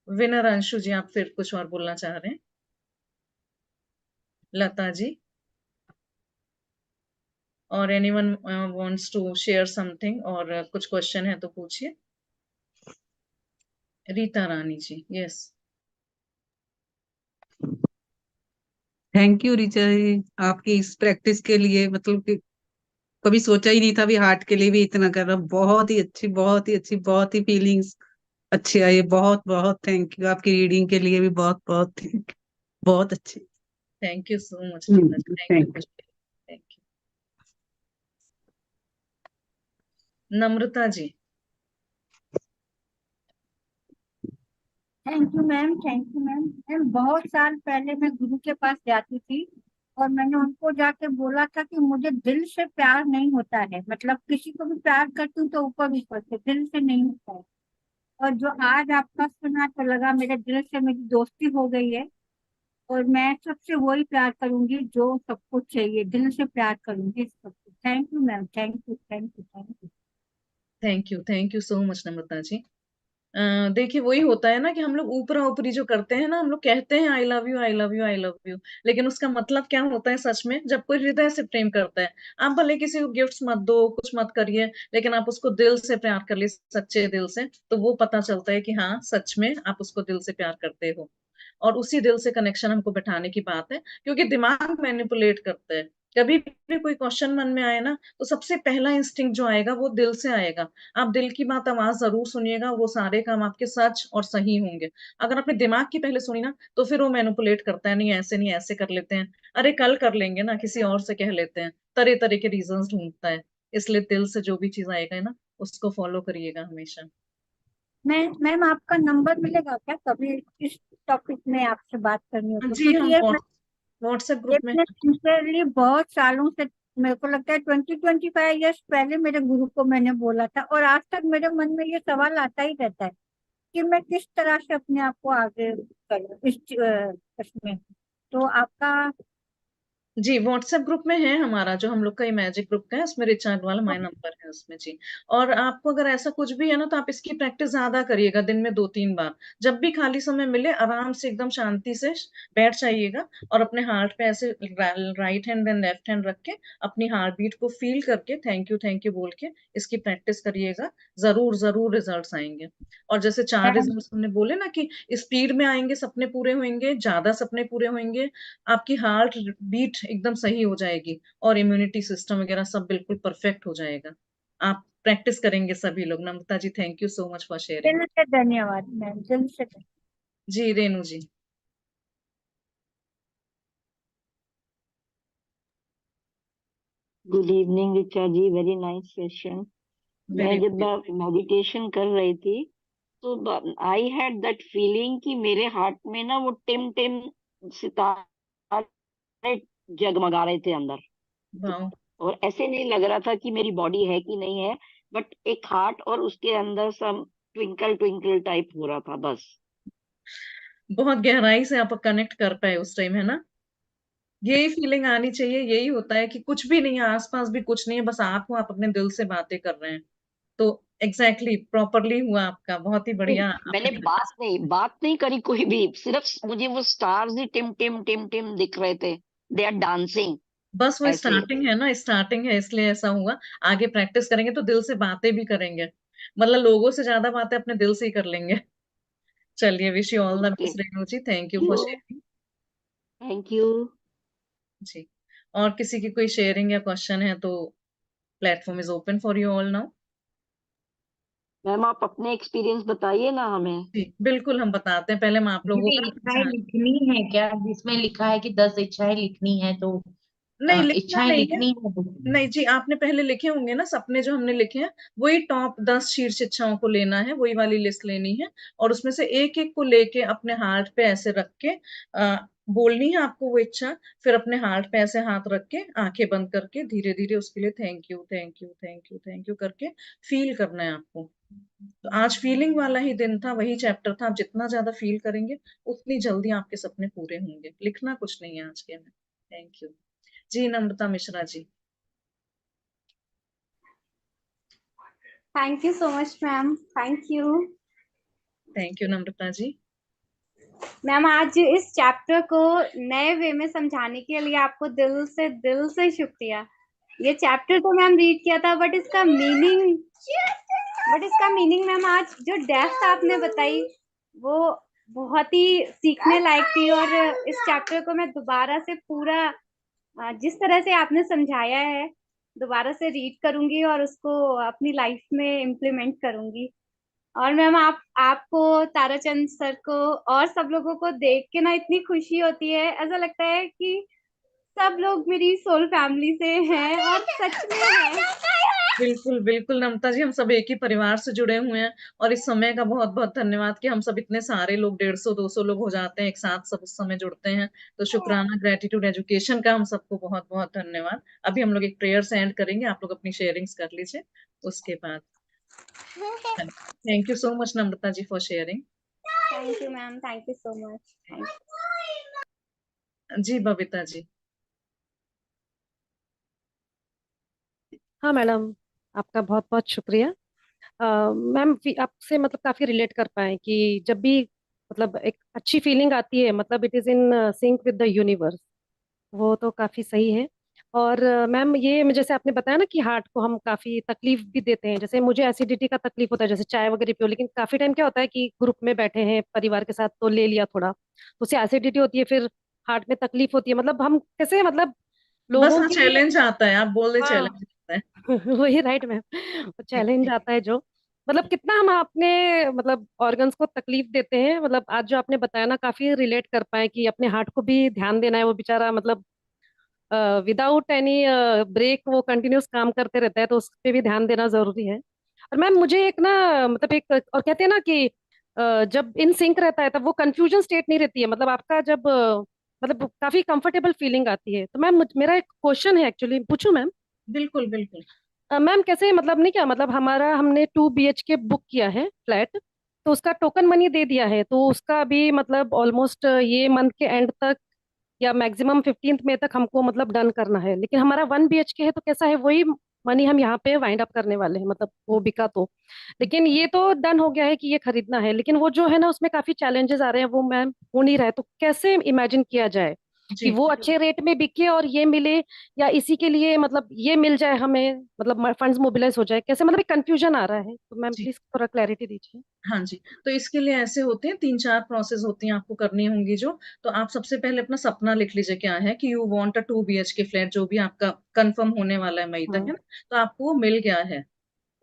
S5: Winner Anshu ji, आप फिर कुछ और बोलना चाह रहे हैं? लता जी, और anyone wants to share something, और कुछ क्वेश्चन है तो पूछिए। Rita Rani ji, yes.
S8: Thank you Richa ji, आपकी इस प्रैक्टिस के लिए। मतलब कि कभी सोचा ही नहीं था भी हार्ट के लिए भी इतना कर रहा। बहुत ही अच्छी, बहुत ही अच्छी, बहुत ही फीलिंग्स अच्छी आई। बहुत बहुत थैंक यू। आपकी रीडिंग के लिए भी बहुत बहुत थैंक यू। बहुत अच्छी।
S5: Thank you so much Rita ji, thank you
S8: thank
S5: for sharing, thank you. Namrata ji.
S15: Thank you ma'am, thank you ma'am. Ma'am बहुत साल पहले मैं गुरु के पास जाती थी और मैंने उनको जाके बोला था कि मुझे दिल से प्यार नहीं होता है, मतलब किसी को भी प्यार करती हूँ तो ऊपर ऊपर से, दिल से नहीं होता है। और जो आज आपका सुना तो लगा मेरे दिल से मेरी दोस्ती हो गई है। और मैं सबसे वही प्यार करूंगी जो सबको चाहिए, दिल से प्यार करूंगी सबको। Thank you ma'am, thank you, thank you, thank you.
S5: Thank you so much Namrata ji. देखिए वही होता है ना कि हम लोग ऊपरा ऊपरी जो करते हैं ना, हम लोग कहते हैं I love you, I love you, I love you, लेकिन उसका मतलब क्या होता है सच में, जब कोई हृदय से प्रेम करता है। आप भले किसी को गिफ्ट्स मत दो, कुछ मत करिए, लेकिन आप उसको दिल से प्यार कर लिए, सच्चे दिल से, तो वो पता चलता है कि हाँ सच में आप उसको दिल से प्यार करते हो। और उसी दिल से कनेक्शन हमको बैठाने की बात है, क्योंकि दिमाग मैनिपुलेट करता है। कभी भी कोई क्वेश्चन मन में आए ना, तो सबसे पहला इंस्टिंक्ट जो आएगा वो दिल से आएगा। आप दिल की बात आवाज जरूर सुनिएगा, वो सारे काम आपके सच और सही होंगे। अगर आपने दिमाग की पहले सुनी ना, तो फिर वो मैनिपुलेट करता है, नहीं ऐसे नहीं, ऐसे कर लेते हैं, अरे कल कर लेंगे ना, किसी और से कह लेते हैं, तरह तरह के रीजंस ढूंढता है। इसलिए दिल से जो भी चीज आएगा ना, उसको फॉलो करिएगा हमेशा।
S15: मैम आपका नंबर मिलेगा क्या कभी इस टॉपिक में आपसे बात करनी हो तो?
S5: जी,
S15: क्योंकि
S5: हम व्हाट्सएप
S15: ये
S5: ग्रुप में।
S15: मैंने सिंसियरली बहुत सालों से, मेरे को लगता है 20-25 ईयर्स पहले मेरे गुरु को मैंने बोला था, और आज तक मेरे मन में ये सवाल आता ही रहता है कि मैं किस तरह से अपने आप को आगे करूँ इसमें। तो आपका
S5: जी, व्हाट्सएप ग्रुप में है हमारा, जो हम लोग का मैजिक ग्रुप का है, उसमें रिचा अग्रवाल हमारा नंबर है उसमें जी। और आपको अगर ऐसा कुछ भी है ना, तो आप इसकी प्रैक्टिस ज्यादा करिएगा, दिन में 2-3 बार। जब भी खाली समय मिले, आराम से एकदम शांति से बैठ जाइएगा, और अपने हार्ट पे ऐसे right hand and left hand रख के अपनी हार्ट बीट को फील करके थैंक यू बोल के इसकी प्रैक्टिस करिएगा। जरूर जरूर रिजल्ट्स आएंगे। और जैसे 4 रिजल्ट्स हमने बोले ना, कि स्पीड में आएंगे, सपने पूरे होंगे, ज्यादा सपने पूरे होंगे, आपकी हार्ट बीट एकदम सही हो जाएगी, और इम्यूनिटी सिस्टम वगैरह सब बिल्कुल परफेक्ट हो जाएगा। आप प्रैक्टिस करेंगे सभी लोग। Namrata ji, thank you so much for sharing.
S15: दिल से धन्यवाद मैम, दिल से
S5: जी, Renu ji.
S16: Good evening Richa ji, very nice session. मैं
S5: वेरी
S16: जब मेडिटेशन कर रही थी तो आई हैड दैट फीलिंग कि मेरे हार्ट में ना वो टिम टिम सितारे जगमगा रहे थे अंदर।
S5: वाओ,
S16: और ऐसे नहीं लग रहा था कि मेरी बॉडी है कि नहीं है, बट एक हार्ट और उसके अंदर सब ट्विंकल ट्विंकल टाइप हो रहा था बस।
S5: बहुत गहराई से आप कनेक्ट कर पाए उस टाइम, है ना। यही फीलिंग आनी चाहिए, यही होता है कि कुछ भी नहीं है आसपास, भी कुछ नहीं है, बस आप हो, आप अपने दिल से बातें कर रहे हैं। तो एग्जैक्टली प्रॉपरली हुआ आपका, बहुत ही
S16: नहीं,
S5: बढ़िया
S16: मैंने
S5: आपने।
S16: बात नहीं करी कोई भी, सिर्फ मुझे वो स्टार्स ही टिम टिम टिम टिम दिख रहे थे। दे आर डांसिंग
S5: बस वो
S16: ऐसे।
S5: स्टार्टिंग है ना, स्टार्टिंग है, इसलिए ऐसा हुआ। आगे प्रैक्टिस करेंगे तो दिल से बातें भी करेंगे, मतलब लोगों से ज्यादा बातें अपने दिल से ही कर लेंगे। चलिए, wish you all the
S16: okay,
S5: best Renu ji, thank you for sharing.
S16: Thank you.
S5: जी, और किसी की कोई शेयरिंग या क्वेश्चन है तो platform is open for you all now.
S16: Ma'am आप अपने एक्सपीरियंस बताइए ना हमें।
S5: जी बिल्कुल, हम बताते हैं। पहले हम आप लोगों
S13: दीदी
S5: का
S13: इच्छाएं लिखनी है क्या, जिसमें लिखा है कि 10 इच्छाएं लिखनी है, तो
S5: नहीं लिखना
S13: इच्छाएं
S5: नहीं है।
S13: लिखनी है तो
S5: नहीं जी, आपने पहले लिखे होंगे ना सपने जो हमने लिखे हैं, वही टॉप 10 शीर्ष इच्छाओं को लेना है, वही वाली लिस्ट लेनी है और उसमें से एक एक को लेके अपने हार्ट पे ऐसे रख के बोलनी है आपको वो इच्छा। फिर अपने हार्ट पे ऐसे हाथ रख के आंखें बंद करके धीरे धीरे उसके लिए thank you thank you thank you thank you करके फील करना है आपको। तो आज फीलिंग वाला ही दिन था, वही चैप्टर था। आप जितना ज्यादा फील करेंगे उतनी जल्दी आपके सपने पूरे होंगे। लिखना कुछ नहीं है आज के में। थैंक यू जी। Namrata Mishra ji.
S17: Thank you so much ma'am, thank you.
S5: Thank you Namrata ji.
S17: Ma'am आज इस चैप्टर को नए वे में समझाने के लिए आपको दिल से शुक्रिया। ये चैप्टर तो मैम रीड किया था, बट इसका मीनिंग मैम आज जो डेप्थ आपने बताई वो बहुत ही सीखने लायक थी। और इस चैप्टर को मैं दोबारा से पूरा जिस तरह से आपने समझाया है दोबारा से रीड करूंगी और उसको अपनी लाइफ में इम्प्लीमेंट करूंगी। और मैम आपको, ताराचंद सर को और सब लोगों को देख के ना इतनी खुशी होती है, ऐसा लगता है कि सब लोग मेरी सोल फैमिली से हैं और सच में है।
S5: बिल्कुल बिल्कुल नम्रता जी, हम सब एक ही परिवार से जुड़े हुए हैं और इस समय का बहुत बहुत धन्यवाद कि हम सब इतने सारे लोग 150-200 लोग हो जाते हैं एक साथ, सब उस समय जुड़ते हैं। तो शुक्राना ग्रेटिट्यूड एजुकेशन का हम सबको बहुत बहुत धन्यवाद। अभी हम लोग एक प्रेयर सेंड करेंगे, आप लोग अपनी शेयरिंग्स कर लीजिए उसके बाद। Thank you so much Namrata ji for sharing.
S17: Thank you ma'am, thank you so much.
S5: जी बबीता जी।
S18: हाँ मैडम, आपका बहुत बहुत शुक्रिया। मैम आपसे मतलब काफी रिलेट कर पाए कि जब भी मतलब एक अच्छी फीलिंग आती है, मतलब it is in sync with the universe, वो तो काफी सही है। और मैम ये जैसे आपने बताया ना कि हार्ट को हम काफी तकलीफ भी देते हैं, जैसे मुझे एसिडिटी का तकलीफ होता है, जैसे चाय वगैरह पियो, लेकिन काफी टाइम क्या होता है कि ग्रुप में बैठे हैं परिवार के साथ तो ले लिया थोड़ा, तो उससे एसिडिटी होती है, फिर हार्ट में तकलीफ होती है। मतलब हम कैसे, मतलब
S5: बस
S18: लोगों
S5: हाँ,
S18: की
S5: चैलेंज आता है, आप बोल रहे
S18: हाँ
S5: चैलेंज आता है।
S18: वही राइट मैम, चैलेंज आता है जो मतलब कितना हम अपने मतलब ऑर्गन्स को तकलीफ देते हैं। मतलब आज जो आपने बताया ना काफी रिलेट कर पाए कि अपने हार्ट को भी ध्यान देना है। वो बेचारा मतलब विदाउट एनी ब्रेक वो कंटिन्यूस काम करते रहता है, तो उस पे भी ध्यान देना जरूरी है। और मैम मुझे एक ना मतलब एक और कहते हैं ना कि जब इन सिंक रहता है तब वो कंफ्यूजन स्टेट नहीं रहती है। मतलब आपका जब मतलब काफी कंफर्टेबल फीलिंग आती है। तो मैम मेरा एक क्वेश्चन है, एक्चुअली पूछूं मैम?
S5: बिल्कुल बिल्कुल।
S18: मैम कैसे, मतलब नहीं क्या, मतलब हमने 2 BHK बुक किया है फ्लैट, तो उसका टोकन मनी दे दिया है, तो उसका भी मतलब ऑलमोस्ट ये मंथ के एंड तक या मैक्सिमम 15th मई तक हमको मतलब डन करना है। लेकिन हमारा 1 BHK है, तो कैसा है वही मनी हम यहाँ पे वाइंड अप करने वाले हैं, मतलब वो बिका तो। लेकिन ये तो डन हो गया है कि ये खरीदना है, लेकिन वो जो है ना उसमें काफी चैलेंजेस आ रहे हैं, वो मैम हो नहीं रहा है। तो कैसे इमेजिन किया जाए कि
S5: जी
S18: वो अच्छे रेट में बिके और ये मिले, या इसी के लिए मतलब ये मिल जाए हमें, मतलब फंड्स मोबिलाइज हो जाए, कैसे, मतलब एक कंफ्यूजन आ रहा है, तो मैम
S5: जी।
S18: प्लीज थोड़ा क्लैरिटी दीजिए।
S5: हाँ जी, तो इसके लिए ऐसे होते हैं 3-4 प्रोसेस होती हैं आपको करनी होंगी जो। तो आप सबसे पहले अपना सपना लिख लीजिए क्या है कि you want a 2 BHK flat, जो भी आपका कंफर्म होने वाला है मई तक, है ना। तो आपको वो मिल गया है,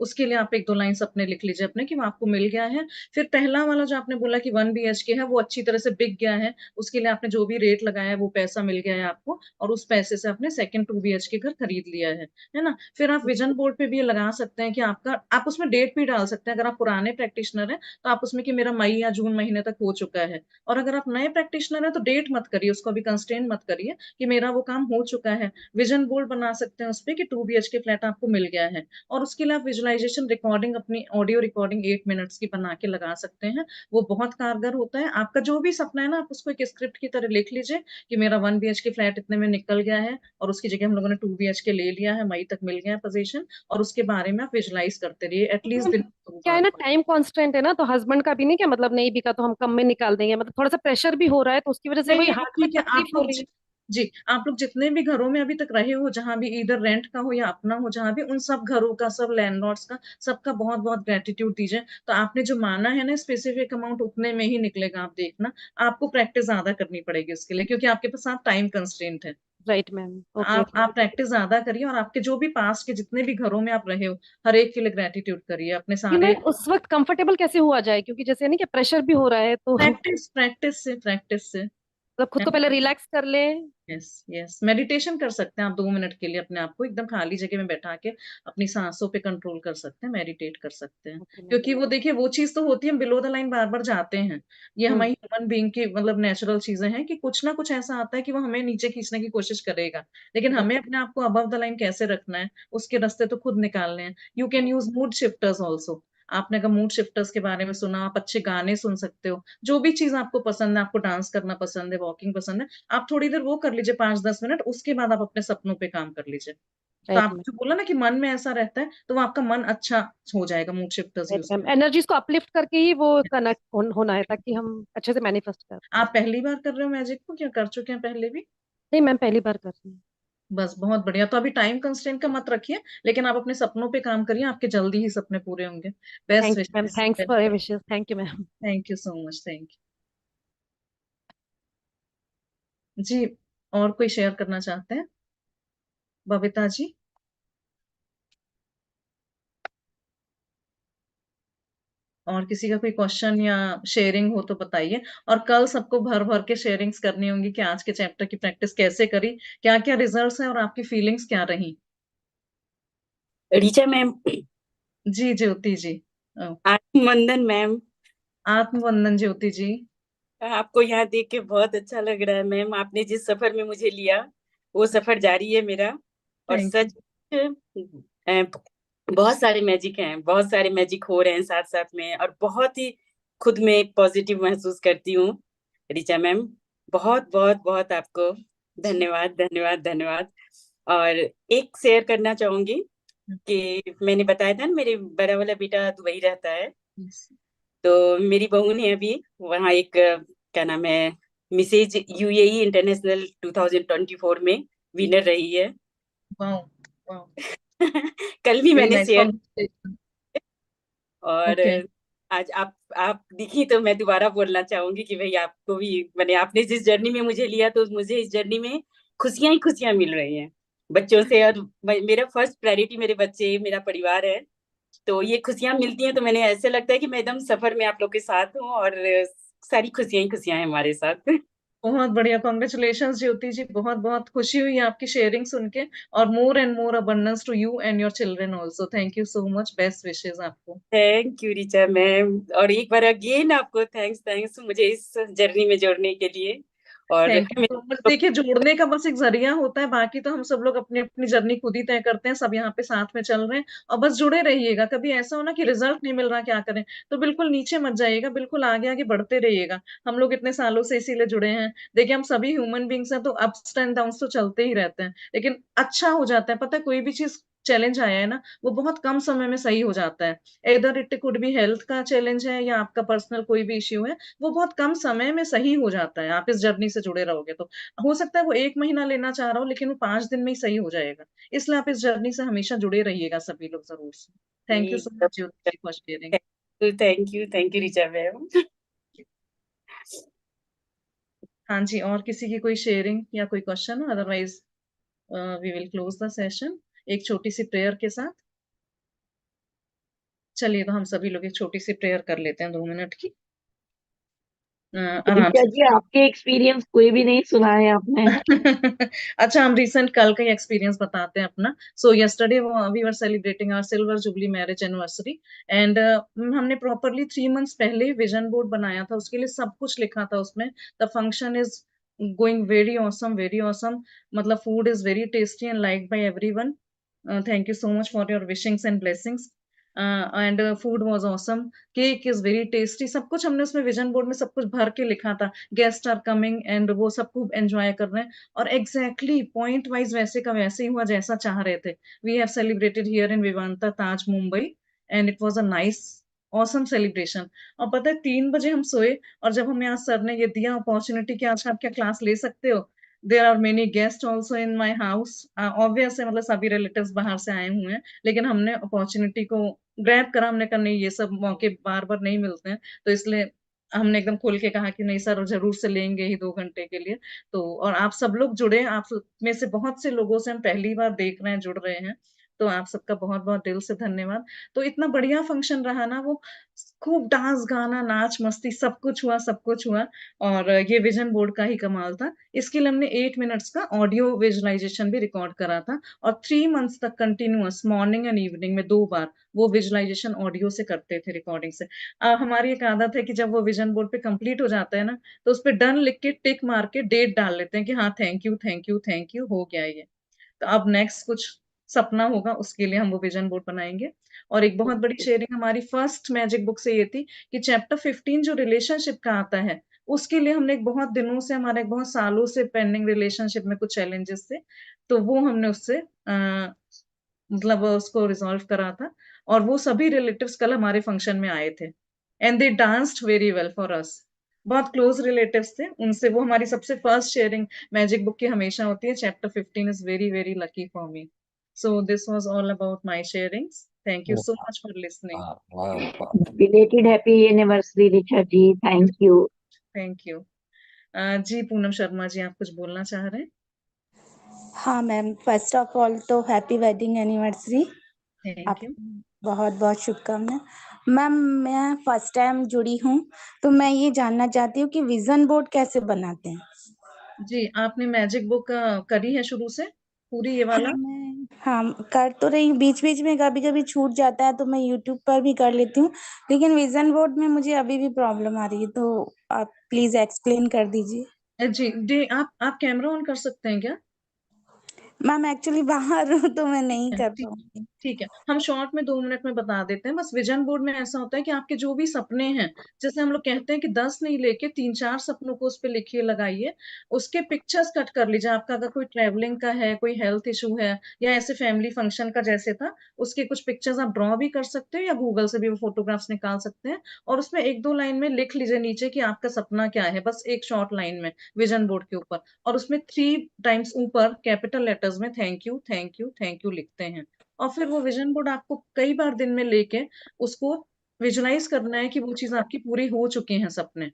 S5: उसके लिए आप 1-2 लाइन अपने लिख लीजिए अपने कि वो आपको मिल गया है। फिर पहला वाला जो आपने बोला कि 1 BHK है वो अच्छी तरह से बिक गया है, उसके लिए आपने जो भी रेट लगाया है वो पैसा मिल गया है आपको, और उस पैसे से आपने सेकंड 2 BHK घर खरीद लिया है ना। फिर आप विजन बोर्ड पे भी ये लगा सकते हैं कि आपका, आप उसमें डेट भी डाल सकते हैं। अगर आप पुराने प्रैक्टिशनर हैं तो आप उसमें कि मेरा मई या जून महीने तक हो चुका है, और अगर आप नए प्रैक्टिशनर हैं तो डेट मत करिए, उसको अभी कंस्ट्रेन मत करिए कि मेरा वो काम हो चुका है। विजन बोर्ड बना सकते हैं उस पर कि 2 BHK फ्लैट आपको मिल गया है, और उसके लिए आप विजुअलाइजेशन रिकॉर्डिंग, अपनी ऑडियो रिकॉर्डिंग 8 मिनट्स की बना के लगा सकते हैं। वो बहुत कारगर होता है। आपका जो भी सपना है ना, आप उसको एक स्क्रिप्ट की तरह लिख लीजिए कि मेरा 1 BHK फ्लैट इतने में निकल गया है और उसकी जगह हम लोगों ने 2 BHK ले लिया है, मई तक मिल गया है पोजीशन, और उसके बारे में आप विजुअलाइज करते रहिए एटलीस्ट दिन में 2
S18: क्या है
S5: बार।
S18: ना, टाइम कांस्टेंट है ना, तो हस्बैंड का भी नहीं क्या, मतलब नहीं बिका तो हम कम में निकाल देंगे, मतलब थोड़ा सा प्रेशर भी हो रहा है, तो उसकी वजह से
S5: नहीं
S18: वही
S5: नहीं, वो
S18: हार्ट में
S5: ठीक है। आप
S18: तकलीफ हो
S5: लोग
S18: रही है।
S5: जी, आप लोग जितने भी घरों में अभी तक रहे हो, जहां भी इधर रेंट का हो या अपना हो, जहां भी, उन सब घरों का, सब लैंडलॉर्ड्स का, सबका बहुत बहुत ग्रेटिट्यूड दीजिए। तो आपने जो माना है ना स्पेसिफिक अमाउंट, उतने में ही निकलेगा, आप देखना। आपको प्रैक्टिस ज्यादा करनी पड़ेगी उसके लिए, क्योंकि आपके पास आप टाइम कंस्ट्रेंट है।
S18: Right ma'am, okay.
S5: आप प्रैक्टिस ज्यादा करिए, और आपके जो भी पास्ट के जितने भी घरों में आप रहे हो, हर एक के लिए ग्रेटिट्यूड करिए अपने
S18: कि
S5: सारे।
S18: मैं उस वक्त कंफर्टेबल कैसे हुआ जाए, क्योंकि जैसे नहीं कि प्रेशर भी हो रहा है, तो
S5: प्रैक्टिस से
S18: मतलब खुद को पहले रिलैक्स कर ले।
S5: यस यस, मेडिटेशन कर सकते हैं आप 2 मिनट के लिए, अपने आप को एकदम खाली जगह में बैठा के अपनी सांसों पे कंट्रोल कर सकते हैं, मेडिटेट कर सकते हैं।
S18: Okay ma'am.
S5: क्योंकि वो देखिए, वो चीज तो होती है, हम बिलो द लाइन बार बार जाते हैं, ये हमारी ह्यूमन बीइंग की मतलब नेचुरल चीजें हैं कि कुछ ना कुछ ऐसा आता है कि वो हमें नीचे खींचने की कोशिश करेगा, लेकिन हमें अपने आप को अबव द लाइन कैसे रखना है, उसके रास्ते तो खुद निकालने हैं। You can use mood shifters also. आपने अगर मूड शिफ्टर्स के बारे में सुना, आप अच्छे गाने सुन सकते हो, जो भी चीज आपको पसंद है, आपको डांस करना पसंद है, वॉकिंग पसंद है, आप थोड़ी देर वो कर लीजिए 5-10 मिनट, उसके बाद आप अपने सपनों पे काम कर लीजिए। तो
S18: राइट
S5: आप
S18: मैम,
S5: जो बोला ना कि मन में ऐसा रहता है, तो वो आपका मन अच्छा हो जाएगा mood shifters
S18: right
S5: use
S18: ma'am,
S5: करके।
S18: एनर्जीज को अपलिफ्ट करके ही वो कनेक्ट होना है, ताकि हम अच्छे से मैनिफेस्ट कर पाए।
S5: आप पहली बार कर रहे हो मैजिक को, क्या कर चुके हैं पहले भी?
S18: नहीं मैम, पहली बार कर रही हूँ।
S5: बस बहुत बढ़िया। तो अभी टाइम कंस्ट्रेंट का मत रखिए, लेकिन आप अपने सपनों पे काम करिए, आपके जल्दी ही सपने पूरे होंगे। Best
S18: thank you ma'am,
S5: wishes.
S18: Thanks for your wishes, thank you ma'am.
S5: Thank you so much, thank you जी। और कोई शेयर करना चाहते हैं, बबीता जी? और किसी का कोई क्वेश्चन या शेयरिंग हो तो बताइए। और कल सबको भर भर के शेयरिंग्स करनी होंगी कि आज के चैप्टर की प्रैक्टिस कैसे करी, क्या क्या रिजल्ट्स हैं, और आपकी फीलिंग्स क्या रही।
S19: ऋचा मैम,
S5: जी ज्योति जी।
S19: आत्मवंदन मैम।
S5: आत्मवंदन ज्योति जी।
S19: आपको यहाँ देख के बहुत अच्छा लग रहा है मैम। आपने जिस सफर में मुझे लिया, वो सफर जारी है मेरा। और
S5: थैंक
S19: सच बहुत सारे मैजिक हैं, बहुत सारे मैजिक हो रहे हैं साथ साथ में, और बहुत ही खुद में पॉजिटिव महसूस करती हूँ। ऋचा मैम, बहुत बहुत बहुत आपको धन्यवाद धन्यवाद धन्यवाद। और एक शेयर करना चाहूंगी कि मैंने बताया था ना, मेरे बड़ा वाला बेटा दुबई रहता है, तो मेरी बहू ने अभी वहाँ एक क्या नाम है, मिसेज यूएई इंटरनेशनल 2024 में विनर रही है।
S5: वाओ वाओ,
S19: कल भी
S5: वेरी
S19: मैंने
S5: नाइस,
S19: शेयर।
S5: कांग्रेचुलेशन।
S19: और
S5: ओके।
S19: आज आप दिखी तो मैं दोबारा बोलना चाहूंगी कि भाई आपको भी, मैंने आपने जिस जर्नी में मुझे लिया, तो मुझे इस जर्नी में खुशियां ही खुशियां मिल रही हैं बच्चों से। और मेरा फर्स्ट प्रायोरिटी मेरे बच्चे, मेरा परिवार है, तो ये खुशियां मिलती हैं तो मैंने ऐसे लगता है कि मैं एकदम सफर में आप लोग के साथ हूँ, और सारी खुशियां ही खुशियां हैं हमारे साथ।
S5: बहुत बढ़िया, कॉन्ग्रेचुलेशन ज्योति जी, बहुत बहुत खुशी हुई आपकी शेयरिंग सुन के। और more and more abundance to you and your children also. Thank you so much, best wishes आपको।
S19: थैंक यू ऋचा मैम, और एक बार अगेन आपको थैंक्स थैंक्स मुझे इस जर्नी में जोड़ने के लिए। और
S5: थैंक यू सो मच। देखिए, जोड़ने का बस एक जरिया होता है, बाकी तो हम सब लोग अपनी अपनी जर्नी खुद ही तय करते हैं। सब यहाँ पे साथ में चल रहे हैं, और बस जुड़े रहिएगा। कभी ऐसा हो ना कि रिजल्ट नहीं मिल रहा, क्या करें, तो बिल्कुल नीचे मत जाइएगा, बिल्कुल आगे आगे बढ़ते रहिएगा। हम लोग इतने सालों से इसीलिए जुड़े हैं। देखिए, हम सभी ह्यूमन बींग्स हैं, तो अप्स एंड डाउन्स तो चलते ही रहते हैं, लेकिन अच्छा हो जाता है। पता है, कोई भी चीज चैलेंज आया है ना, वो बहुत कम समय में सही हो जाता है। इधर इट कुड भी हेल्थ का चैलेंज है, या आपका पर्सनल कोई भी इश्यू है, वो बहुत कम समय में सही हो जाता है। आप इस जर्नी से जुड़े रहोगे तो हो सकता है वो 1 महीना लेना चाह रहा हो, लेकिन वो 5 दिन में ही सही हो जाएगा। इसलिए आप इस जर्नी से हमेशा जुड़े रहिएगा, सभी लोग जरूर से। Thank you so much Jyoti ji for sharing.
S19: Thank you Richa ma'am.
S5: हाँ जी, और किसी की कोई शेयरिंग या कोई क्वेश्चन हो? Otherwise we will close the session एक छोटी सी प्रेयर के साथ। चलिए, तो हम सभी लोग एक छोटी सी प्रेयर कर लेते हैं 2 मिनट की, आराम
S16: ऋचा
S5: से।
S16: जी, आपके एक्सपीरियंस कोई भी नहीं सुना है आपने।
S5: अच्छा, हम रिसेंट कल का ही एक्सपीरियंस बताते हैं अपना। So yesterday we were celebrating our silver jubilee marriage anniversary, and हमने प्रॉपरली 3 मंथ्स पहले विजन बोर्ड बनाया था, उसके लिए सब कुछ लिखा था उसमें। The function is going very awesome, very awesome. मतलब food is very tasty and like by everyone. Thank you so much for your wishings and blessings. And food was awesome, cake is very tasty. सब कुछ हमने उसमें vision board में सब कुछ भर के लिखा था। गेस्ट आर कमिंग, एंड वो सब खूब एंजॉय कर रहे हैं। और एग्जैक्टली पॉइंट वाइज वैसे का वैसे ही हुआ जैसा चाह रहे थे। We have celebrated here in Vivanta Taj Mumbai, and it was a nice awesome celebration. और पता है, 3 बजे हम सोए, और जब हमें आज सर ने ये दिया अपॉर्चुनिटी कि आज आप क्या क्लास ले सकते हो, there are many guests also in my house. Obvious है, मतलब सभी रिलेटिव्स बाहर से आए हुए हैं, लेकिन हमने अपॉर्चुनिटी को ग्रैब करा। हमने कहा नहीं, ये सब मौके बार बार नहीं मिलते हैं, तो इसलिए हमने एकदम खोल के कहा कि नहीं सर जरूर से लेंगे ही 2 घंटे के लिए। तो और आप सब लोग जुड़े, आप में से बहुत से लोगों से हम पहली बार देख रहे हैं, जुड़ रहे हैं, तो आप सबका बहुत बहुत दिल से धन्यवाद। तो इतना बढ़िया फंक्शन रहा ना वो, खूब डांस गाना नाच मस्ती सब कुछ हुआ, सब कुछ हुआ। और ये विजन बोर्ड का ही कमाल था। इसके लिए हमने 8 मिनट्स का ऑडियो विजुअलाइजेशन भी रिकॉर्ड करा था और 3 मंथ्स तक कंटिन्यूअस मॉर्निंग एंड इवनिंग में 2 बार वो विजुअलाइजेशन ऑडियो से करते थे, रिकॉर्डिंग से। हमारी एक आदत है कि जब वो विजन बोर्ड पे कंप्लीट हो जाता है ना, तो उस पे डन लिख के टिक मार के डेट डाल लेते हैं कि हाँ thank you thank you thank you, हो गया ये। तो अब नेक्स्ट कुछ सपना होगा, उसके लिए हम वो विजन बोर्ड बनाएंगे। और एक बहुत बड़ी शेयरिंग हमारी फर्स्ट मैजिक बुक से ये थी कि चैप्टर 15 जो रिलेशनशिप का आता है, उसके लिए हमने एक बहुत दिनों से, हमारे एक बहुत सालों से पेंडिंग रिलेशनशिप में कुछ चैलेंजेस थे, तो वो हमने उससे मतलब उसको रिजॉल्व करा था। और वो सभी रिलेटिव्स कल हमारे फंक्शन में आए थे and they danced very well for us. बहुत क्लोज रिलेटिव्स थे उनसे, वो हमारी सबसे फर्स्ट शेयरिंग मैजिक बुक की हमेशा होती है। Chapter 15 is very very lucky for me. So this was all about my sharings. Thank you so much for listening.
S11: वाह वाह।
S16: Belated happy anniversary Richa ji, thank you.
S5: Thank you. जी पूनम शर्मा जी, आप कुछ बोलना चाह रहे हैं?
S20: हाँ मैम, फर्स्ट ऑफ ऑल तो happy wedding anniversary.
S5: Thank you.
S20: बहुत बहुत शुभकामनाएं। मैम मैं फर्स्ट टाइम जुड़ी हूँ, तो मैं ये जानना चाहती हूँ कि विजन बोर्ड कैसे बनाते हैं।
S5: जी आपने मैजिक बुक करी है शुरू से पूरी ये वाला?
S20: हाँ कर तो रही हूँ, बीच बीच में कभी कभी छूट जाता है तो मैं यूट्यूब पर भी कर लेती हूँ, लेकिन विजन बोर्ड में मुझे अभी भी प्रॉब्लम आ रही है, तो आप प्लीज एक्सप्लेन कर दीजिए।
S5: जी आप कैमरा ऑन कर सकते हैं क्या?
S20: मैम एक्चुअली बाहर हूँ तो मैं नहीं कर
S5: ठीक
S20: पाऊंगी।
S5: ठीक है, हम शॉर्ट में 2 मिनट में बता देते हैं। बस विजन बोर्ड में ऐसा होता है कि आपके जो भी सपने हैं, जैसे हम लोग कहते हैं कि 10 नहीं लेके 3-4 सपनों को उस पे लिखिए, लगाइए, उसके पिक्चर्स कट कर लीजिए। आपका अगर कोई ट्रैवलिंग का है, कोई हेल्थ इशू है, या ऐसे फैमिली फंक्शन का जैसे था, उसके कुछ पिक्चर्स आप ड्रॉ भी कर सकते हो या गूगल से भी वो फोटोग्राफ्स निकाल सकते हैं। और उसमें 1-2 लाइन में लिख लीजिए नीचे कि आपका सपना क्या है, बस एक शॉर्ट लाइन में विजन बोर्ड के ऊपर। और उसमें 3 टाइम्स ऊपर कैपिटल लेटर्स में thank you thank you thank you लिखते हैं। और फिर वो विजन बोर्ड आपको कई बार दिन में लेके उसको विजुलाइज करना है कि वो चीज आपकी पूरी हो चुकी है सपने।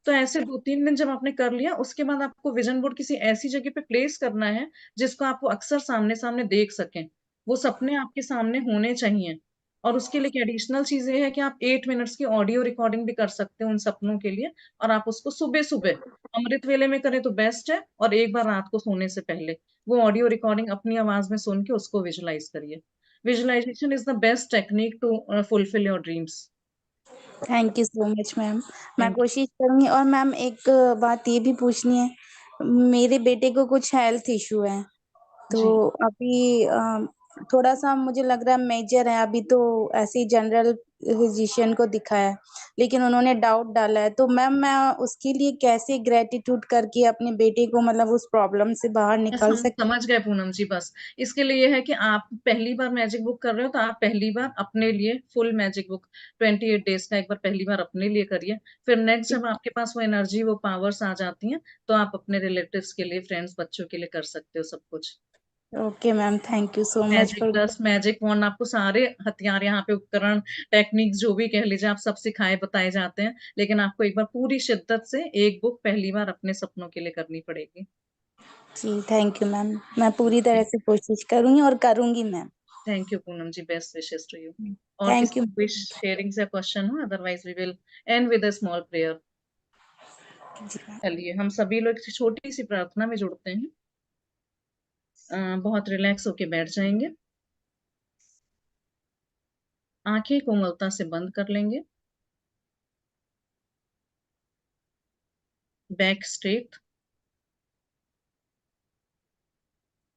S5: तो ऐसे 2-3 दिन जब आपने कर लिया, उसके बाद आपको विजन बोर्ड किसी ऐसी जगह पे प्लेस करना है जिसको आप वो अक्सर सामने सामने देख सकें। वो सपने आपके सामने होने चाहिए। और उसके लिए एडिशनल चीज ये है कि आप 8 मिनट्स की ऑडियो रिकॉर्डिंग भी कर सकते हो उन सपनों के लिए। और आप उसको सुबह सुबह अमृत वेले में करें तो बेस्ट है, और एक बार रात को सोने से पहले वो ऑडियो रिकॉर्डिंग अपनी आवाज में सुन के उसको विजुलाइज करिए। Visualisation is the best technique to fulfil your dreams.
S20: Thank you so much ma'am, मैं कोशिश करूंगी। और मैम एक बात ये भी पूछनी है, मेरे बेटे को कुछ हेल्थ इशू है, तो अभी थोड़ा सा मुझे लग रहा है मेजर है, अभी तो ऐसे ही जनरल फिजिशियन को दिखाया है, लेकिन उन्होंने डाउट डाला है, तो मैम मैं उसके लिए कैसे ग्रेटिट्यूड करके अपने बेटे को मतलब उस प्रॉब्लम से बाहर
S5: बस
S20: निकाल
S5: हम
S20: सकते।
S5: समझ गए पूनम जी। बस इसके लिए ये है कि आप पहली बार मैजिक बुक कर रहे हो, तो आप पहली बार अपने लिए फुल मैजिक बुक 28 डेज का एक बार पहली बार अपने लिए करिए। फिर नेक्स्ट जब आपके पास वो एनर्जी, वो पावर्स आ जाती हैं, तो आप अपने रिलेटिव्स के लिए, फ्रेंड्स, बच्चों के लिए कर सकते हो सब कुछ।
S20: Okay ma'am, thank you so much
S5: magic
S20: for.
S5: Plus magic wand, आपको सारे हथियार यहाँ पे, उपकरण, टेक्निक्स जो भी कह लीजिए, आप सब सिखाए बताए जाते हैं। लेकिन आपको एक बार पूरी शिद्दत से एक बुक पहली बार अपने सपनों के लिए करनी पड़ेगी।
S20: जी थैंक यू मैम, मैं पूरी तरह से कोशिश करूंगी और करूंगी ma'am.
S5: Thank you Poonam ji, best wishes to you. और
S20: थैंक
S5: किसी
S20: यू।
S5: कोई शेयरिंग से क्वेश्चन हो, otherwise we will end with a small prayer. चलिए हम सभी लोग एक छोटी सी प्रार्थना में जुड़ते हैं। बहुत रिलैक्स होके बैठ जाएंगे, आंखें कोमलता से बंद कर लेंगे, बैक स्ट्रेट,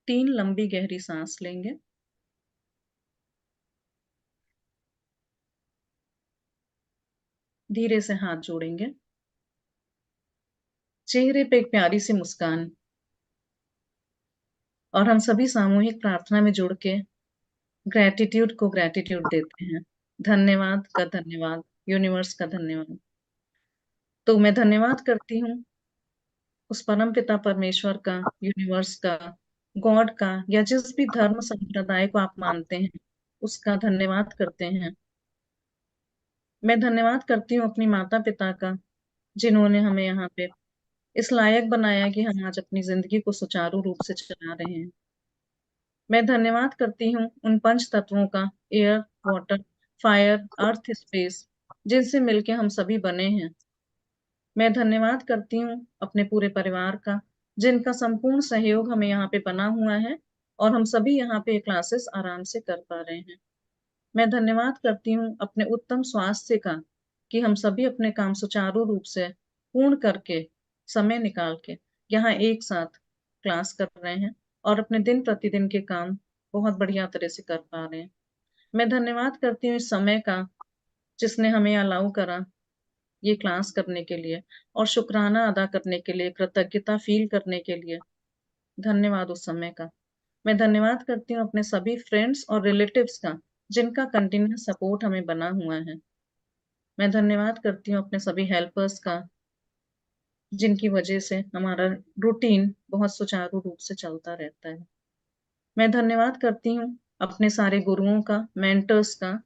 S5: 3 लंबी गहरी सांस लेंगे, धीरे से हाथ जोड़ेंगे, चेहरे पे एक प्यारी सी मुस्कान, और हम सभी सामूहिक प्रार्थना में जुड़ के ग्रेटिट्यूड को ग्रेटिट्यूड देते हैं। धन्यवाद का धन्यवाद, यूनिवर्स का धन्यवाद। तो मैं धन्यवाद करती हूँ उस परम पिता परमेश्वर का, यूनिवर्स का, गॉड का, या जिस भी धर्म संप्रदाय को आप मानते हैं उसका धन्यवाद करते हैं। मैं धन्यवाद करती हूँ अपनी माता पिता का, जिन्होंने हमें यहाँ पे इस लायक बनाया कि हम आज अपनी जिंदगी को सुचारू रूप से चला रहे हैं। मैं धन्यवाद करती हूँ उन पंच तत्वों का, एयर, वाटर, फायर, अर्थ, स्पेस, जिनसे मिलके हम सभी बने हैं। मैं धन्यवाद करती हूँ अपने पूरे परिवार का, जिनका संपूर्ण सहयोग हमें यहाँ पे बना हुआ है और हम सभी यहाँ पे क्लासेस आराम से कर पा रहे हैं। मैं धन्यवाद करती हूँ अपने उत्तम स्वास्थ्य का, कि हम सभी अपने काम सुचारू रूप से पूर्ण करके समय निकाल के यहाँ एक साथ क्लास कर रहे हैं और अपने दिन प्रतिदिन के काम बहुत बढ़िया तरह से कर पा रहे हैं। मैं धन्यवाद करती हूँ इस समय का, जिसने हमें अलाउ करा ये क्लास करने के लिए और शुक्राना अदा करने के लिए, कृतज्ञता फील करने के लिए धन्यवाद उस समय का। मैं धन्यवाद करती हूँ अपने सभी फ्रेंड्स और रिलेटिव्स का, जिनका कंटिन्यूस सपोर्ट हमें बना हुआ है। मैं धन्यवाद करती हूँ अपने सभी हेल्पर्स का, जिनकी वजह से हमारा रूटीन बहुत सुचारू रूप से चलता रहता है। मैं धन्यवाद करती हूँ अपने सारे गुरुओं का, मेंटर्स का,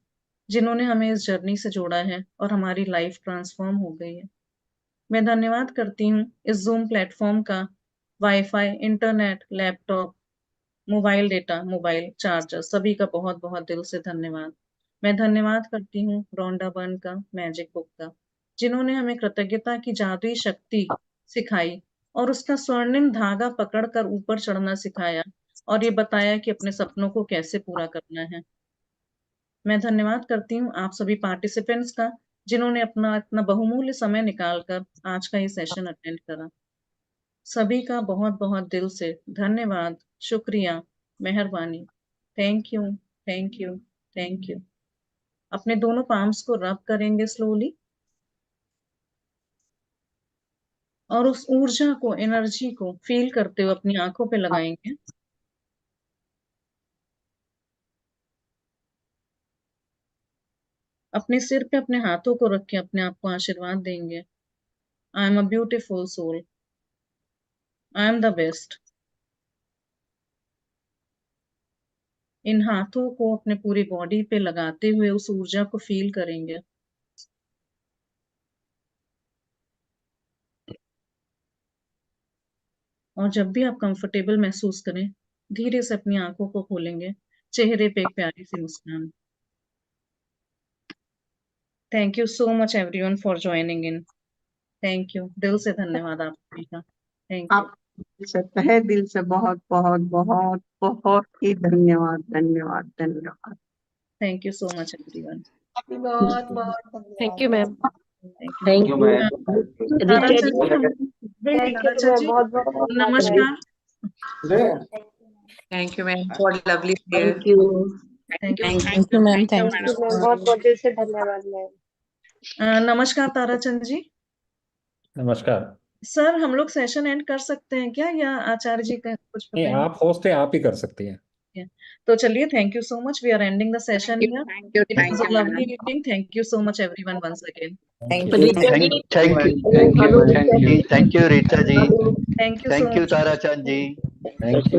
S5: जिन्होंने हमें इस जर्नी से जोड़ा है और हमारी लाइफ ट्रांसफॉर्म हो गई है। मैं धन्यवाद करती हूँ इस जूम प्लेटफॉर्म का, wifi, internet, laptop, mobile data, mobile charger, सभी का बहुत बहुत दिल से धन्यवाद। मैं धन्यवाद करती हूँ रोंडा बर्न का, मैजिक बुक का, जिन्होंने हमें कृतज्ञता की जादुई शक्ति सिखाई और उसका स्वर्णिम धागा पकड़कर ऊपर चढ़ना सिखाया और ये बताया कि अपने सपनों को कैसे पूरा करना है। मैं धन्यवाद करती हूँ आप सभी पार्टिसिपेंट्स का, जिन्होंने अपना इतना बहुमूल्य समय निकालकर आज का ये सेशन अटेंड करा। सभी का बहुत बहुत दिल से धन्यवाद, शुक्रिया, मेहरबानी। Thank you, thank you, thank you. अपने दोनों पाम्स को रब करेंगे स्लोली और उस ऊर्जा को, एनर्जी को फील करते हुए अपनी आंखों पे लगाएंगे। अपने सिर पे अपने हाथों को रख के अपने आप को आशीर्वाद देंगे। I am a beautiful soul, I am the best. इन हाथों को अपने पूरी बॉडी पे लगाते हुए उस ऊर्जा को फील करेंगे। और जब भी आप कंफर्टेबल महसूस करें, धीरे से अपनी आंखों को खोलेंगे, चेहरे पे एक प्यारी सी मुस्कान। Thank you so much everyone for joining in. Thank you, दिल से धन्यवाद आप सभी का। Thank you.
S12: आप से तहे दिल से बहुत बहुत बहुत बहुत ही धन्यवाद, धन्यवाद, धन्यवाद।
S5: Thank you so much everyone.
S1: बहुत बहुत
S18: thank you ma'am.
S12: Thank you ma'am.
S5: Tara चाची, नमस्कार।
S21: Thank you ma'am for lovely share.
S5: Thank you,
S21: thank you ma'am, thank you.
S17: बहुत बहुत दिल से धन्यवाद मैम।
S5: नमस्कार ताराचंद जी।
S11: नमस्कार
S5: सर, हम लोग सेशन एंड कर सकते हैं क्या, या आचार्य जी का कुछ
S11: नहीं,
S5: बताएंगे?
S11: आप होस्ट हैं, आप ही कर सकती हैं।
S5: तो चलिए, thank you so much, we are ending the session here. It was a lovely evening. Thank you so much everyone once again.
S21: Thank
S22: you, Richa ji.
S5: Thank you so
S22: Thank you,
S5: much.
S22: Tarachand ji.
S11: Thank you.